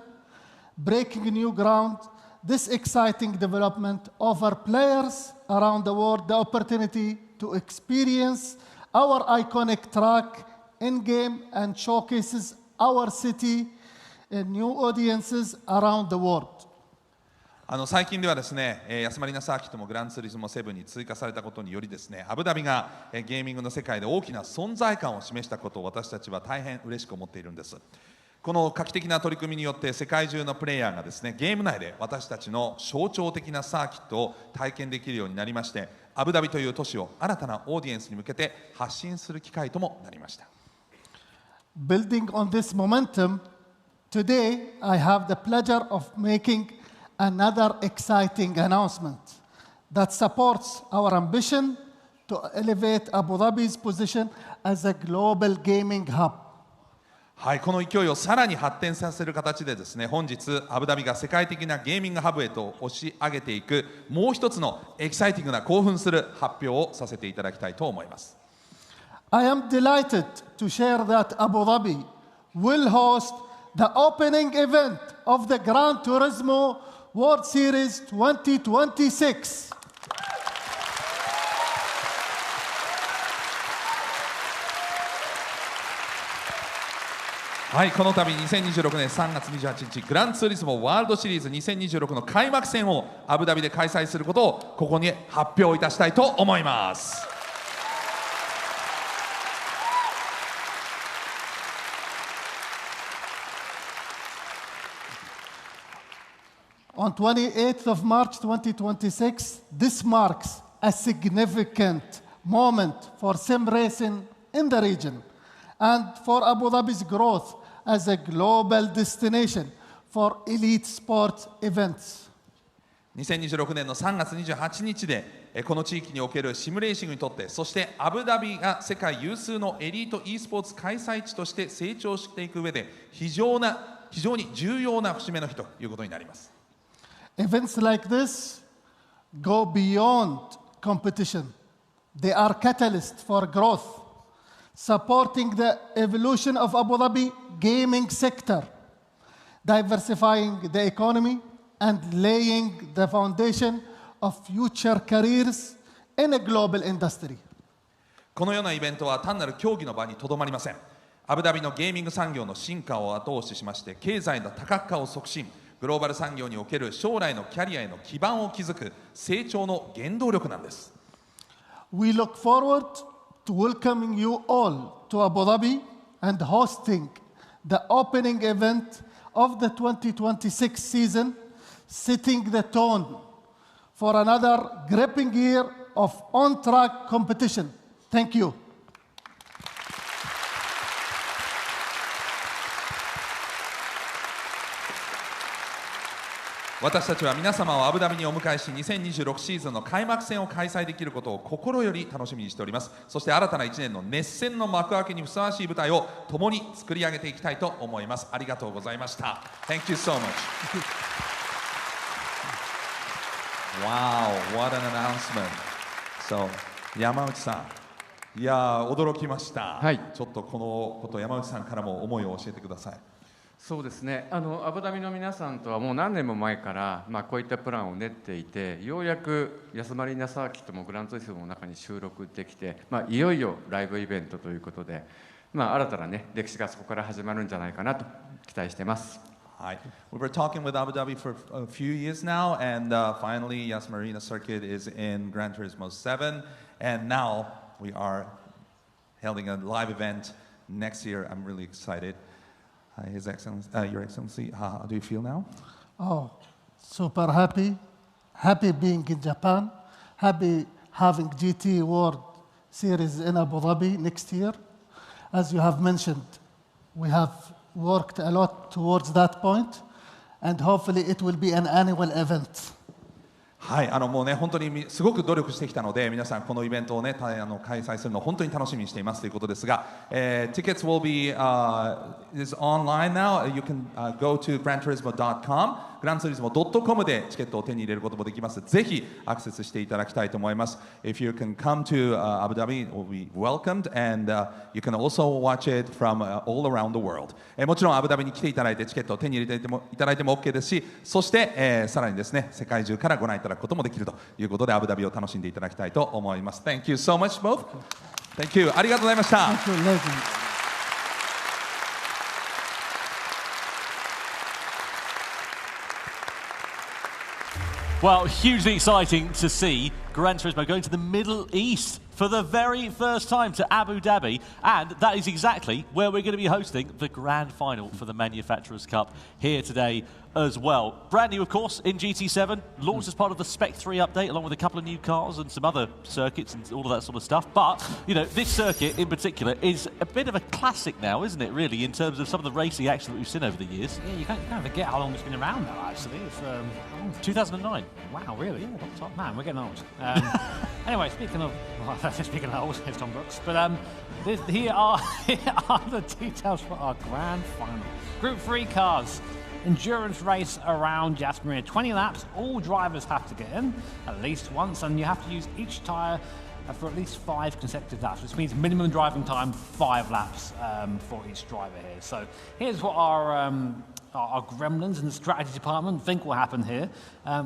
breaking new ground. This exciting development offers players around the world the opportunity to experience our iconic track in-game and showcases our city in new audiences around the world. 最近ではですね、ヤスマリナサーキットもグランツーリズモ7に追加されたことによりですね、アブダビがゲーミングの世界で大きな存在感を示したことを私たちは大変嬉しく思っているんです。この画期的な取り組みによって世界中のプレイヤーがですね、ゲーム内で私たちの象徴的なサーキットを体験できるようになりまして、アブダビという都市を新たなオーディエンスに向けて発信する機会ともなりました。Building on this momentum, today I have the pleasure of making another exciting announcement that supports our ambition to elevate Abu Dhabi's position as a global gaming hub. はい、この勢いをさらに発展させる形でですね、本日アブダビが世界的なゲーミングハブへと押し上げていくもう一つのエキサイティングな興奮する発表をさせていただきたいと思います。I am delighted to share that Abu Dhabi will host the opening event of the Gran Turismo World Series 2026. はい、この度2026年3月28日グランツーリスモワールドシリーズ2026の開幕戦をアブダビで開催することをここに発表いたしたいと思います。On 28th of March 2026, this marks a significant moment for sim racing in the region and for Abu Dhabi's growth as a global destination for elite sports events. 2026年の3月28日でこの地域におけるシムレーシングにとって、そしてアブダビが世界有数のエリート e スポーツ開催地として成長していく上で非常に重要な節目の日ということになります。Events like this go beyond competition. They are catalysts for growth, supporting the evolution of Abu Dhabi gaming sector, diversifying the economy, and laying the foundation of future careers in a global industry. このようなイベントは単なる競技の場にとどまりません。アブダビのゲーミング産業の進化を後押ししまして、経済の多角化を促進、グローバル産業における将来のキャリアへの基盤を築く成長の原動力なんです。We look forward to welcoming you all to Abu Dhabi and hosting the opening event of the 2026 season, setting the tone for another gripping year of on-track competition. Thank you. 私たちは皆様をアブダビにお迎えし、2026シーズンの開幕戦を開催できることを心より楽しみにしております。そして新たな1年の熱戦の幕開けにふさわしい舞台を共に作り上げていきたいと思います。ありがとうございました。Thank you so much. Wow, what an announcement. So, 山内さん、いや驚きました。はい。ちょっとこのこと山内さんからも思いを教えてください。そうですね、アブダビの皆さんとはもう何年も前から、こういったプランを練っていて、ようやくヤスマリーナサーキットもグランツーリスモの中に収録できて、いよいよライブイベントということで、新たな、歴史がそこから始まるんじゃないかなと期待してます。Hi. We were talking with Abu Dhabi for a few years now, and finally, Yas Marina circuit is in Gran Turismo 7, and now we are holding a live event next year. I'm really excited. His Excellency, Your Excellency, how do you feel now? Oh, super happy. Happy being in Japan. Happy having GT World Series in Abu Dhabi next year. As you have mentioned, we have worked a lot towards that point, and hopefully it will be an annual event. はい、もうね、本当にすごく努力してきたので、皆さんこのイベントをね、開催するのを本当に楽しみにしていますということですが、tickets will be is online now. You can go to granturismo.com, granturismo.com でチケットを手に入れることもできます。ぜひアクセスしていただきたいと思います。If you can come to Abu Dhabi, it will be welcomed, and you can also watch it from all around the world. もちろんアブダビに来ていただいてチケットを手に入れていただいても OK ですし、そして、さらにですね、世界中からご覧いただくこともできるということで、アブダビを楽しんでいただきたいと思います。Thank you so much both. Thank you. ありがとうございました。Well, hugely exciting to see Gran Turismo going to the Middle East for the very first time to Abu Dhabi, and that is exactly where we're going to be hosting the grand final for the Manufacturers' Cup here today as well. Brand new, of course, in GT7, launched as part of the Spec 3 update, along with a couple of new cars and some other circuits and all of that sort of stuff. But, you know, this circuit in particular is a bit of a classic now, isn't it, really, in terms of some of the racing action that we've seen over the years? Yeah, you can't forget how long it's been around now, actually. It's 2009. Wow, really? Yeah, long time. Man, we're getting old. Anyway, speaking of old, it's Tom Brooks. But here are the details for our grand final. Group 3 cars. Endurance race around Yas Marina. 20 laps. All drivers have to get in at least once, and you have to use each tyre for at least 5 consecutive laps, which means minimum driving time 5 laps for each driver here. So here's what our gremlins in the strategy department think will happen here.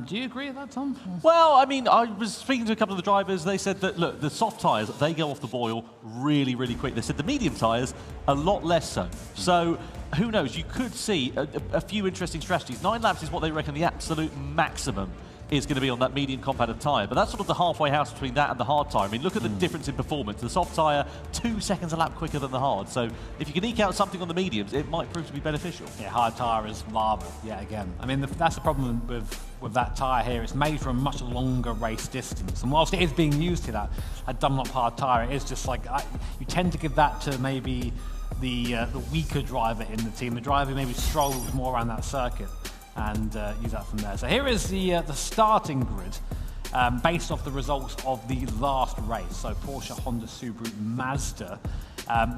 Do you agree with that, Tom? Well, I mean, I was speaking to a couple of the drivers. They said that, look, the soft tyres, they go off the boil really, really quick. They said the medium tyres, a lot less so. So who knows? You could see a few interesting strategies. 9 laps is what they reckon the absolute maximum is going to be on that medium compacted tyre. But that's sort of the halfway house between that and the hard tyre. I mean, look at the difference in performance. The soft tyre, 2 seconds a lap quicker than the hard. So if you can eke out something on the mediums, it might prove to be beneficial. Yeah, hard tyre is lava yet again. I mean, that's the problem with that tyre here. It's made for a much longer race distance. And whilst it is being used to that Dunlop hard tyre, it is just like, you tend to give that to maybe the weaker driver in the team, the driver who maybe strolls more around that circuit, and use that from there. So here is the starting grid based off the results of the last race. So Porsche, Honda, Subaru, Mazda.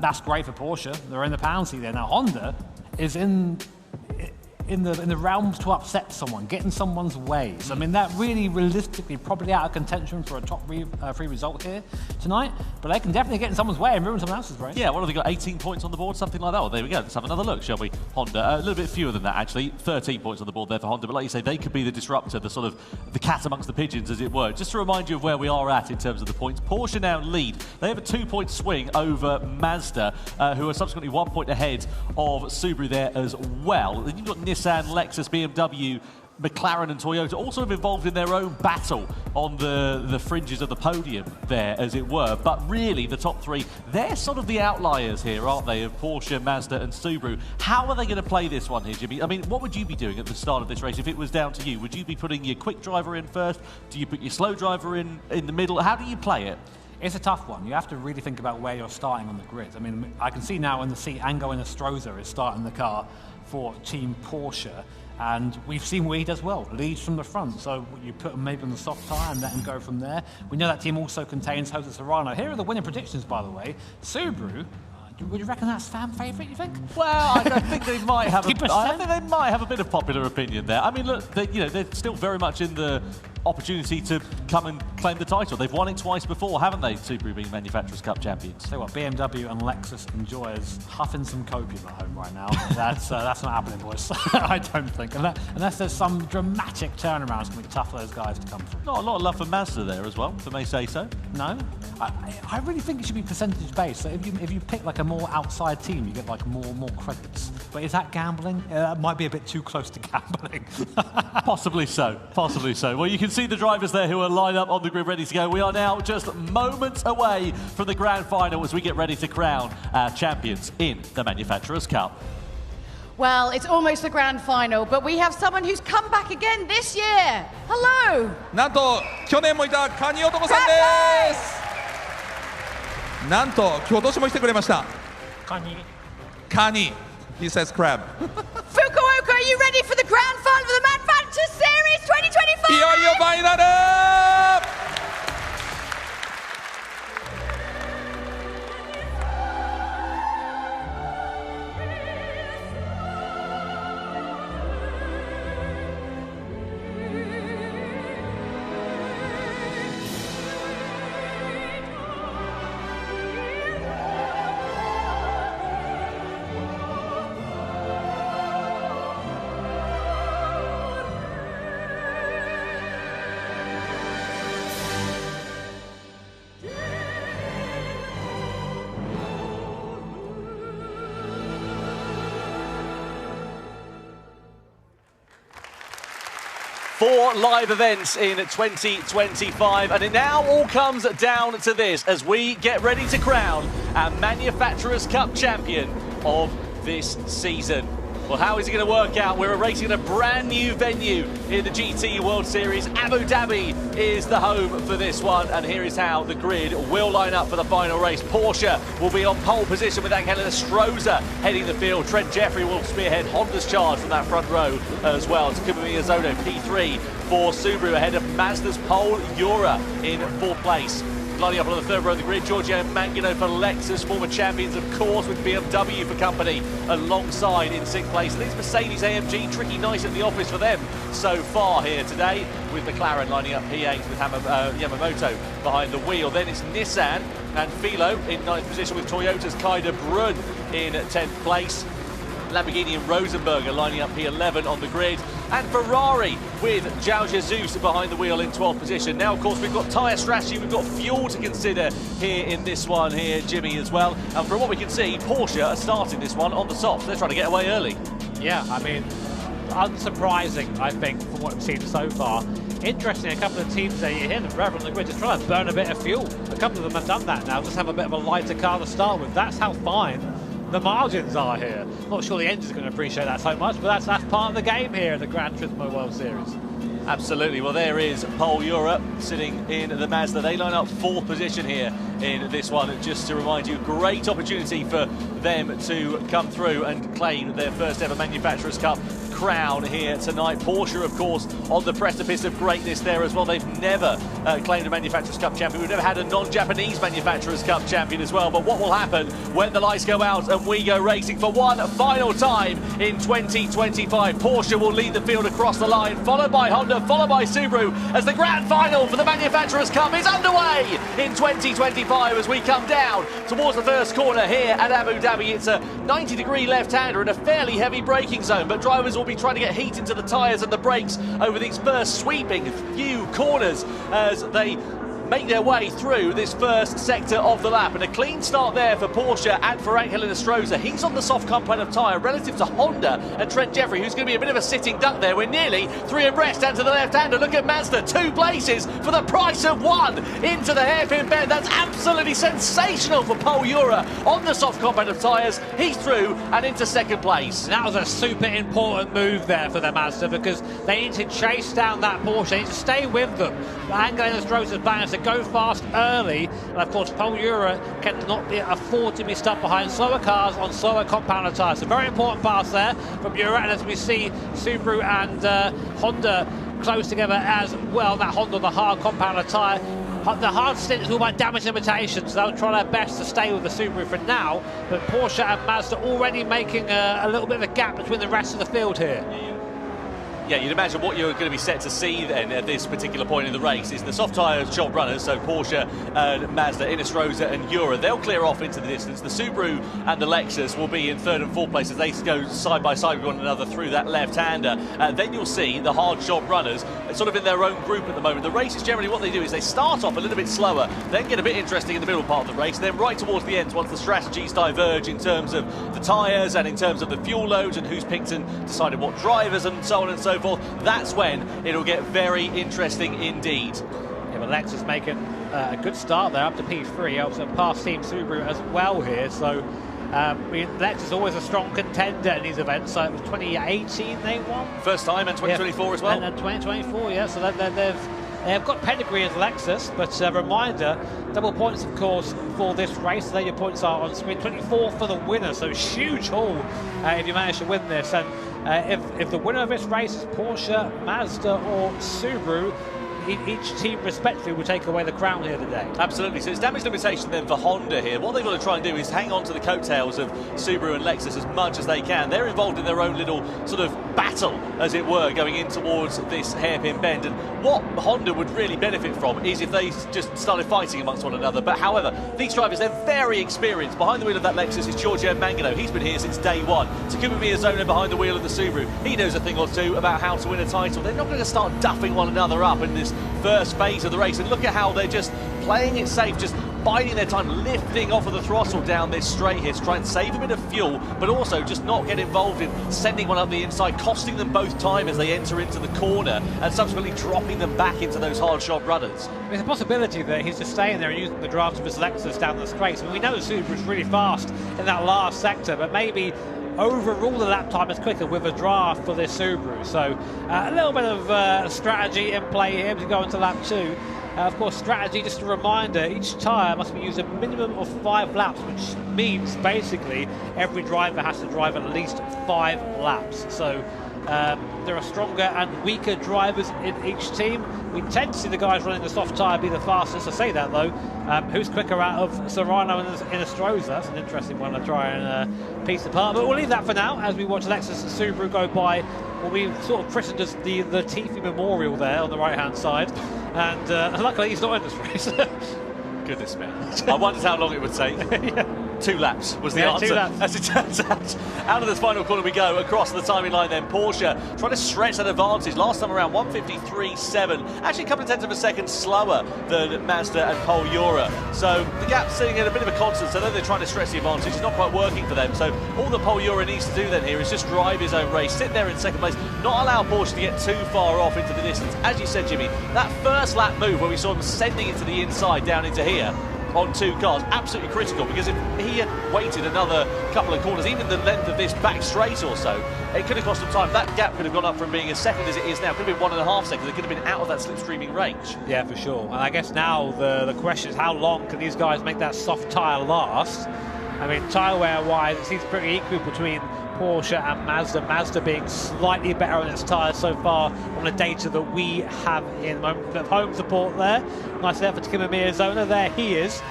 That's great for Porsche. They're in the pound seat there. Now Honda is in the realms to upset someone, get in someone's way. So I mean, that really realistically probably out of contention for a top 3 result here tonight, but they can definitely get in someone's way and ruin someone else's race. Yeah, what have they got, 18 points on the board, something like that? Well, there we go, let's have another look, shall we? Honda, a little bit fewer than that actually, 13 points on the board there for Honda, but like you say, they could be the disruptor, the sort of the cat amongst the pigeons, as it were. Just to remind you of where we are at in terms of the points, Porsche now lead. They have a 2-point swing over Mazda, who are subsequently 1 point ahead of Subaru there as well. Then you've got Nissan, Lexus, BMW, McLaren and Toyota also involved in their own battle on the fringes of the podium there, as it were. But really, the top 3, they're sort of the outliers here, aren't they, of Porsche, Mazda and Subaru. How are they going to play this one here, Jimmy? I mean, what would you be doing at the start of this race if it was down to you? Would you be putting your quick driver in first? Do you put your slow driver in the middle? How do you play it? It's a tough one. You have to really think about where you're starting on the grid. I mean, I can see now in the seat, Ango Inestrosa is starting the car for Team Porsche. And we've seen where he does well, leads from the front. So you put him maybe on the soft tyre and let him go from there. We know that team also contains Jose Serrano. Here are the winning predictions, by the way. Subaru, would you reckon that's fan favourite, you think? Well, I think they might have I think they might have a bit of popular opinion there. I mean, look, they're still very much in the opportunity to come and claim the title. They've won it twice before, haven't they, Subaru being Manufacturers' Cup champions? Tell you what, BMW and Lexus enjoyers huffing some copium at home right now. That's not happening, boys. I don't think. Unless there's some dramatic turnaround, it's going to be tough for those guys to come through. Not a lot of love for Mazda there as well, if I may say so. No? I really think it should be percentage-based. So if you pick like a more outside team, you get like more credits. But is that gambling? That might be a bit too close to gambling. Possibly so, possibly so. Well, you can see the drivers there who are lined up on the grid ready to go. We are now just moments away from the grand final as we get ready to crown our champions in the Manufacturers' Cup. Well, it's almost the grand final, but we have someone who's come back again this year. Hello. なんと去年もいたカニ男さんです。なんと今年も来てくれました。カニ。カニ。He says crab. Fukuoka, are you ready for the grand final of the Manufacturers Series 2025? いよいよファイナル。Four live events in 2025, and it now all comes down to this as we get ready to crown our Manufacturers' Cup champion of this season. Well, how is it going to work out? We're racing in a brand new venue in the GT World Series. Abu Dhabi is the home for this one, and here is how the grid will line up for the final race. Porsche will be on pole position with Angelina Stroza heading the field. Trent Jeffrey will spearhead Honda's charge from that front row as well. Takuma Miyazono, P3 for Subaru ahead of Mazda's Paul Ura in fourth place. Lining up on the third row of the grid, Giorgio Mangino for Lexus, former champions, of course, with BMW for company alongside in sixth place. And it's Mercedes AMG, tricky nice at the office for them so far here today, with McLaren lining up P8 with Yamamoto behind the wheel. Then it's Nissan and Philo in ninth position with Toyota's Kaida Brun in 10th place. Lamborghini and Rosenberger lining up P11 on the grid, and Ferrari with Zhao Jesus behind the wheel in 12th position. Now, of course, we've got tyre strategy, we've got fuel to consider here in this one here, Jimmy, as well. And from what we can see, Porsche are starting this one on the softs. They're trying to get away early. Yeah, I mean, unsurprising, I think, from what we've seen so far. Interesting, a couple of teams there, you hear them rev on the grid, just trying to burn a bit of fuel. A couple of them have done that now, just have a bit of a lighter car to start with. That's how fine the margins are here. Not sure the engine's going to appreciate that so much, but that's part of the game here at the Gran Turismo World Series. Absolutely. Well, there is Paul Ura sitting in the Mazda. They line up fourth position here in this one. And just to remind you, great opportunity for them to come through and claim their first ever Manufacturers' Cup crown here tonight. Porsche, of course, on the precipice of greatness there as well. They've never claimed a Manufacturers' Cup champion. We've never had a non-Japanese Manufacturers' Cup champion as well. But what will happen when the lights go out and we go racing for one final time in 2025? Porsche will lead the field across the line, followed by Honda, followed by Subaru, as the grand final for the Manufacturers' Cup is underway in 2025 as we come down towards the first corner here at Abu Dhabi. It's a 90-degree left-hander in a fairly heavy braking zone, but drivers will be trying to get heat into the tyres and the brakes over these first sweeping few corners as they make their way through this first sector of the lap. And a clean start there for Porsche and for Angelina Stroza. He's on the soft compound of tyre relative to Honda and Trent Jeffrey, who's going to be a bit of a sitting duck there. We're nearly three abreast down to the left-hander. Look at Mazda, 2 places for the price of 1 into the hairpin bend. That's absolutely sensational for Paul Ura on the soft compound of tyres. He's through and into second place. And that was a super important move there for the Mazda, because they need to chase down that Porsche. They need to stay with them. Angelina Stroza's balance to go fast early, and of course Paul Ura cannot afford to be stuck behind slower cars on slower compounder tyres. A very important pass there from Ura, and as we see Subaru and Honda close together as well. That Honda on the hard compounder tyre. The hard stint is all about damage limitations, so they'll try their best to stay with the Subaru for now, but Porsche and Mazda already making a little bit of a gap between the rest of the field here. Yeah, you'd imagine what you're going to be set to see then at this particular point in the race is the soft tyre job runners, so Porsche, Mazda, Inestrosa and Jura, they'll clear off into the distance. The Subaru and the Lexus will be in 3rd and 4th place as they go side by side with one another through that left-hander. Then you'll see the hard job runners sort of in their own group at the moment. The race is generally what they do is they start off a little bit slower, then get a bit interesting in the middle part of the race, then right towards the end, once the strategies diverge in terms of the tyres and in terms of the fuel loads and who's picked and decided what drivers and so on and so forth, that's when it'll get very interesting indeed. Yeah, but Lexus making a good start there up to P3, also past Team Subaru as well here. So Lexus is always a strong contender in these events. So it was 2018 they won. First time, and 2024 as well. And 2024, yeah. So they've got pedigree as Lexus, but a reminder, double points, of course, for this race. There your points are on screen. 24 for the winner, so huge haul if you manage to win this. And if the winner of this race is Porsche, Mazda or Subaru, each team respectively will take away the crown here today. Absolutely. So it's damage limitation then for Honda here. What they've got to try and do is hang on to the coattails of Subaru and Lexus as much as they can. They're involved in their own little sort of battle, as it were, going in towards this hairpin bend. And what Honda would really benefit from is if they just started fighting amongst one another. But however, these drivers, they're very experienced. Behind the wheel of that Lexus is Giorgio Mangano. He's been here since day one. Takuma Miyazono behind the wheel of the Subaru. He knows a thing or two about how to win a title. They're not going to start duffing one another up in this first phase of the race, and look at how they're just playing it safe, just biding their time, lifting off of the throttle down this straight here to try and save a bit of fuel, but also just not get involved in sending one up the inside, costing them both time as they enter into the corner and subsequently dropping them back into those hard shot runners. There's a possibility that he's just staying there and using the draft of his Lexus down the straight. I mean, we know the Subaru is really fast in that last sector, but maybe overall the lap time is quicker with a draft for this Subaru. So a little bit of strategy in play here to go into lap 2. Of course, strategy, just a reminder, each tyre must be used a minimum of 5 laps, which means basically every driver has to drive at least 5 laps. So there are stronger and weaker drivers in each team. We tend to see the guys running the soft tyre be the fastest. I say that though. Who's quicker out of Serrano and Inestrosa? That's an interesting one to try and piece apart. But we'll leave that for now as we watch Lexus and Subaru go by what we sort of christened as the Latifi Memorial there on the right-hand side. And luckily he's not in this race. Goodness me. I wondered how long it would take. Yeah. 2 laps was the answer. 2 laps. As it turns out of this final corner we go, across the timing line then. Porsche trying to stretch that advantage. Last time around 1:53.7, actually a couple of tenths of a second slower than Mazda and Pol Jura. So the gap's sitting at a bit of a constant, so though they're trying to stretch the advantage, it's not quite working for them. So all that Pol Jura needs to do then here is just drive his own race, sit there in second place, not allow Porsche to get too far off into the distance. As you said, Jimmy, that first lap move where we saw him sending it to the inside down into here on 2 cars, absolutely critical, because if he had waited another couple of corners, even the length of this back straight or so, it could have cost him time. That gap could have gone up from being as second as it is now. It could have been 1.5 seconds. It could have been out of that slipstreaming range. Yeah, for sure. And I guess now the question is, how long can these guys make that soft tyre last? I mean, tyre wear wise, it seems pretty equal between Porsche and Mazda. Mazda being slightly better on its tyres so far on the data that we have in the moment. Bit of home support there. Nice there for Takuma Miyazono. There he is,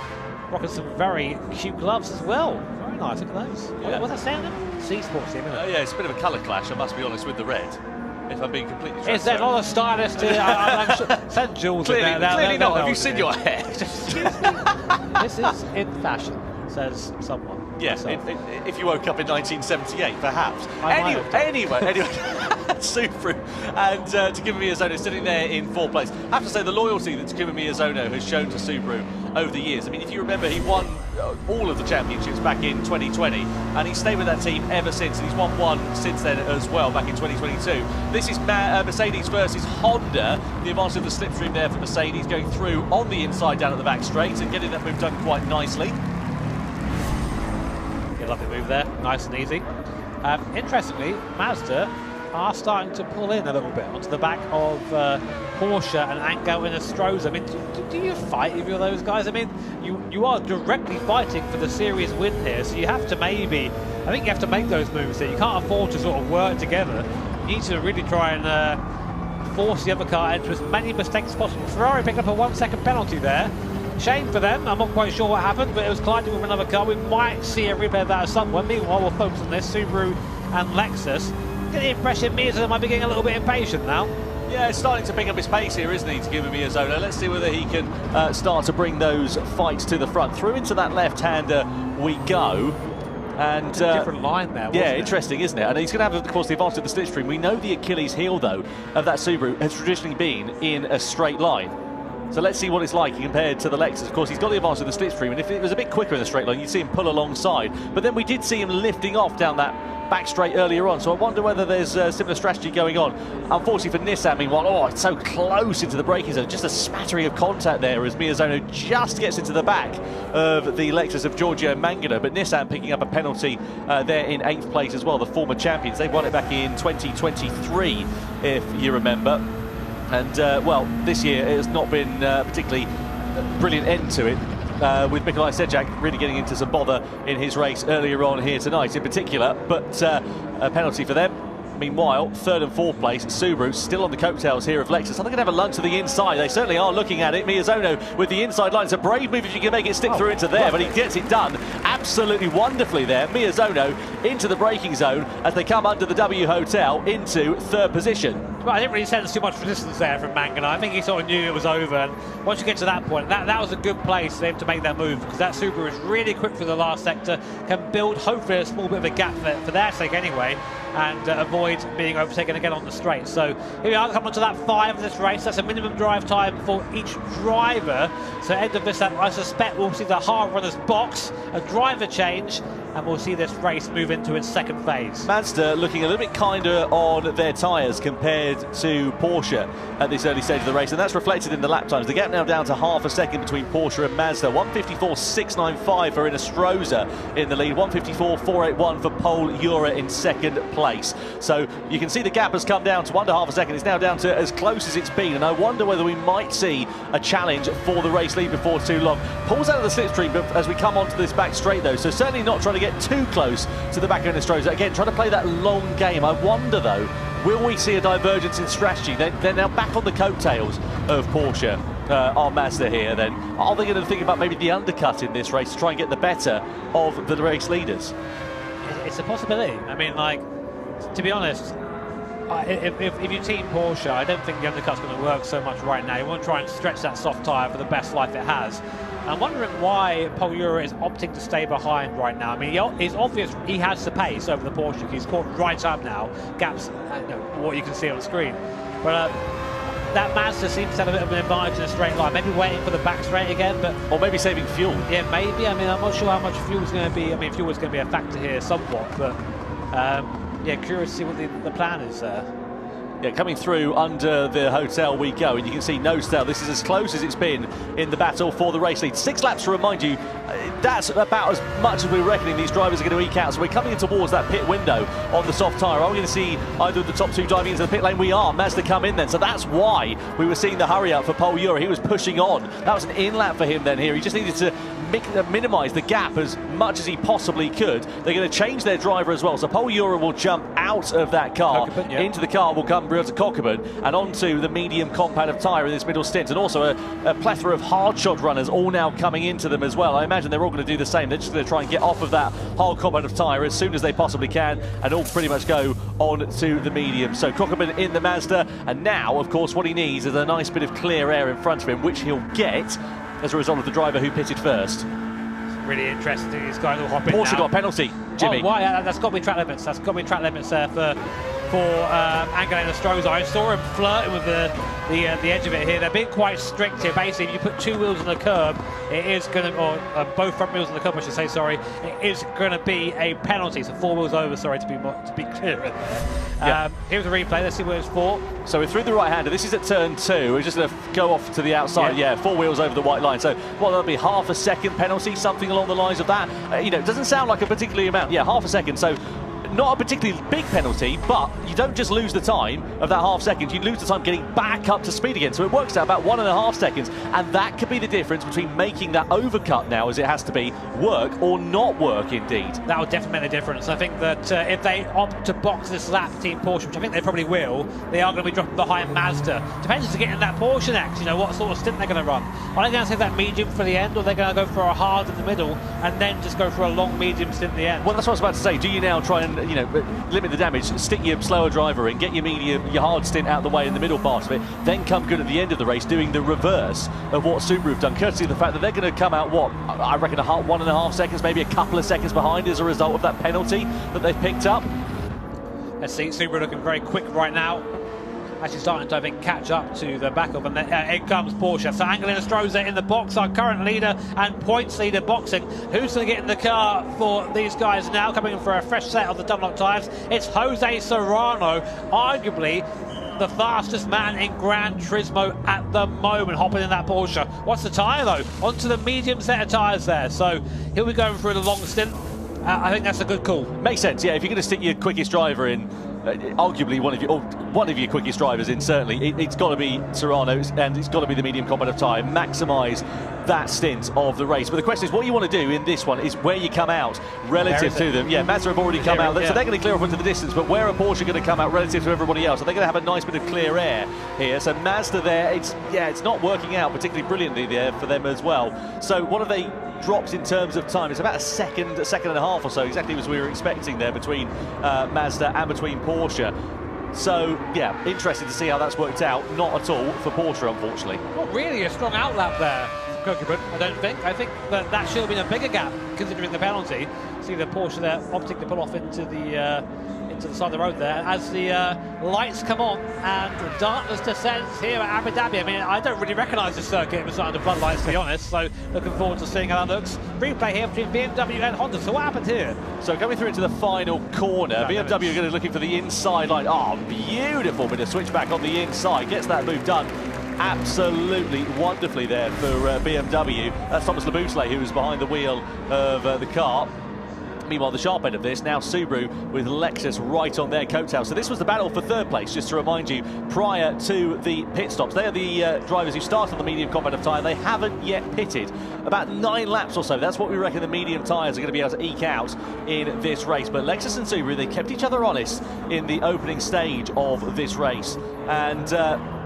rocking some very cute gloves as well. Very nice, look at those. Yeah. What's that saying? C-Sports team, isn't it? Yeah, it's a bit of a colour clash, I must be honest, with the red. If I'm being completely transparent. Is there not a stylist here? I'm sure. Send Jules clearly, in there. Clearly not. Have you seen your hair? This is in fashion, says someone. Yes, if you woke up in 1978, perhaps. Anyway, Subaru and Takuma Miyazono sitting there in 4th place. I have to say, the loyalty that Takuma Miyazono has shown to Subaru over the years. I mean, if you remember, he won all of the championships back in 2020, and he's stayed with that team ever since, and he's won one since then as well, back in 2022. This is Mercedes versus Honda. The advantage of the slipstream there for Mercedes, going through on the inside down at the back straight and getting that move done quite nicely. Lovely move there, nice and easy. Interestingly, Mazda are starting to pull in a little bit onto the back of Porsche and Angel and Inestrosa. I mean, do you fight with those guys? I mean, you are directly fighting for the series win here, so you have to I think you have to make those moves here. You can't afford to sort of work together. You need to really try and force the other car into as many mistakes as possible. Ferrari picked up a 1-second penalty there. Shame for them. I'm not quite sure what happened, but it was colliding with another car. We might see a replay of that at some point. Meanwhile, we'll focus on this. Subaru and Lexus get the impression Miyazono might be getting a little bit impatient now. Yeah, it's starting to pick up his pace here, isn't he, to give him Miyazono. Let's see whether he can start to bring those fights to the front. Through into that left-hander we go. And different line there, wasn't yeah, it? Interesting, isn't it? And he's going to have, of course, the advantage of the slipstream. We know the Achilles heel, though, of that Subaru has traditionally been in a straight line. So let's see what it's like compared to the Lexus. Of course, he's got the advantage of the slipstream, and if it was a bit quicker in the straight line, you'd see him pull alongside. But then we did see him lifting off down that back straight earlier on, so I wonder whether there's a similar strategy going on. Unfortunately for Nissan, meanwhile, oh, it's so close into the braking zone, just a smattering of contact there as Miyazono just gets into the back of the Lexus of Giorgio Mangano, but Nissan picking up a penalty there in 8th place as well, the former champions. They won it back in 2023, if you remember. And, well, this year it has not been particularly brilliant end to it. With Mikolaj Sejak really getting into some bother in his race earlier on here tonight in particular, but a penalty for them. Meanwhile, 3rd and 4th place, Subaru still on the coattails here of Lexus. I think they can have a lunge to the inside. They certainly are looking at it. Miyazono with the inside line. It's a brave move if you can make it stick through into there, but he gets it done absolutely wonderfully there. Miyazono into the braking zone as they come under the W Hotel into 3rd position. Well, I didn't really sense too much resistance there from Mangano. I think he sort of knew it was over, and once you get to that point, that was a good place for him to make that move, because that Subaru is really quick through the last sector, can build hopefully a small bit of a gap for their sake anyway, and avoid being overtaken again on the straight. So here we are, coming to that 5 of this race. That's a minimum drive time for each driver. So end of this lap, I suspect we'll see the hard runners box, a driver change, and we'll see this race move into its 2nd phase. Mazda looking a little bit kinder on their tyres compared to Porsche at this early stage of the race, and that's reflected in the lap times. The gap now down to half a second between Porsche and Mazda. 1:54.695 for Inestrosa in the lead, 1:54.481 for Pol Ura in 2nd place. So you can see the gap has come down to under half a second. It's now down to as close as it's been, and I wonder whether we might see a challenge for the race lead before too long. Pulls out of the slipstream as we come onto this back straight though, so certainly not trying to get too close to the back of Inestrosa. Again, trying to play that long game. I wonder though, will we see a divergence in strategy? They're now back on the coattails of Porsche, on Mazda here then. Are they going to think about maybe the undercut in this race to try and get the better of the race leaders? It's a possibility. I mean, like, to be honest, if you team Porsche, I don't think the undercut's going to work so much right now. You want to try and stretch that soft tyre for the best life it has. I'm wondering why Pol Ura is opting to stay behind right now. I mean, it's obvious he has the pace over the Porsche. He's caught right up now, gaps, what you can see on the screen. But that Mazda seems to have a bit of an advantage in a straight line. Maybe waiting for the back straight again, but or maybe saving fuel. Yeah, maybe. I mean, I'm not sure how much fuel is going to be. I mean, fuel is going to be a factor here somewhat, but yeah, curious to see what the plan is there. Yeah, coming through under the hotel we go, and you can see nose tail. This is as close as it's been in the battle for the race lead. 6 laps to remind you, that's about as much as we're reckoning these drivers are going to eke out. So we're coming in towards that pit window on the soft tyre. Are we going to see either of the top 2 diving into the pit lane? We are. Mazda come in then. So that's why we were seeing the hurry up for Pol Ura. He was pushing on. That was an in lap for him then here. He just needed to minimise the gap as much as he possibly could. They're going to change their driver as well. So Pol Ura will jump out of that car. Into the car will come Brioza Kokubun and onto the medium compound of tyre in this middle stint. And also a plethora of hard shot runners all now coming into them as well. I imagine they're all going to do the same. They're just going to try and get off of that hard compound of tyre as soon as they possibly can and all pretty much go on to the medium. So Kokubun in the Mazda, and now of course what he needs is a nice bit of clear air in front of him, which he'll get as a result of the driver who pitted first. Really interesting. These guys will hop in Porsche now. got a penalty, Jimmy. Oh, why? That's got to be track limits. That's got to be track limits there for Angelo Inestrosa. I saw him flirting with the edge of it here. They're being quite strict here. Basically, if you put 2 wheels on the curb, it is going to, or both front wheels on the curb, I should say, sorry, it is going to be a penalty. So 4 wheels over, sorry, to be clear. Here's a replay. Let's see what it's for. So we're through the right-hander. This is at turn 2. We're just going to go off to the outside. Yeah, 4 wheels over the white line. So what, that'll be half a second penalty, something along the lines of that. You know, it doesn't sound like a particularly amount. Yeah, half a second. So not a particularly big penalty, but you don't just lose the time of that half second, you lose the time getting back up to speed again. So it works out about 1.5 seconds, and that could be the difference between making that overcut now, as it has to be, work or not work indeed. That will definitely make a difference. I think that if they opt to box this lap, Team Porsche, which I think they probably will, they are going to be dropping behind Mazda. Depends to get in that Porsche next, you know, what sort of stint they're going to run. Are they going to save that medium for the end, or they're going to go for a hard in the middle and then just go for a long medium stint at the end? Well, that's what I was about to say. Do you now try and you know, limit the damage, stick your slower driver in, get your medium, your hard stint out the way in the middle part of it, then come good at the end of the race, doing the reverse of what Subaru have done, courtesy of the fact that they're going to come out, what, I reckon 1.5 seconds, maybe a couple of seconds behind as a result of that penalty that they've picked up. Let's see, Subaru looking very quick right now. Actually starting to, I think, catch up to the backup, and in comes Porsche. So Angelina Stroza in the box, our current leader and points leader boxing. Who's going to get in the car for these guys now, coming in for a fresh set of the Dunlop tyres? It's Jose Serrano, arguably the fastest man in Gran Turismo at the moment, hopping in that Porsche. What's the tyre, though? Onto the medium set of tyres there. So he'll be going through the long stint. I think that's a good call. Makes sense, yeah. If you're going to stick your quickest driver in, arguably one of your quickest drivers in, certainly it's got to be Serrano, and it's got to be the medium combat of tyre. Maximise that stint of the race. But the question is, what you want to do in this one is where you come out relative to them. Yeah, Mazda have already come out, so they're going to clear off into the distance. But where are Porsche going to come out relative to everybody else? Are they going to have a nice bit of clear air here? So Mazda there, it's not working out particularly brilliantly there for them as well. So what have they dropped in terms of time? It's about a second and a half or so, exactly as we were expecting there between Mazda and between Porsche. So, yeah, interesting to see how that's worked out. Not at all for Porsche, unfortunately. Not really a strong outlap there, Kokubun, I don't think. I think that should have been a bigger gap, considering the penalty. See the Porsche there opting to pull off into the side of the road there as the lights come on and darkness descends here at Abu Dhabi. I mean, I don't really recognise this circuit beside the floodlights, to be honest, so looking forward to seeing how that looks. Replay here between BMW and Honda. So what happened here? So coming through into the final corner, BMW are going to be looking for the inside line. Oh, beautiful bit of switchback on the inside. Gets that move done absolutely wonderfully there for BMW. That's Thomas Laboutelet, who was behind the wheel of the car. Meanwhile, the sharp end of this, now Subaru with Lexus right on their coattails. So this was the battle for third place, just to remind you, prior to the pit stops. They are the drivers who start on the medium combat of tyre. They haven't yet pitted. About 9 laps or so, that's what we reckon the medium tyres are going to be able to eke out in this race. But Lexus and Subaru, they kept each other honest in the opening stage of this race. And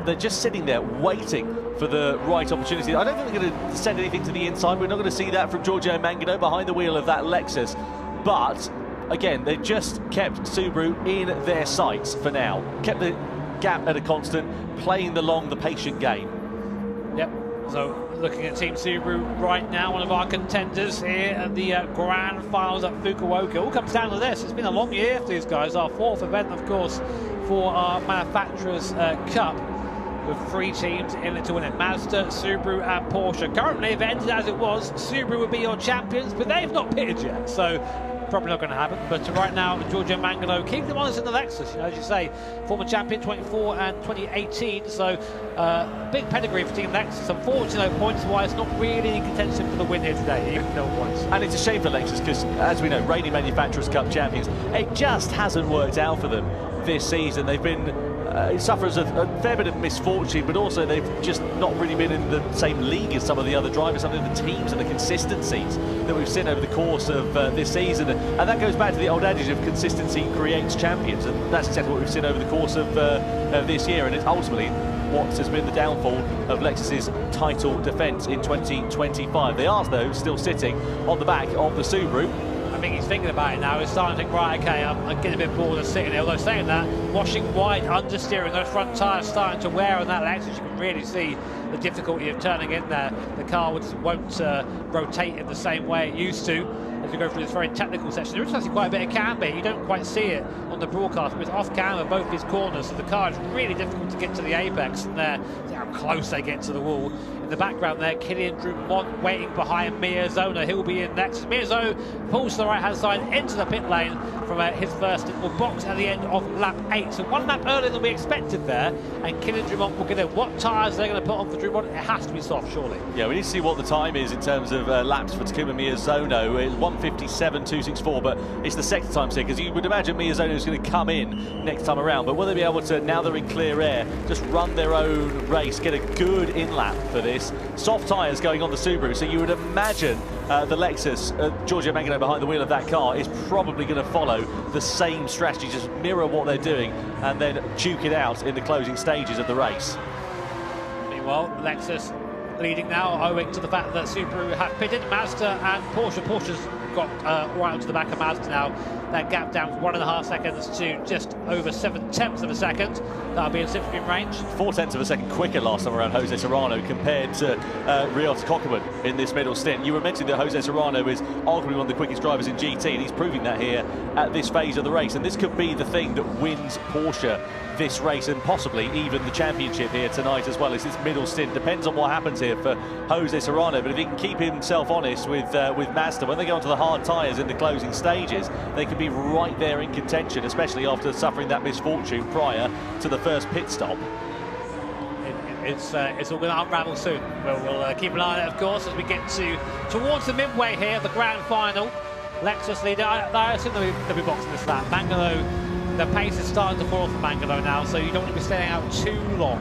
they're just sitting there waiting for the right opportunity. I don't think they're going to send anything to the inside. We're not going to see that from Giorgio Mangano behind the wheel of that Lexus. But, again, they've just kept Subaru in their sights for now. Kept the gap at a constant, playing the patient game. Yep, so looking at Team Subaru right now, one of our contenders here at the Grand Finals at Fukuoka. It all comes down to this. It's been a long year for these guys. Our 4th event, of course, for our Manufacturers' Cup, with 3 teams in it to win it: Mazda, Subaru and Porsche. Currently, if it ended as it was, Subaru would be your champions, but they've not pitted yet, so probably not going to happen. But right now, Giorgio Mangano keeping them honest in the Lexus. You know, as you say, former champion 24 and 2018, so big pedigree for Team Lexus. Unfortunately, points-wise, not really in contention for the win here today, even no points. And it's a shame for Lexus because, as we know, reigning Manufacturers' Cup champions, it just hasn't worked out for them this season. They've been it suffers a fair bit of misfortune, but also they've just not really been in the same league as some of the other drivers, some of the teams, and the consistencies that we've seen over the course of this season. And that goes back to the old adage of consistency creates champions, and that's exactly what we've seen over the course of this year, and it's ultimately what has been the downfall of Lexus's title defence in 2025. They are, though, still sitting on the back of the Subaru. I think he's thinking about it now. He's starting to think, right, okay, I'm getting a bit bored of sitting there. Although saying that, washing wide understeering, those front tyres starting to wear on that Lexus, you can really see the difficulty of turning in there. The car won't rotate in the same way it used to as we go through this very technical section. There is actually quite a bit of camber. You don't quite see it on the broadcast, but it's off camber both his corners, so the car is really difficult to get to the apex. And there, see how close they get to the wall. In the background there, Kylian Drumont waiting behind Miyazona. He'll be in next. Miyazona pulls to the right-hand side into the pit lane from his first little box at the end of lap 8. So 1 lap earlier than we expected there, and Kylian Drumont will get in. What tyres they're going to put on for Drumont? It has to be soft, surely. Yeah, we need to see what the time is in terms of laps for Takuma Miyazono. It's 1:57.264, but it's the sector times here, because you would imagine Miyazono is going to come in next time around. But will they be able to, now they're in clear air, just run their own race, get a good in-lap for this? Soft tyres going on the Subaru, so you would imagine the Lexus, Giorgio Mangano behind the wheel of that car, is probably going to follow the same strategy, just mirror what they're doing and then duke it out in the closing stages of the race. Meanwhile, Lexus leading now, owing to the fact that Subaru have pitted. Mazda and Porsche. Porsche's got right onto the back of Mazda now. That gap down from 1.5 seconds to just over 7/10 of a second. That'll be in slipstream range. 4/10 of a second quicker last time around Jose Serrano compared to Ryota Kokkoman in this middle stint. You were mentioning that Jose Serrano is arguably one of the quickest drivers in GT, and he's proving that here at this phase of the race. And this could be the thing that wins Porsche this race and possibly even the championship here tonight as well. Is this middle stint depends on what happens here for Jose Serrano, but if he can keep himself honest with Mazda when they go onto the hard tyres in the closing stages, they could be right there in contention, especially after suffering that misfortune prior to the first pit stop. It's all going to unravel soon. We'll keep an eye on it, of course, as we get towards the midway here of the grand final. Lexus leader. I assume they'll be boxing this lap. Mangalo, the pace is starting to fall for Mangalo now, so you don't want to be staying out too long.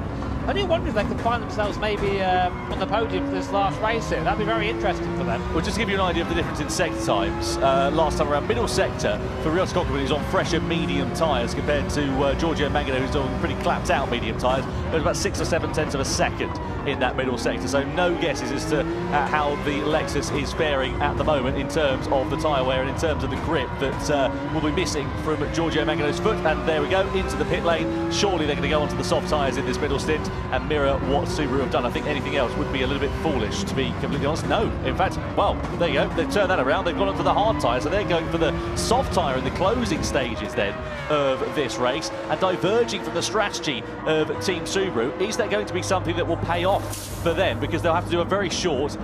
I do wonder if they can find themselves maybe on the podium for this last race here. That'd be very interesting for them. Well, just to give you an idea of the difference in sector times, last time around, middle sector for Ryota Kokkoman is on fresher medium tyres compared to Giorgio Mangano, who's on pretty clapped out medium tyres. There's about 6 or 7/10 of a second in that middle sector, so no guesses as to how the Lexus is faring at the moment in terms of the tyre wear and in terms of the grip that will be missing from Giorgio Mangano's foot. And there we go, into the pit lane. Surely they're going to go onto the soft tyres in this middle stint and mirror what Subaru have done. I think anything else would be a little bit foolish, to be completely honest. No, in fact, well, there you go. They've turned that around. They've gone onto the hard tyre, so they're going for the soft tyre in the closing stages then of this race and diverging from the strategy of Team Subaru. Is that going to be something that will pay off for them, because they'll have to do a very short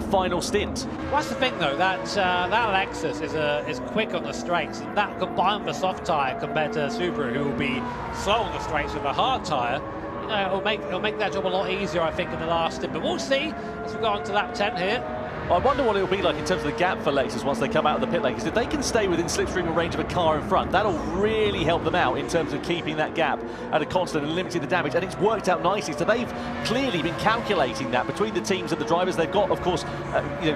final stint? Well, that's the thing, though, that Lexus is quick on the straights, and that combined with a soft tyre compared to Subaru, who will be slow on the straights with a hard tyre, it'll make that job a lot easier, I think, in the last stint. But we'll see as we go on to lap 10 here. I wonder what it'll be like in terms of the gap for Lexus once they come out of the pit lane, because if they can stay within slipstream range of a car in front, that'll really help them out in terms of keeping that gap at a constant and limiting the damage. And it's worked out nicely, so they've clearly been calculating that between the teams and the drivers. They've got, of course,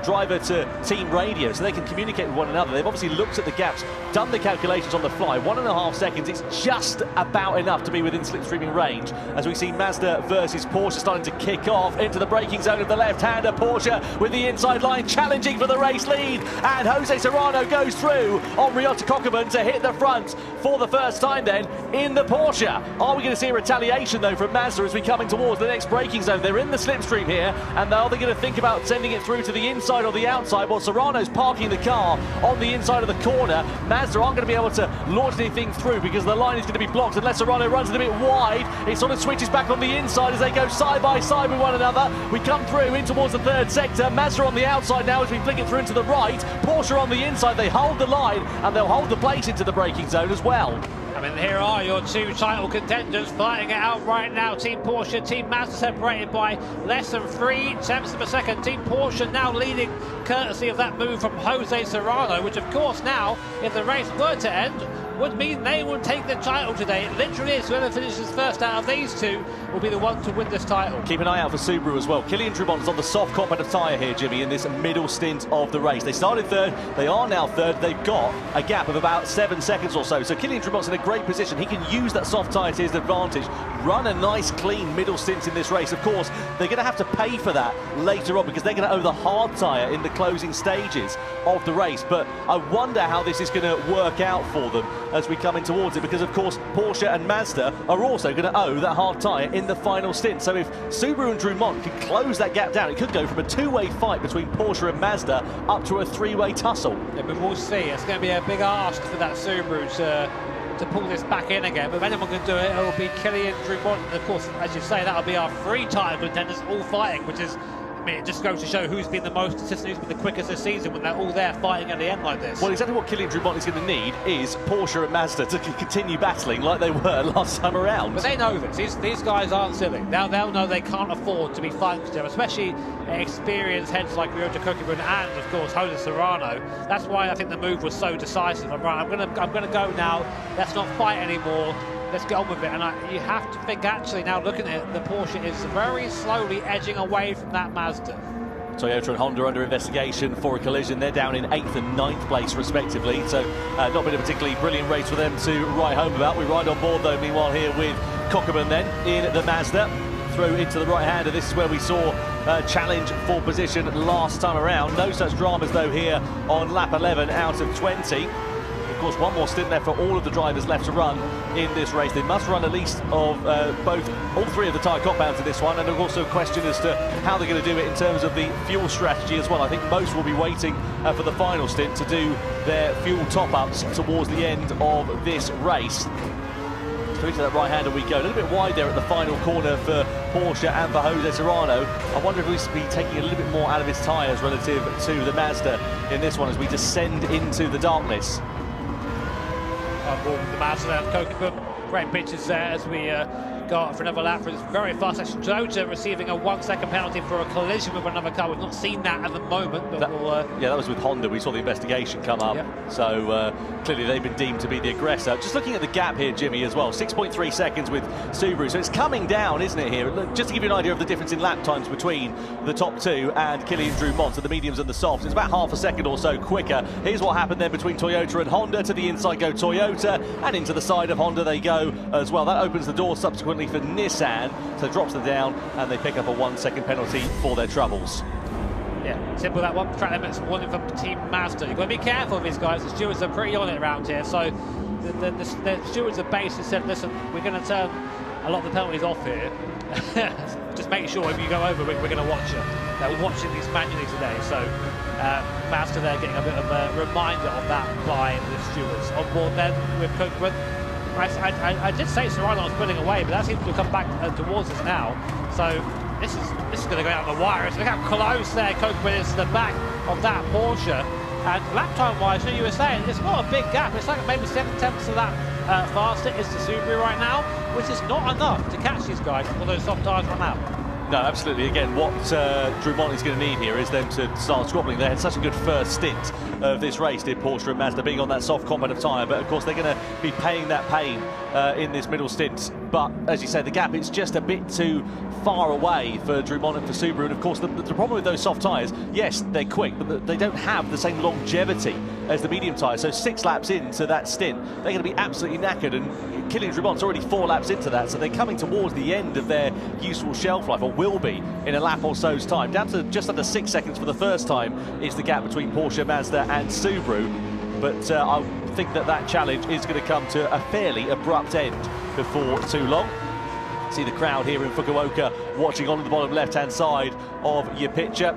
driver to team radio, so they can communicate with one another. They've obviously looked at the gaps, done the calculations on the fly. 1.5 seconds, it's just about enough to be within slipstreaming range, as we see Mazda versus Porsche starting to kick off into the braking zone of the left-hander. Porsche with the inside line challenging for the race lead, and Jose Serrano goes through on Ryota Kokkoman to hit the front for the first time then in the Porsche. Are we going to see a retaliation though from Mazda as we come in towards the next braking zone? They're in the slipstream here, and are they going to think about sending it through to the inside or the outside? Well, Serrano's parking the car on the inside of the corner. Mazda aren't going to be able to launch anything through because the line is going to be blocked unless Serrano runs it a bit wide. It sort of switches back on the inside as they go side by side with one another. We come through in towards the third sector. Mazda on the outside now as we flick it through into the right. Porsche on the inside. They hold the line and they'll hold the place into the braking zone as well. I mean, here are your two title contenders fighting it out right now. Team Porsche, Team Mazda separated by less than 0.3 of a second. Team Porsche now leading courtesy of that move from Jose Serrano, which of course now, if the race were to end, would mean they will take the title today. It literally is. Whoever finishes first out of these two will be the one to win this title. Keep an eye out for Subaru as well. Kylian Drumont's on the soft competitive tyre here, Jimmy, in this middle stint of the race. They started third, they are now third. They've got a gap of about 7 seconds or so. So Kylian Drumont's in a great position. He can use that soft tyre to his advantage, run a nice, clean middle stint in this race. Of course, they're going to have to pay for that later on because they're going to owe the hard tyre in the closing stages of the race. But I wonder how this is going to work out for them as we come in towards it, because of course Porsche and Mazda are also going to owe that hard tyre in the final stint. So if Subaru and Drumont can close that gap down, it could go from a two-way fight between Porsche and Mazda up to a three-way tussle. Yeah, but we'll see. It's going to be a big ask for that Subaru to pull this back in again, but if anyone can do it, it will be Kylian Drummond. And of course, as you say, that'll be our 3 title contenders all fighting, which is, I mean, it just goes to show who's been the most consistent, who's been the quickest this season when they're all there fighting at the end like this. Well, exactly what Kylian Drummond is going to need is Porsche and Mazda to continue battling like they were last time around. But they know this. These guys aren't silly. They'll know they can't afford to be fighting together, especially experienced heads like Ryota Kokkoman and, of course, Jose Serrano. That's why I think the move was so decisive. I'm gonna go now. Let's not fight anymore. Let's get on with it. And you have to think, actually, now looking at it, the Porsche is very slowly edging away from that Mazda. Toyota and Honda under investigation for a collision. They're down in 8th and 9th place respectively, so not been a particularly brilliant race for them to write home about. We ride on board though meanwhile here with Kokkoman then in the Mazda. through into the right hander. This is where we saw challenge for position last time around. No such dramas though here on lap 11 out of 20. Of course, one more stint there for all of the drivers left to run in this race. They must run at least of all three of the tyre compounds in this one, and also a question as to how they're going to do it in terms of the fuel strategy as well. I think most will be waiting for the final stint to do their fuel top-ups towards the end of this race. Through to that right-hander we go. A little bit wide there at the final corner for Porsche and for Jose Serrano. I wonder if he's be taking a little bit more out of his tyres relative to the Mazda in this one as we descend into the darkness. The Mazda and Kokubu, great pictures there as we go out for another lap for this very fast section. Toyota receiving a 1-second penalty for a collision with another car. We've not seen that at the moment, but yeah, that was with Honda. We saw the investigation come up. Yep. So clearly they've been deemed to be the aggressor. Just looking at the gap here, Jimmy, as well. 6.3 seconds with Subaru. So it's coming down, isn't it, here? Just to give you an idea of the difference in lap times between the top two and Kylian Drumont, so the mediums and the softs. It's about half a second or so quicker. Here's what happened then between Toyota and Honda. To the inside go Toyota, and into the side of Honda they go as well. That opens the door subsequently for Nissan, so drops them down, and they pick up a 1-second penalty for their troubles. Yeah, simple that one. Track limits warning from Team Mazda. You've got to be careful of these guys. The stewards are pretty on it around here. So the stewards have basically said, listen, we're going to turn a lot of the penalties off here. Just make sure if you go over, we're going to watch you. They're watching these manually today. So Mazda there getting a bit of a reminder of that by the stewards. On board then with Kokubu. I did say Serrano was pulling away, but that seems to come back towards us now. So this is going to go out the wire. Look how close there Kokubu is to the back of that Porsche. And lap time wise, you were saying, it's not a big gap. It's like maybe 7/10 of that faster is the Subaru right now, which is not enough to catch these guys before those soft tyres run out. No, absolutely. Again, what Drumont is going to need here is them to start squabbling. They had such a good first stint of this race, did Porsche and Mazda, being on that soft compound of tyre. But of course, they're going to be paying that pain in this middle stint. But as you say, the gap, it's just a bit too far away for Drumont and for Subaru. And of course, the problem with those soft tyres, yes, they're quick, but they don't have the same longevity as the medium tyres. So 6 laps into that stint, they're going to be absolutely knackered. And Kylian Drumont's already 4 laps into that, so they're coming towards the end of their useful shelf life, or will be in a lap or so's time. Down to just under 6 seconds for the first time is the gap between Porsche, Mazda and Subaru. But I think that challenge is going to come to a fairly abrupt end before too long. See the crowd here in Fukuoka watching on the bottom left-hand side of your picture.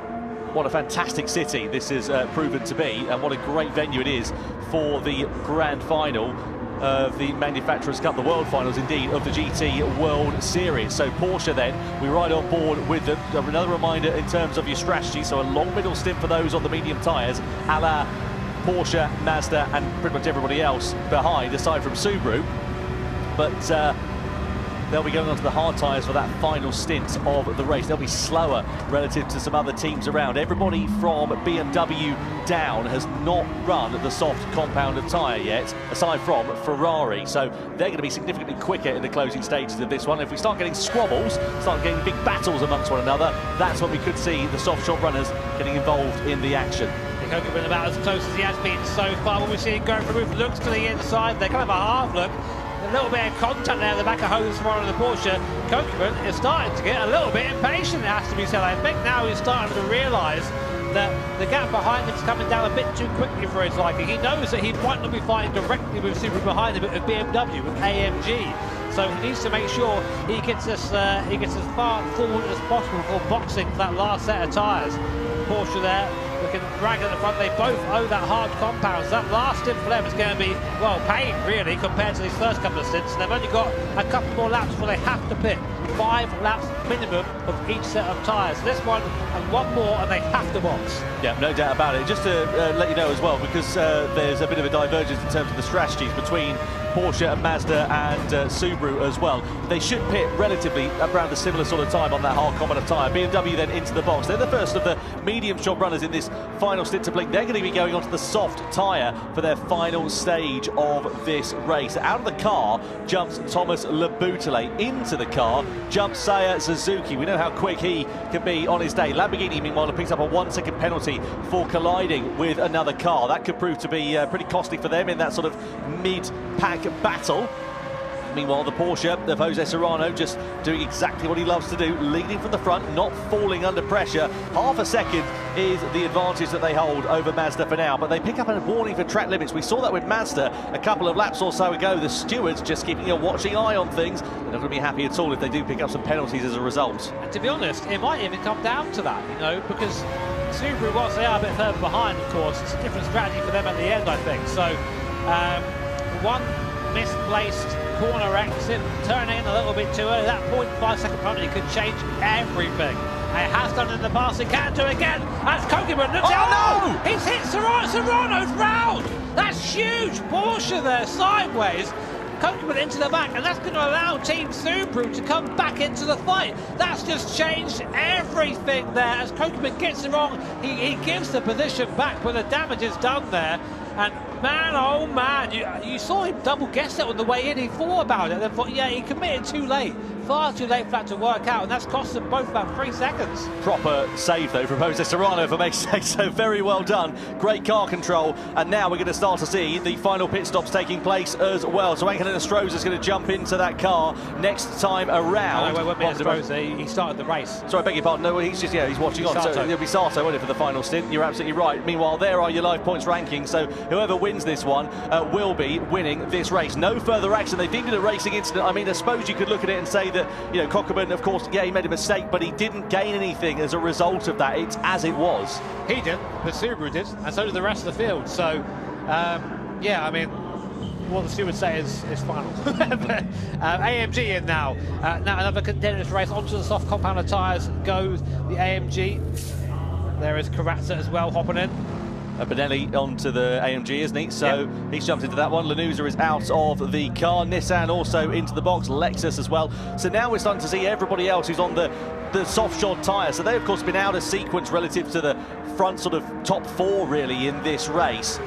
What a fantastic city this has proven to be, and what a great venue it is for the grand final of the Manufacturers' Cup, the World Finals indeed, of the GT World Series. So Porsche then, we ride on board with them. Another reminder in terms of your strategy, so a long middle stint for those on the medium tyres, a la Porsche, Mazda and pretty much everybody else behind, aside from Subaru. But they'll be going on to the hard tyres for that final stint of the race. They'll be slower relative to some other teams around. Everybody from BMW down has not run the soft compound of tyre yet, aside from Ferrari. So they're going to be significantly quicker in the closing stages of this one. If we start getting squabbles, start getting big battles amongst one another, that's when we could see the soft shop runners getting involved in the action. Kokubu been about as close as he has been so far. When we see him going for the roof, looks to the inside. They're kind of a half look. A little bit of contact there at the back of Jose Serrano and the Porsche. Kokubu is starting to get a little bit impatient, it has to be said. I think now he's starting to realise that the gap behind him is coming down a bit too quickly for his liking. He knows that he might not be fighting directly with Subaru behind him, but with BMW, with AMG. So he needs to make sure he gets as far forward as possible for boxing for that last set of tyres. Porsche there, looking ragged at the front. They both owe that hard compound. So that last stint for them is going to be, well, pain really compared to these first couple of stints. And they've only got a couple more laps before they have to pit. 5 laps minimum of each set of tyres. This one and one more, and they have to box. Yeah, no doubt about it. Just to let you know as well, because there's a bit of a divergence in terms of the strategies between Porsche and Mazda and Subaru as well. They should pit relatively around a similar sort of time on that hard compound of tyre. BMW then into the box. They're the first of the medium shop runners in this final stint to blink. They're going to be going onto the soft tyre for their final stage of this race. Out of the car jumps Thomas Leboutelet. Into the car jumps Seiya Suzuki. We know how quick he can be on his day. Lamborghini, meanwhile, picks up a 1-second penalty for colliding with another car. That could prove to be pretty costly for them in that sort of mid-pack battle. Meanwhile, the Porsche of Jose Serrano just doing exactly what he loves to do, leading from the front, not falling under pressure. Half a second is the advantage that they hold over Mazda for now, but they pick up a warning for track limits. We saw that with Mazda a couple of laps or so ago. The stewards just keeping a watching eye on things. They're not going to be happy at all if they do pick up some penalties as a result. And to be honest, it might even come down to that, you know, because Subaru, whilst they are a bit further behind, of course, it's a different strategy for them at the end, I think. So, one misplaced corner exit, turning in a little bit too early, that 0.5-second penalty could change everything. And it has done in the past, it can do again. That's Kokeman, looks out! No! He's hit Serrano's round! That's huge! Porsche there, sideways. Kokeman into the back, and that's going to allow Team Subaru to come back into the fight. That's just changed everything there. As Kokeman gets it wrong, he gives the position back, but the damage is done there. And man, oh man, you saw him double guess it on the way in. He thought about it and then thought, yeah, he committed too late. Far too late for that to work out, and that's cost them both about 3 seconds. Proper save, though, from Jose Serrano, if I may say so. Very well done. Great car control. And now we're going to start to see the final pit stops taking place as well. So Angelina Stroza is going to jump into that car next time around. No, wait, Stroza, he started the race. Sorry, I beg your pardon. No, he's just, he's watching on. So it'll be Sato, won't it, for the final stint? You're absolutely right. Meanwhile, there are your live points rankings. So whoever wins this one will be winning this race. No further action. They deemed it a racing incident. I mean, I suppose you could look at it and say that, you know, Kokeman, of course, yeah, he made a mistake, but he didn't gain anything as a result of that. It's as it was. He did, but Subaru did, and so did the rest of the field. So, yeah, I mean, what the stewards say is final. AMG in now. Now another continuous race onto the soft compounder tyres goes the AMG. There is Corazza as well hopping in. Benelli onto the AMG, isn't he? So he's jumped into that one. Lanuza is out of the car. Nissan also into the box. Lexus as well. So now we're starting to see everybody else who's on the soft shod tyre. So they, of course, been out of sequence relative to the front sort of top 4, really, in this race.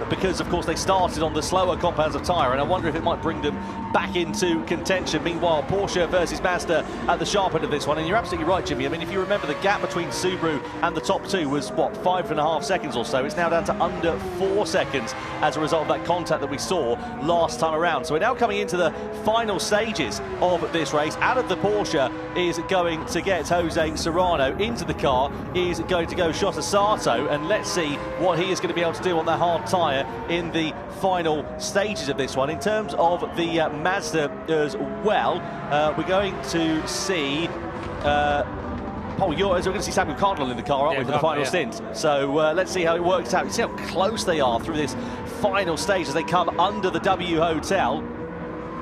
Because, of course, they started on the slower compounds of tyre, and I wonder if it might bring them back into contention. Meanwhile, Porsche versus Mazda at the sharp end of this one, and you're absolutely right, Jimmy. I mean, if you remember, the gap between Subaru and the top 2 was, what, 5.5 seconds or so. It's now down to under 4 seconds as a result of that contact that we saw last time around. So we're now coming into the final stages of this race. Out of the Porsche is going to get Jose Serrano. Into the car is going to go Shota Sato, and let's see what he is going to be able to do on the hard tyre in the final stages of this one. In terms of the Mazda as well, we're going to see we're going to see Samuel Cardinal in the car, aren't we, for the final stint? So let's see how it works out. You see how close they are through this final stage as they come under the W Hotel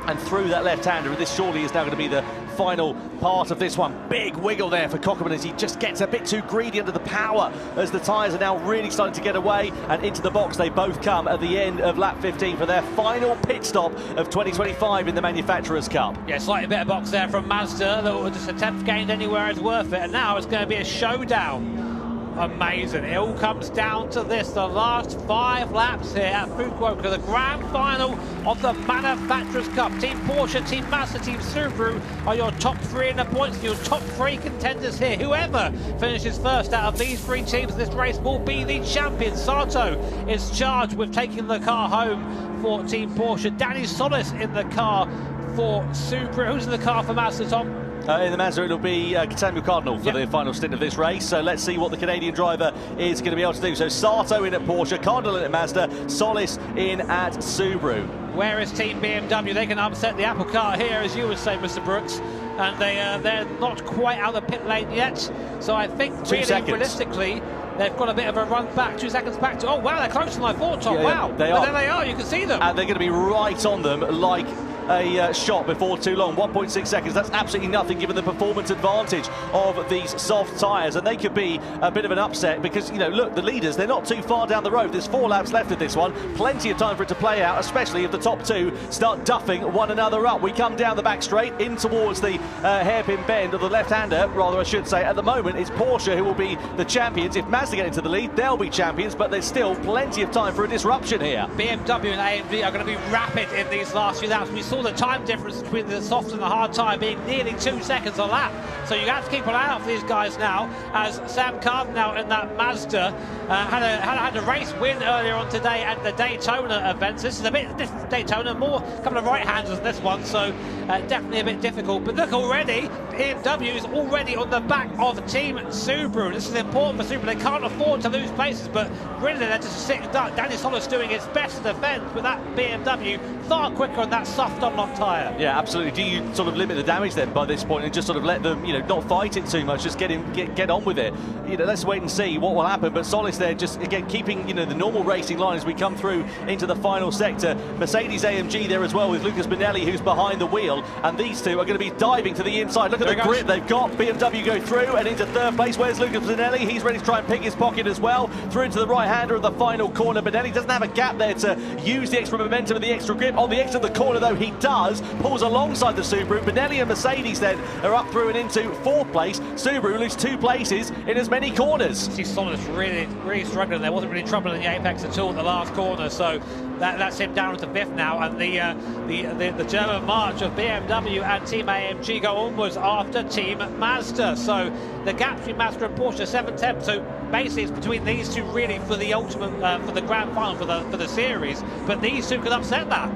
and through that left-hander. This surely is now going to be the final part of this one. Big wiggle there for Kokeman as he just gets a bit too greedy under the power as the tyres are now really starting to get away, and into the box they both come at the end of lap 15 for their final pit stop of 2025 in the Manufacturers' Cup. Yeah, slightly better box there from Mazda. Just a 10th gained anywhere is worth it, and now it's going to be a showdown. Amazing. It all comes down to this. The last 5 laps here at Fukuoka, the grand final of the Manufacturers' Cup. Team Porsche, Team Mazda, Team Subaru are your top 3 in the points, your top 3 contenders here. Whoever finishes first out of these 3 teams in this race will be the champion. Sato is charged with taking the car home for Team Porsche. Danny Solis in the car for Subaru. Who's in the car for Mazda, Tom? In the Mazda, it'll be Samuel Cardinal for the final stint of this race. So let's see what the Canadian driver is going to be able to do. So Sato in at Porsche, Cardinal in at Mazda, Solis in at Subaru. Where is Team BMW? They can upset the apple cart here, as you would say, Mr. Brooks. And they're not quite out of the pit lane yet. So I think realistically, they've got a bit of a run back. 2 seconds back to... Oh, wow, they're closer than I thought, Tom. Wow. They are. There they are. You can see them. And they're going to be right on them like a shot before too long. 1.6 seconds, that's absolutely nothing given the performance advantage of these soft tyres, and they could be a bit of an upset because, you know, look, the leaders, they're not too far down the road. There's 4 laps left of this one, plenty of time for it to play out, especially if the top 2 start duffing one another up. We come down the back straight in towards the hairpin bend of the left-hander, rather I should say. At the moment it's Porsche who will be the champions. If Mazda get into the lead, they'll be champions, but there's still plenty of time for a disruption here. BMW and AMG are going to be rapid in these last few laps. We saw the time difference between the soft and the hard tyre being nearly 2 seconds a lap. So you have to keep an eye out for these guys now, as Sam Cardinal in that Mazda had a race win earlier on today at the Daytona events. This is a bit different from Daytona, more a couple of right-handers than this one, so definitely a bit difficult. But look already, BMW is already on the back of Team Subaru. This is important for Subaru. They can't afford to lose places, but really they're just sitting duck. Danny Solis doing his best to defend with that BMW far quicker on that soft unlock tyre. Yeah, absolutely. Do you sort of limit the damage then by this point and just sort of let them, not fight it too much, just get on with it? Let's wait and see what will happen. But Solis there just, again, keeping, the normal racing line as we come through into the final sector. Mercedes AMG there as well with Lucas Bonelli, who's behind the wheel. And these two are going to be diving to the inside. Look at the grip they've got. BMW go through and into third place. Where's Lucas Bonelli? He's ready to try and pick his pocket as well. Through into the right-hander of the final corner. Bonelli doesn't have a gap there to use the extra momentum and the extra grip. On the exit of the corner, though, he does. Pulls alongside the Subaru. Bonelli and Mercedes then are up through and into fourth place. Subaru lose 2 places in as many corners. See Solis really struggling. There wasn't really trouble in the apex at all at the last corner, so that's him down to fifth now. And the German march of BMW and Team AMG go onwards after Team Mazda. So the gap between Mazda and Porsche 7/10. So basically, it's between these two really for the ultimate for the grand final for the series. But these two could upset that.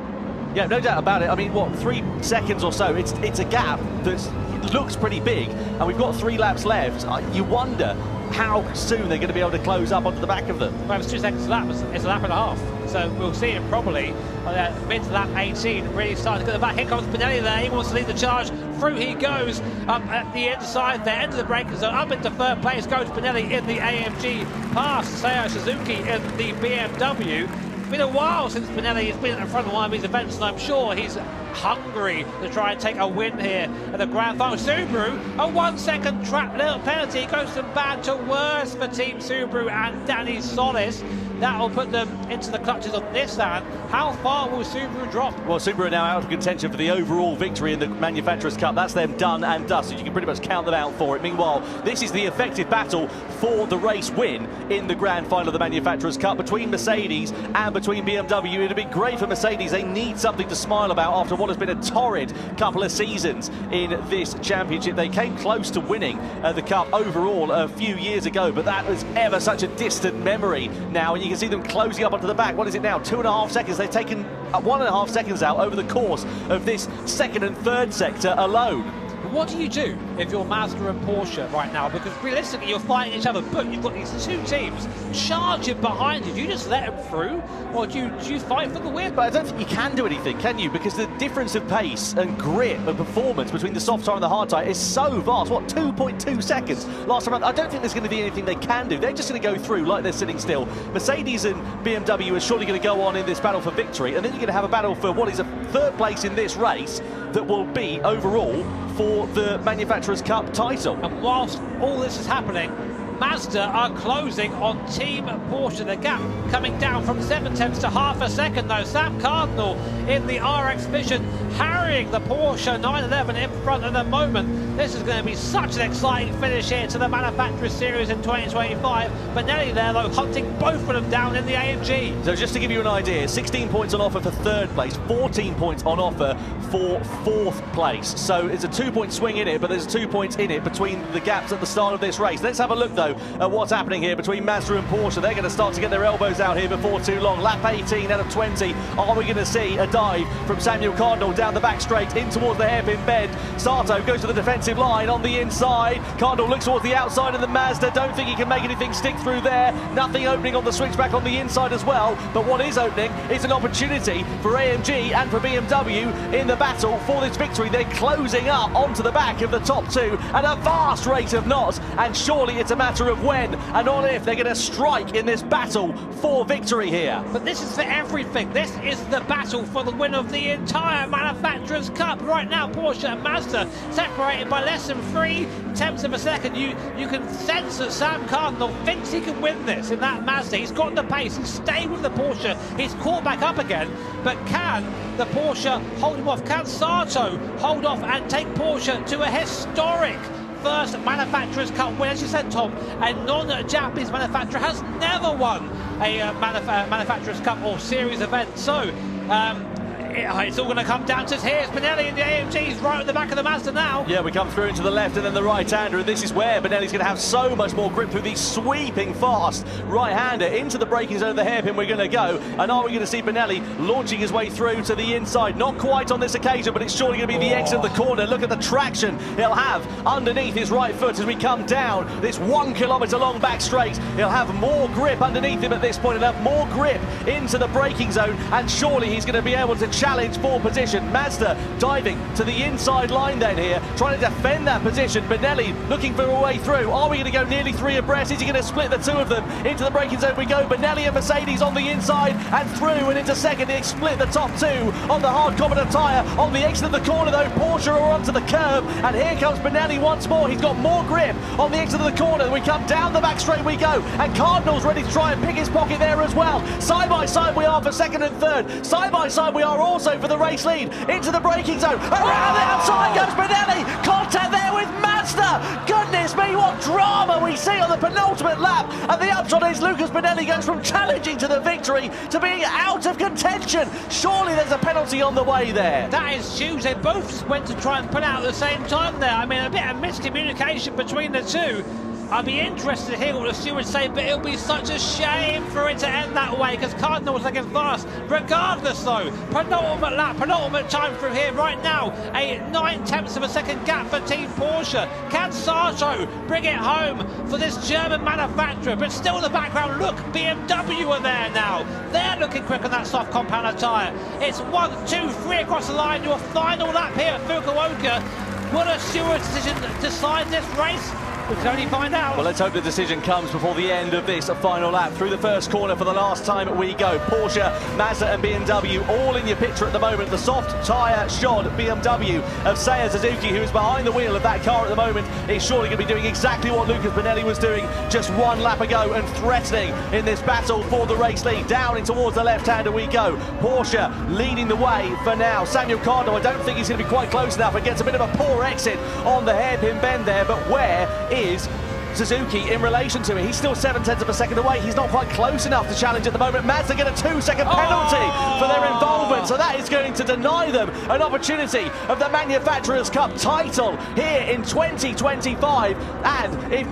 Yeah, no doubt about it. I mean, what, 3 seconds or so? It's a gap that looks pretty big, and we've got 3 laps left. You wonder how soon they're going to be able to close up onto the back of them. Well, it's 2 seconds a lap. It's a lap and a half. So we'll see it probably mid to lap 18. Really starting to get the back. Here comes Bonelli there. He wants to lead the charge. Through he goes up at the inside there, end of the breakers. So up into third place goes Bonelli in the AMG, past Seiya Suzuki in the BMW. It's been a while since Bonelli has been at the front of one of these events, and I'm sure he's hungry to try and take a win here at the grand final. Subaru, a 1 second trap little penalty, goes from bad to worse for Team Subaru and Danny Solis. That will put them into the clutches of Nissan. How far will Subaru drop? Well, Subaru are now out of contention for the overall victory in the Manufacturers' Cup. That's them done and dusted. You can pretty much count them out for it. Meanwhile, this is the effective battle for the race win in the grand final of the Manufacturers' Cup between Mercedes and between BMW. It'd be great for Mercedes. They need something to smile about after what has been a torrid couple of seasons in this championship. They came close to winning the Cup overall a few years ago, but that was ever such a distant memory now. And you can see them closing up onto the back. What is it now? 2.5 seconds. They've taken 1.5 seconds out over the course of this second and third sector alone. What do you do if you're Mazda and Porsche right now? Because realistically, you're fighting each other, but you've got these 2 teams charging behind you. Do you just let them through, or do you fight for the win? But I don't think you can do anything, can you? Because the difference of pace and grip and performance between the soft tyre and the hard tyre is so vast. What, 2.2 seconds last time? I don't think there's going to be anything they can do. They're just going to go through like they're sitting still. Mercedes and BMW are surely going to go on in this battle for victory, and then you're going to have a battle for what is a third place in this race that will be overall for the Manufacturers' Cup title. And whilst all this is happening, Mazda are closing on Team Porsche. The gap coming down from 7/10 to half a second though. Sam Cardinal in the RX Vision harrying the Porsche 911 in front at the moment. This is going to be such an exciting finish here to the Manufacturers Series in 2025. Bonelli there though hunting both of them down in the AMG. So just to give you an idea, 16 points on offer for third place, 14 points on offer for fourth place. So it's a 2-point swing in it, but there's 2 points in it between the gaps at the start of this race. Let's have a look though at what's happening here between Mazda and Porsche. They're going to start to get their elbows out here before too long. Lap 18 out of 20. Are we going to see a dive from Samuel Cardinal down the back straight in towards the hairpin bend? Sato goes to the defensive line on the inside. Cardinal looks towards the outside of the Mazda. Don't think he can make anything stick through there. Nothing opening on the switchback on the inside as well. But what is opening is an opportunity for AMG and for BMW in the battle for this victory. They're closing up onto the back of the top 2 at a vast rate of knots. And surely it's a matter of when and not if they're going to strike in this battle for victory here. But this is for everything. This is the battle for the win of the entire Manufacturers' Cup. Right now, Porsche and Mazda separated by less than 0.3 of a second. You can sense that Sam Cardinal thinks he can win this in that Mazda. He's got the pace. He's stayed with the Porsche. He's caught back up again. But can the Porsche hold him off? Can Sato hold off and take Porsche to a historic first Manufacturers' Cup win? As you said, Tom, a non-Japanese manufacturer has never won a Manufacturers' Cup or series event. So It's all going to come down to here's Benelli and the AMG's right at the back of the Mazda now. Yeah, we come through into the left and then the right-hander, and this is where Benelli's going to have so much more grip through the sweeping fast right-hander into the braking zone of the hairpin. We're going to go, and are we going to see Benelli launching his way through to the inside? Not quite on this occasion, but it's surely going to be the exit of the corner. Look at the traction he'll have underneath his right foot as we come down this 1 kilometre long back straight. He'll have more grip underneath him at this point. He'll have more grip into the braking zone, and surely he's going to be able to challenge for position. Mazda diving to the inside line then here, trying to defend that position. Benelli looking for a way through. Are we going to go nearly 3 abreast? Is he going to split the 2 of them? Into the braking zone we go. Benelli and Mercedes on the inside and through and into second. They split the top 2 on the hard competent tyre. On the exit of the corner though, Porsche are onto the curb, and here comes Benelli once more. He's got more grip on the exit of the corner. We come down the back straight we go, and Cardinal's ready to try and pick his pocket there as well. Side by side we are for second and third. Side by side we are also for the race lead. Into the braking zone. Around the outside goes Benelli. Contact there with Mazda. Goodness me, what drama we see on the penultimate lap. And the upshot is Lucas Benelli goes from challenging to the victory to being out of contention. Surely there's a penalty on the way there. That is huge. They both just went to try and pull out at the same time there. I mean, a bit of miscommunication between the two. I'd be interested to hear what the stewards say, but it'll be such a shame for it to end that way, because Cardinal was looking fast. Regardless though, penultimate lap, penultimate time through here right now, a 9/10 of a second gap for Team Porsche. Can Sato bring it home for this German manufacturer? But still in the background, look, BMW are there now. They're looking quick on that soft compounder tyre. It's 1, 2, 3 across the line, your final lap here at Fukuoka. Will a steward's decision decide this race? We can only find out. Well, let's hope the decision comes before the end of this final lap. Through the first corner for the last time we go. Porsche, Mazda and BMW all in your picture at the moment. The soft tyre shod BMW of Seiya Suzuki, who is behind the wheel of that car at the moment, is surely going to be doing exactly what Lucas Benelli was doing just 1 lap ago and threatening in this battle for the race lead. Down in towards the left-hander we go. Porsche leading the way for now. Samuel Cardinal, I don't think he's going to be quite close enough, and gets a bit of a poor exit on the hairpin bend there, but where is Suzuki in relation to it? He's still 0.7 of a second away. He's not quite close enough to challenge at the moment. Mazda get a 2-second penalty for their involvement, so that is going to deny them an opportunity of the Manufacturers' Cup title here in 2025. And if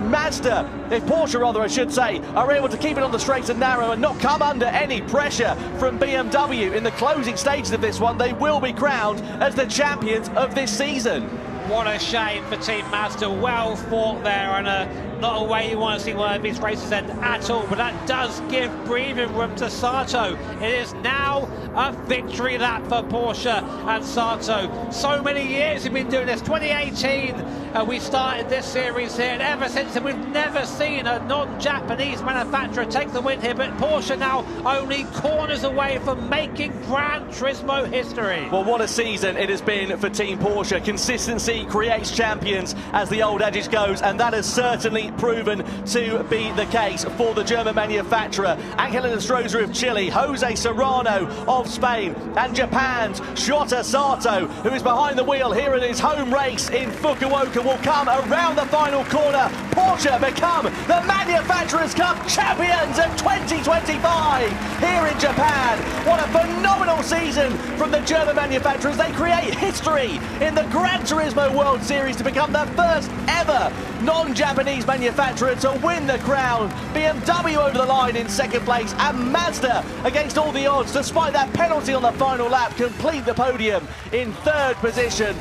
Porsche rather I should say, are able to keep it on the straight and narrow and not come under any pressure from BMW in the closing stages of this one, they will be crowned as the champions of this season. What a shame for Team Mazda. Well fought there, and not a way you want to see one of these races end at all, but that does give breathing room to Sato. It is now a victory lap for Porsche and Sato. So many years we've been doing this. 2018 we started this series here, and ever since then we've never seen a non-Japanese manufacturer take the win here, but Porsche now only corners away from making Gran Turismo history. Well, what a season it has been for Team Porsche. Consistency creates champions, as the old adage goes, and that has certainly proven to be the case for the German manufacturer. Angel Estrada of Chile, Jose Serrano of Spain, and Japan's Shota Sato, who is behind the wheel here in his home race in Fukuoka, will come around the final corner. Porsche become the Manufacturers' Cup champions of 2025 here in Japan. What a phenomenal season from the German manufacturers. They create history in the Gran Turismo World Series to become the first ever non-Japanese manufacturer to win the crown. BMW over the line in second place, and Mazda, against all the odds, despite that penalty on the final lap, complete the podium in third position.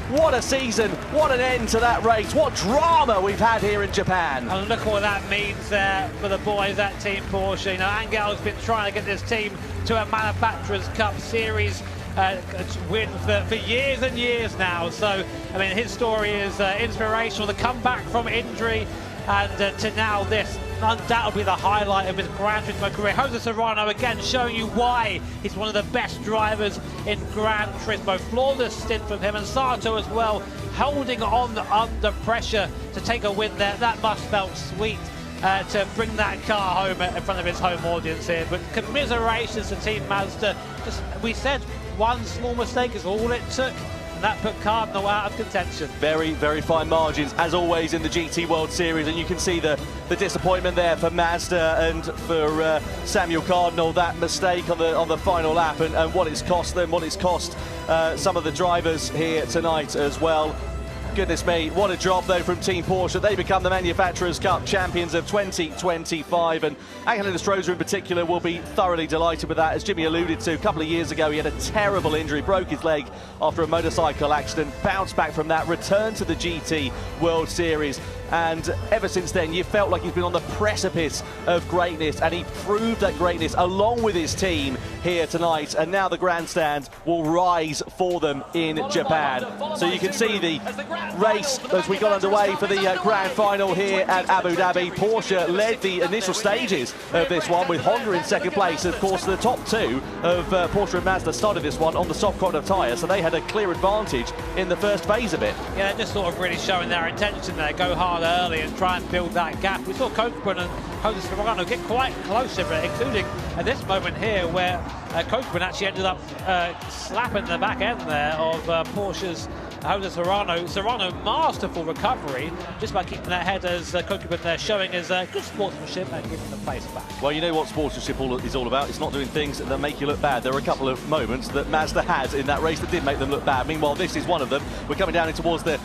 What a season, what an end to that race, what drama we've had here in Japan. And look what that means there for the boys at Team Porsche. You know, Angel's been trying to get this team to a Manufacturers' Cup Series win for years and years now. So, I mean, his story is inspirational. The comeback from injury and to now this, undoubtedly the highlight of his Gran Turismo career. Jose Serrano again showing you why he's one of the best drivers in Gran Turismo. Flawless stint from him, and Sato as well, holding on under pressure to take a win there. That must felt sweet to bring that car home in front of his home audience here. But commiserations to Team Mazda. Just, we said one small mistake is all it took and that put Cardinal out of contention. Very, very fine margins, as always, in the GT World Series, and you can see the disappointment there for Mazda and for Samuel Cardinal, that mistake on the final lap, and what it's cost them, what it's cost some of the drivers here tonight as well. Goodness me, what a job though from Team Porsche. They become the Manufacturers' Cup champions of 2025, and Angelo Stroza in particular will be thoroughly delighted with that. As Jimmy alluded to, a couple of years ago he had a terrible injury, broke his leg after a motorcycle accident, bounced back from that, returned to the GT World Series, and ever since then you felt like he's been on the precipice of greatness, and he proved that greatness along with his team here tonight, and now the grandstand will rise for them in Japan. So you can see the race as we got underway for the grand final here at Abu Dhabi. Porsche led the initial stages of this one with Honda in second place. Of course, the top two of Porsche and Mazda started this one on the soft conduct tyre, so they had a clear advantage in the first phase of it. Yeah, they're just sort of really showing their intention there, go hard early and try and build that gap. We saw Coachman and Jose Serrano get quite close over it, including at this moment here where Coachman actually ended up slapping the back end there of Porsche's Jose Serrano. Serrano, masterful recovery just by keeping that head, as Coachman there showing his good sportsmanship and giving the place back. Well, you know what sportsmanship is all about. It's not doing things that make you look bad. There were a couple of moments that Mazda had in that race that did make them look bad. Meanwhile, this is one of them. We're coming down towards the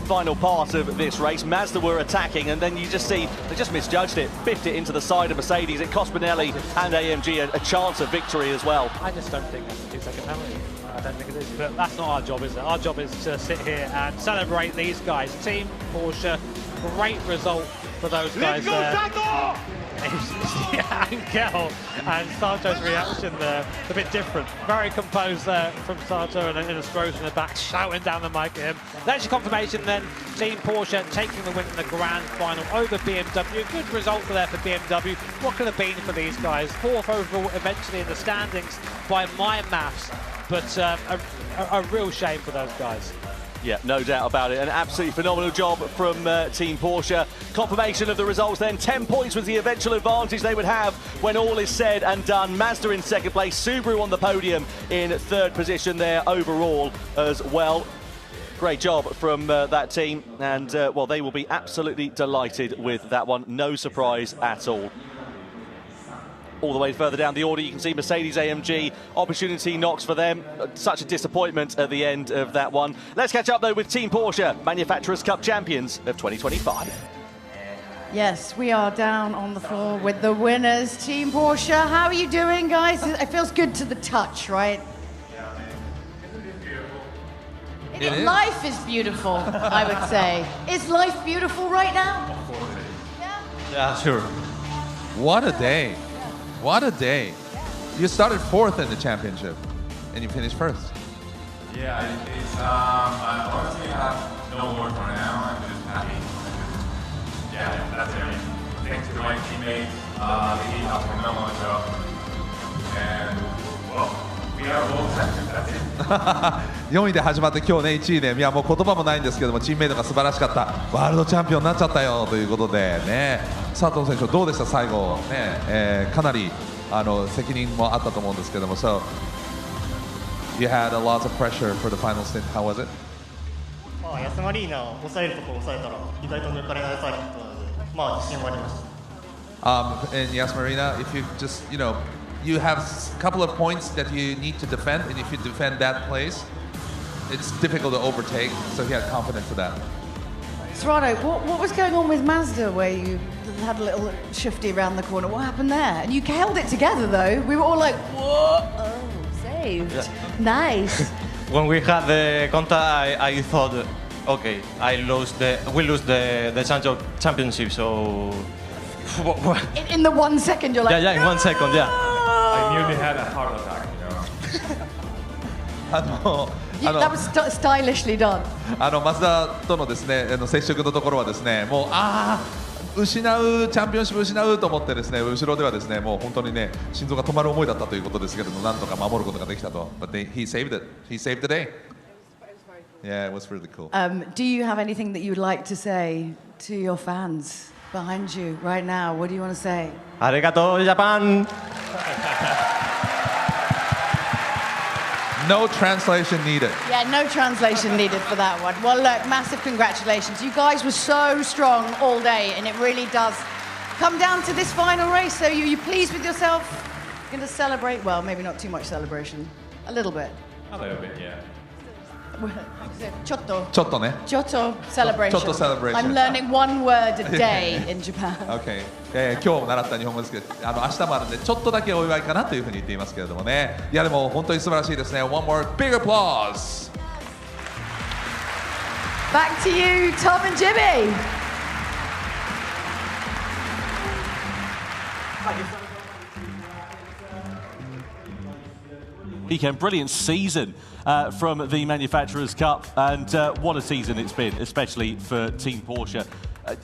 final part of this race. Mazda were attacking, and then you just see they just misjudged it, biffed it into the side of Mercedes. It cost Benelli and AMG a chance of victory as well. I just don't think that's a 2-second penalty. I don't think it is, but that's not our job, is it? Our job is to sit here and celebrate these guys. Team Porsche, great result for those guys there. Angel and Sarto's reaction there, a bit different. Very composed there from Sarto, and in a Stroza in the back, shouting down the mic at him. That's your confirmation then. Team Porsche taking the win in the grand final over BMW. Good result there for BMW. What could have been for these guys? Fourth overall eventually in the standings by my maths, but a real shame for those guys. Yeah, no doubt about it. An absolutely phenomenal job from Team Porsche. Confirmation of the results then. 10 points was the eventual advantage they would have when all is said and done. Mazda in second place, Subaru on the podium in third position there overall as well. Great job from that team, and well, they will be absolutely delighted with that one. No surprise at all. All the way further down the order, you can see Mercedes AMG, opportunity knocks for them. Such a disappointment at the end of that one. Let's catch up though with Team Porsche, Manufacturers' Cup champions of 2025. Yes, we are down on the floor with the winners. Team Porsche, how are you doing, guys? It feels good to the touch, right? Life is beautiful, I would say. Is life beautiful right now? Yeah, sure. What a day. What a day. You started fourth in the championship and you finished first. Yeah, it's I honestly have no word for now. I'm just happy. Yeah, that's it. Thanks to my teammates. They did a phenomenal job. And well, we are all champions. That's it. 4位で始まって今日ね1位で、いやもう言葉もないんですけども、チームメイトが素晴らしかった、ワールドチャンピオンになっちゃったよということでね、佐藤選手どうでした最後ね、かなり責任もあったと思うんですけども、so you had a lot of pressure for the final stint. How was it? 安間リーナを抑えるところを抑えたら意外と抜かれないサーキットなので、まあ自信はありました。In Yas Marina, if you just you have a couple of points that you need to defend, and if you defend that place, it's difficult to overtake, so he had confidence for that. Serrano, what was going on with Mazda where you had a little shifty around the corner? What happened there? And you held it together though. We were all like, whoa, oh, saved. Yeah. Nice. When we had the contact, I thought, okay, we lose the championship, so... In the 1 second, you're like, yeah, in 1 second, yeah. I nearly had a heart attack, that was stylishly done. マツダとのですね接触のところはですね、もう失うチャンピオンシップ失うと思ってですね、後ろではですねもう本当にね心臓が止まる思いだったということですけれども、なんとか守ることができたと。But he saved it. He saved the day. Yeah, it was really cool. Do you have anything that you would like to say to your fans behind you right now? What do you want to say? Arigato, Japan. No translation needed. Yeah, no translation needed for that one. Well, look, massive congratulations. You guys were so strong all day, and it really does come down to this final race. So you pleased with yourself? You're going to celebrate? Well, maybe not too much celebration. A little bit. A little bit, yeah. Chotto. Chotto ね。 Chotto celebration. Chotto celebration. I'm learning one word a day in Japan. Okay. 今日習った日本語ですけど、明日もあるんでちょっとだけお祝いかなというふうに言っていますけれどもね。いやでも本当に素晴らしいですね。One more big applause. Back to you, Tom and Jimmy. Weekend, brilliant season from the Manufacturers' Cup, and what a season it's been, especially for Team Porsche.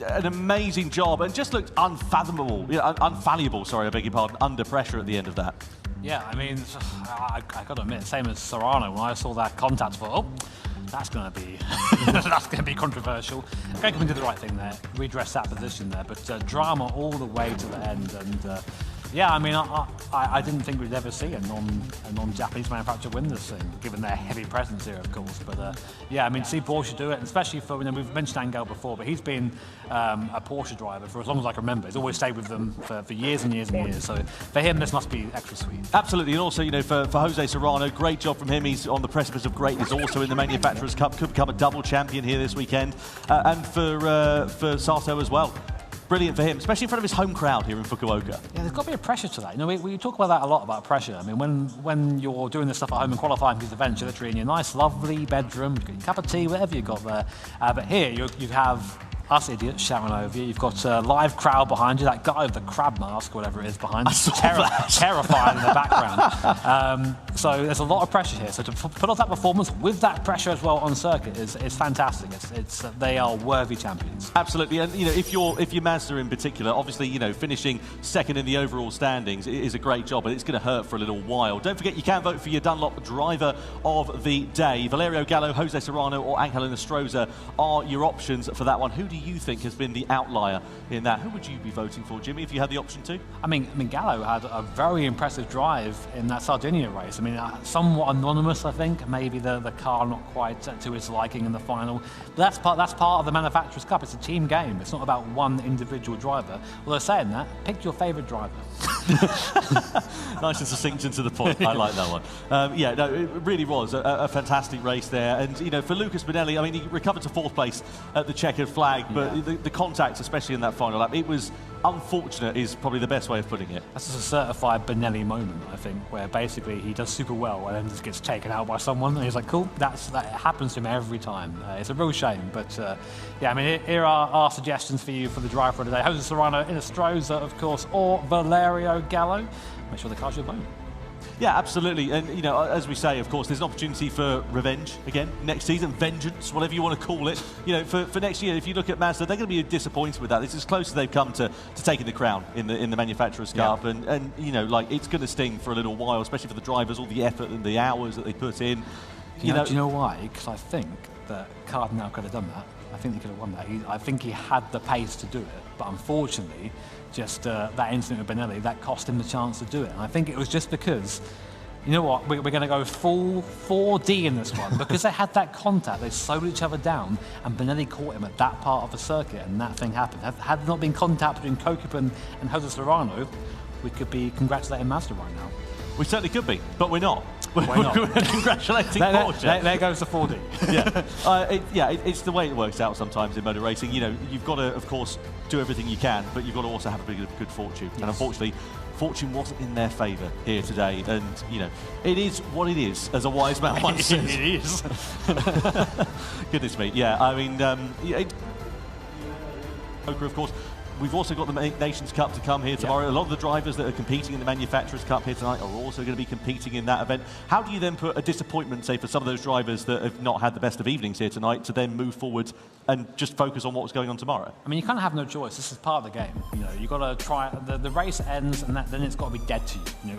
An amazing job, and just looked unfathomable, unfallible, sorry, I beg your pardon, under pressure at the end of that. Yeah, I mean, I got to admit, same as Serrano, when I saw that contact, I thought, oh, that's going to be that's going to be controversial. Gran did the right thing there, redress that position there, but drama all the way to the end, and yeah, I mean, I didn't think we'd ever see a non-Japanese manufacturer win this thing, given their heavy presence here, of course. But yeah, I mean, to see Porsche do it, and especially for, we've mentioned Angel before, but he's been a Porsche driver for as long as I can remember. He's always stayed with them for years and years and years. So for him, this must be extra sweet. Absolutely, and also, for Jose Serrano, great job from him. He's on the precipice of greatness, also in the Manufacturers' Cup, could become a double champion here this weekend, and for Sato as well. Brilliant for him, especially in front of his home crowd here in Fukuoka. Yeah, there's got to be a pressure to that. We talk about that a lot, about pressure. I mean, when you're doing this stuff at home and qualifying for these events, you're literally in your nice, lovely bedroom, you've got your cup of tea, whatever you've got there. But here, you have us idiots shouting over you. You've got a live crowd behind you, that guy with the crab mask, or whatever it is behind you. Terrifying in the background. So there's a lot of pressure here. So to put off that performance with that pressure as well on circuit is fantastic. They are worthy champions. Absolutely, and if you're Mazda in particular, obviously finishing second in the overall standings is a great job, but it's going to hurt for a little while. Don't forget you can vote for your Dunlop driver of the day. Valerio Gallo, Jose Serrano, or Angel Nostroza are your options for that one. Who do you think has been the outlier in that? Who would you be voting for, Jimmy, if you had the option to? I mean, Gallo had a very impressive drive in that Sardinia race. I mean, somewhat anonymous, I think. Maybe the car not quite to his liking in the final. But that's part of the Manufacturers' Cup. It's a team game. It's not about one individual driver. Although saying that, pick your favourite driver. Nice and succinct and to the point. I like that one. Yeah, no, it really was a fantastic race there. And, for Lucas Bonelli, I mean, he recovered to fourth place at the checkered flag, but the contact, especially in that final lap, it was unfortunate is probably the best way of putting it. That's a certified Bonelli moment, I think, where basically he does super well and then just gets taken out by someone, and he's like, cool, that happens to him every time. It's a real shame, but yeah, I mean, here are our suggestions for you for the driver of the day. Jose Serrano, Nostroza, of course, or Valerio Gallo. Make sure the car's your vote. Yeah, absolutely. And, as we say, of course, there's an opportunity for revenge again next season, vengeance, whatever you want to call it. For next year, if you look at Mazda, they're going to be disappointed with that. It's as close as they've come to taking the crown in the Manufacturers' Cup. And it's going to sting for a little while, especially for the drivers, all the effort and the hours that they put in. Do you know why? Because I think that Cardinal could have done that. I think he could have won that. I think he had the pace to do it, but unfortunately, just that incident with Bonelli, that cost him the chance to do it. And I think it was just because, you know what, we're going to go full 4D in this one. Because they had that contact, they slowed each other down, and Bonelli caught him at that part of the circuit, and that thing happened. Had there not been contact between Kokippen and Jose Serrano, we could be congratulating Mazda right now. We certainly could be, but we're not. Why not? We're congratulating Porsche. There goes the 4D. It's the way it works out sometimes in motor racing. You've got to, of course, do everything you can, but you've got to also have a bit of good fortune. Yes. And unfortunately, fortune wasn't in their favour here today. And, it is what it is, as a wise man once said. It is. Goodness me, yeah. I mean, of course. We've also got the Nations Cup to come here tomorrow. Yep. A lot of the drivers that are competing in the Manufacturers' Cup here tonight are also going to be competing in that event. How do you then put a disappointment, say, for some of those drivers that have not had the best of evenings here tonight to then move forward and just focus on what's going on tomorrow? I mean, you kind of have no choice. This is part of the game. You've got to try. The race ends, and then it's got to be dead to you.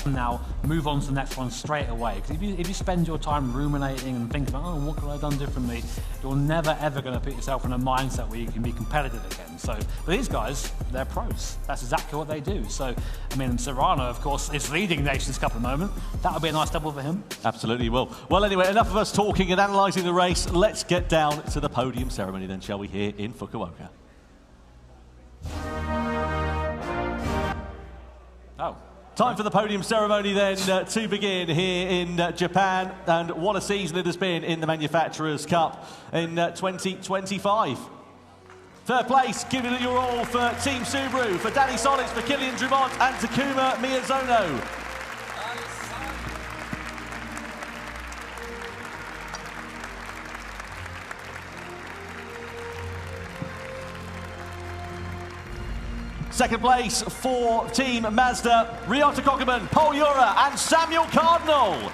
now move on to the next one straight away. Because if you spend your time ruminating and thinking, oh, what could I have done differently, you're never ever going to put yourself in a mindset where you can be competitive again. So, but these guys, they're pros. That's exactly what they do. So, I mean, Serrano, of course, is leading Nations Cup at the moment. That would be a nice double for him. Absolutely will. Well, anyway, enough of us talking and analysing the race. Let's get down to the podium ceremony then, shall we, here in Fukuoka. Oh. Time for the podium ceremony then to begin here in Japan, and what a season it has been in the Manufacturers' Cup in 2025. Third place, giving it your all for Team Subaru, for Danny Solis, for Kylian Drumont and Takuma Miyazono. Second place for Team Mazda, Ryota Kokeman, Paul Yura and Samuel Cardinal.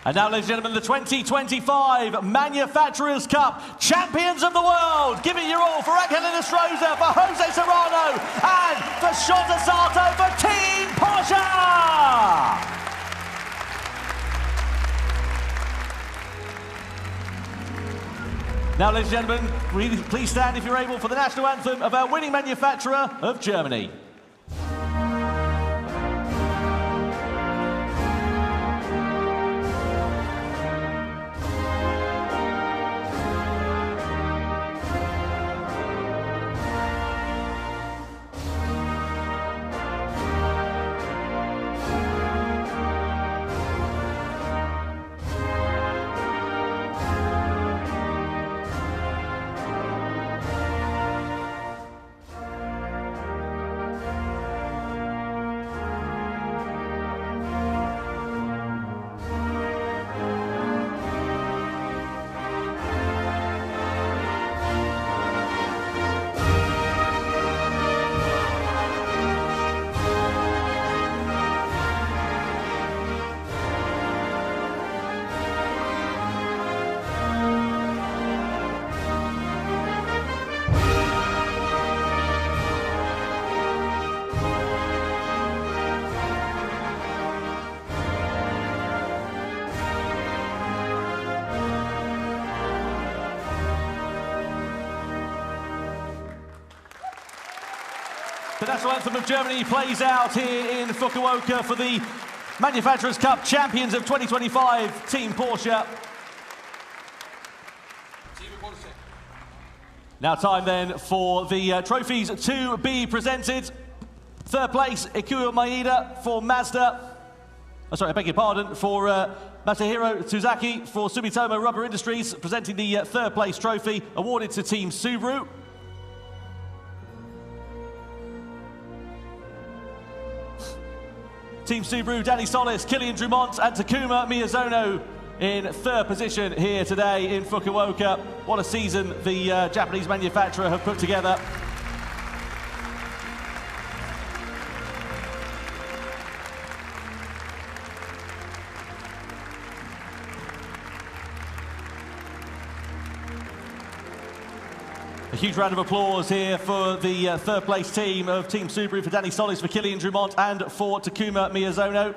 And now, ladies and gentlemen, the 2025 Manufacturers' Cup Champions of the World. Give it your all for Angel Estrada, for Jose Serrano and for Shota Sato for Team Porsche. Now, ladies and gentlemen, please stand if you're able for the national anthem of our winning manufacturer of Germany. The national anthem of Germany plays out here in Fukuoka for the Manufacturers' Cup Champions of 2025, Team Porsche. Now time then for the trophies to be presented. Third place, Ikuyo Maeda for Mazda. Oh, sorry, I beg your pardon, for Masahiro Tsuzaki for Sumitomo Rubber Industries, presenting the third place trophy awarded to Team Subaru. Team Subaru, Danny Solis, Kylian Drumont and Takuma Miyazono in third position here today in Fukuoka. What a season the Japanese manufacturer have put together. A huge round of applause here for the third place team of Team Subaru, for Danny Solis, for Kylian Drumont and for Takuma Miyazono.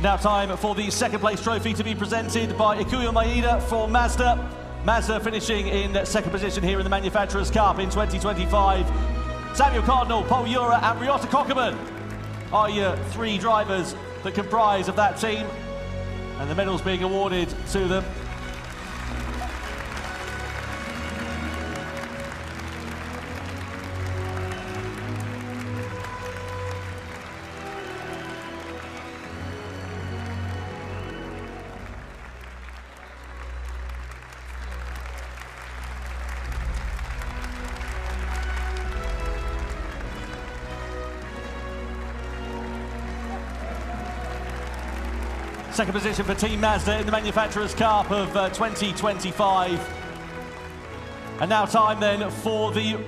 Now time for the second place trophy to be presented by Ikuyo Maeda for Mazda. Mazda finishing in second position here in the Manufacturers' Cup in 2025. Samuel Cardinal, Paul Yura and Ryota Kokeman are your three drivers that comprise of that team, and the medals being awarded to them. Second position for Team Mazda in the Manufacturers' Cup of 2025. And now time then for the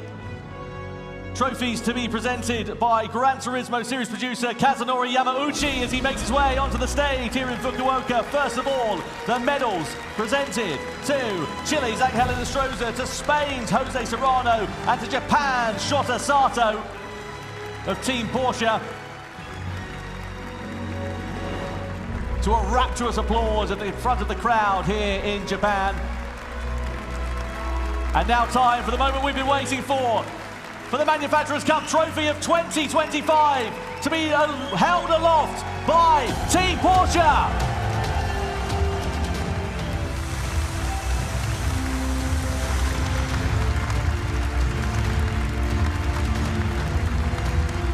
Trophies to be presented by Gran Turismo series producer Kazunori Yamauchi as he makes his way onto the stage here in Fukuoka. First of all, the medals presented to Chile's Angel Estrada, to Spain's Jose Serrano, and to Japan's Shota Sato of Team Porsche. To a rapturous applause in front of the crowd here in Japan. And now time for the moment we've been waiting for the Manufacturers' Cup Trophy of 2025 to be held aloft by Team Porsche.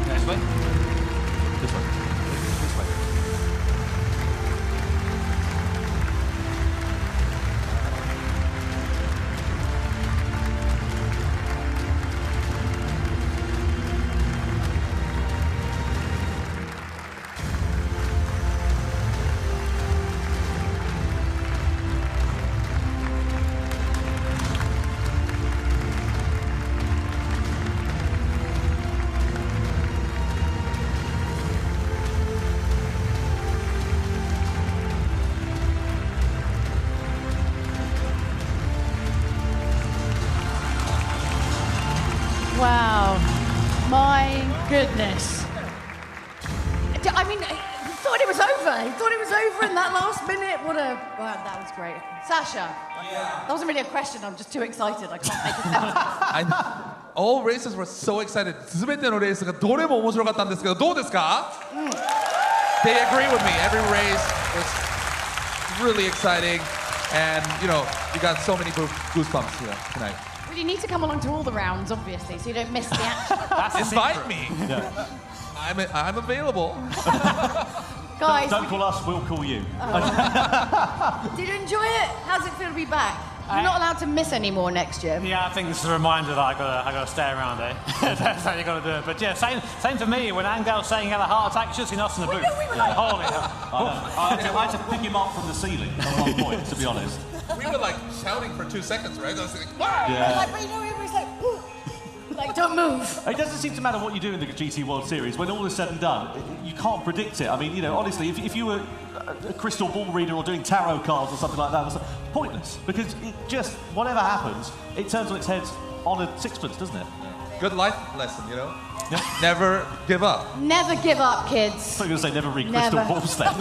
This way. This way. This way. Wow, my goodness. I mean, he thought it was over. He thought it was over in that last minute. Wow, that was great. Sasha, that wasn't really a question. I'm just too excited. I can't make it out. All races were so excited. 全てのレースがどれも面白かったんですけど、どうですか? They agree with me. Every race was really exciting, and you got so many goosebumps here tonight. Well, you need to come along to all the rounds, obviously, so you don't miss the action. Invite me. Yeah. I'm available. Guys, don't call us, we'll call you. Did you enjoy it? How's it feel to be back? You're not allowed to miss any more next year. Yeah, I think this is a reminder that I gotta stay around, eh? That's how you gotta do it. But yeah, same for me. When Angel's saying he had a heart attack, just in us in the booth. Holy hell. I had to pick him up from the ceiling at one point, to be honest. We were like shouting for 2 seconds, right? I was like, wow! Yeah. But it was like, like, don't move. It doesn't seem to matter what you do in the GT World Series. When all is said and done, you can't predict it. I mean, honestly, if you were a crystal ball reader or doing tarot cards or something like that, it's pointless. Because it just, whatever happens, it turns on its head on a sixpence, doesn't it? Good life lesson, Never give up. Never give up, kids. I thought you were going to say never read crystal balls then.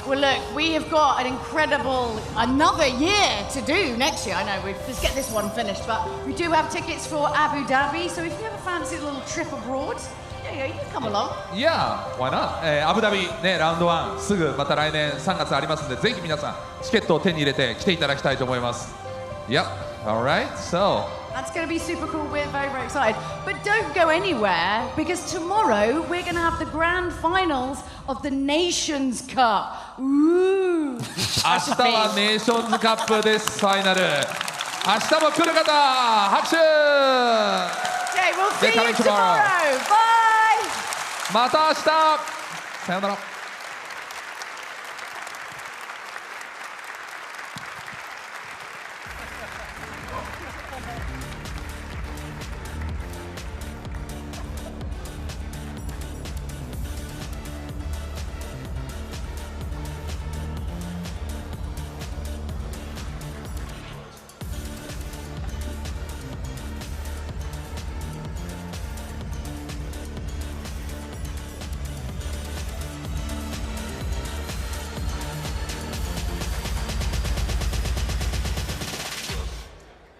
Well, look, we have got an incredible another year to do next year. I know, let's get this one finished, but we do have tickets for Abu Dhabi, so if you ever fancy a little trip abroad, you can come along. Yeah, why not? アブダビね、ラウンド1すぐまた来年3月ありますんで、ぜひ皆さんチケットを手に入れて来ていただきたいと思います。Yep, all right, so. That's going to be super cool. We're very, very excited. But don't go anywhere, because tomorrow we're going to have the grand finals of the Nations Cup. Ooh. 明日はネーションズカップです、ファイナル。明日も来る方、拍手 Okay, we'll see you tomorrow. Bye! また明日さよなら。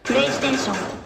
プレイステーション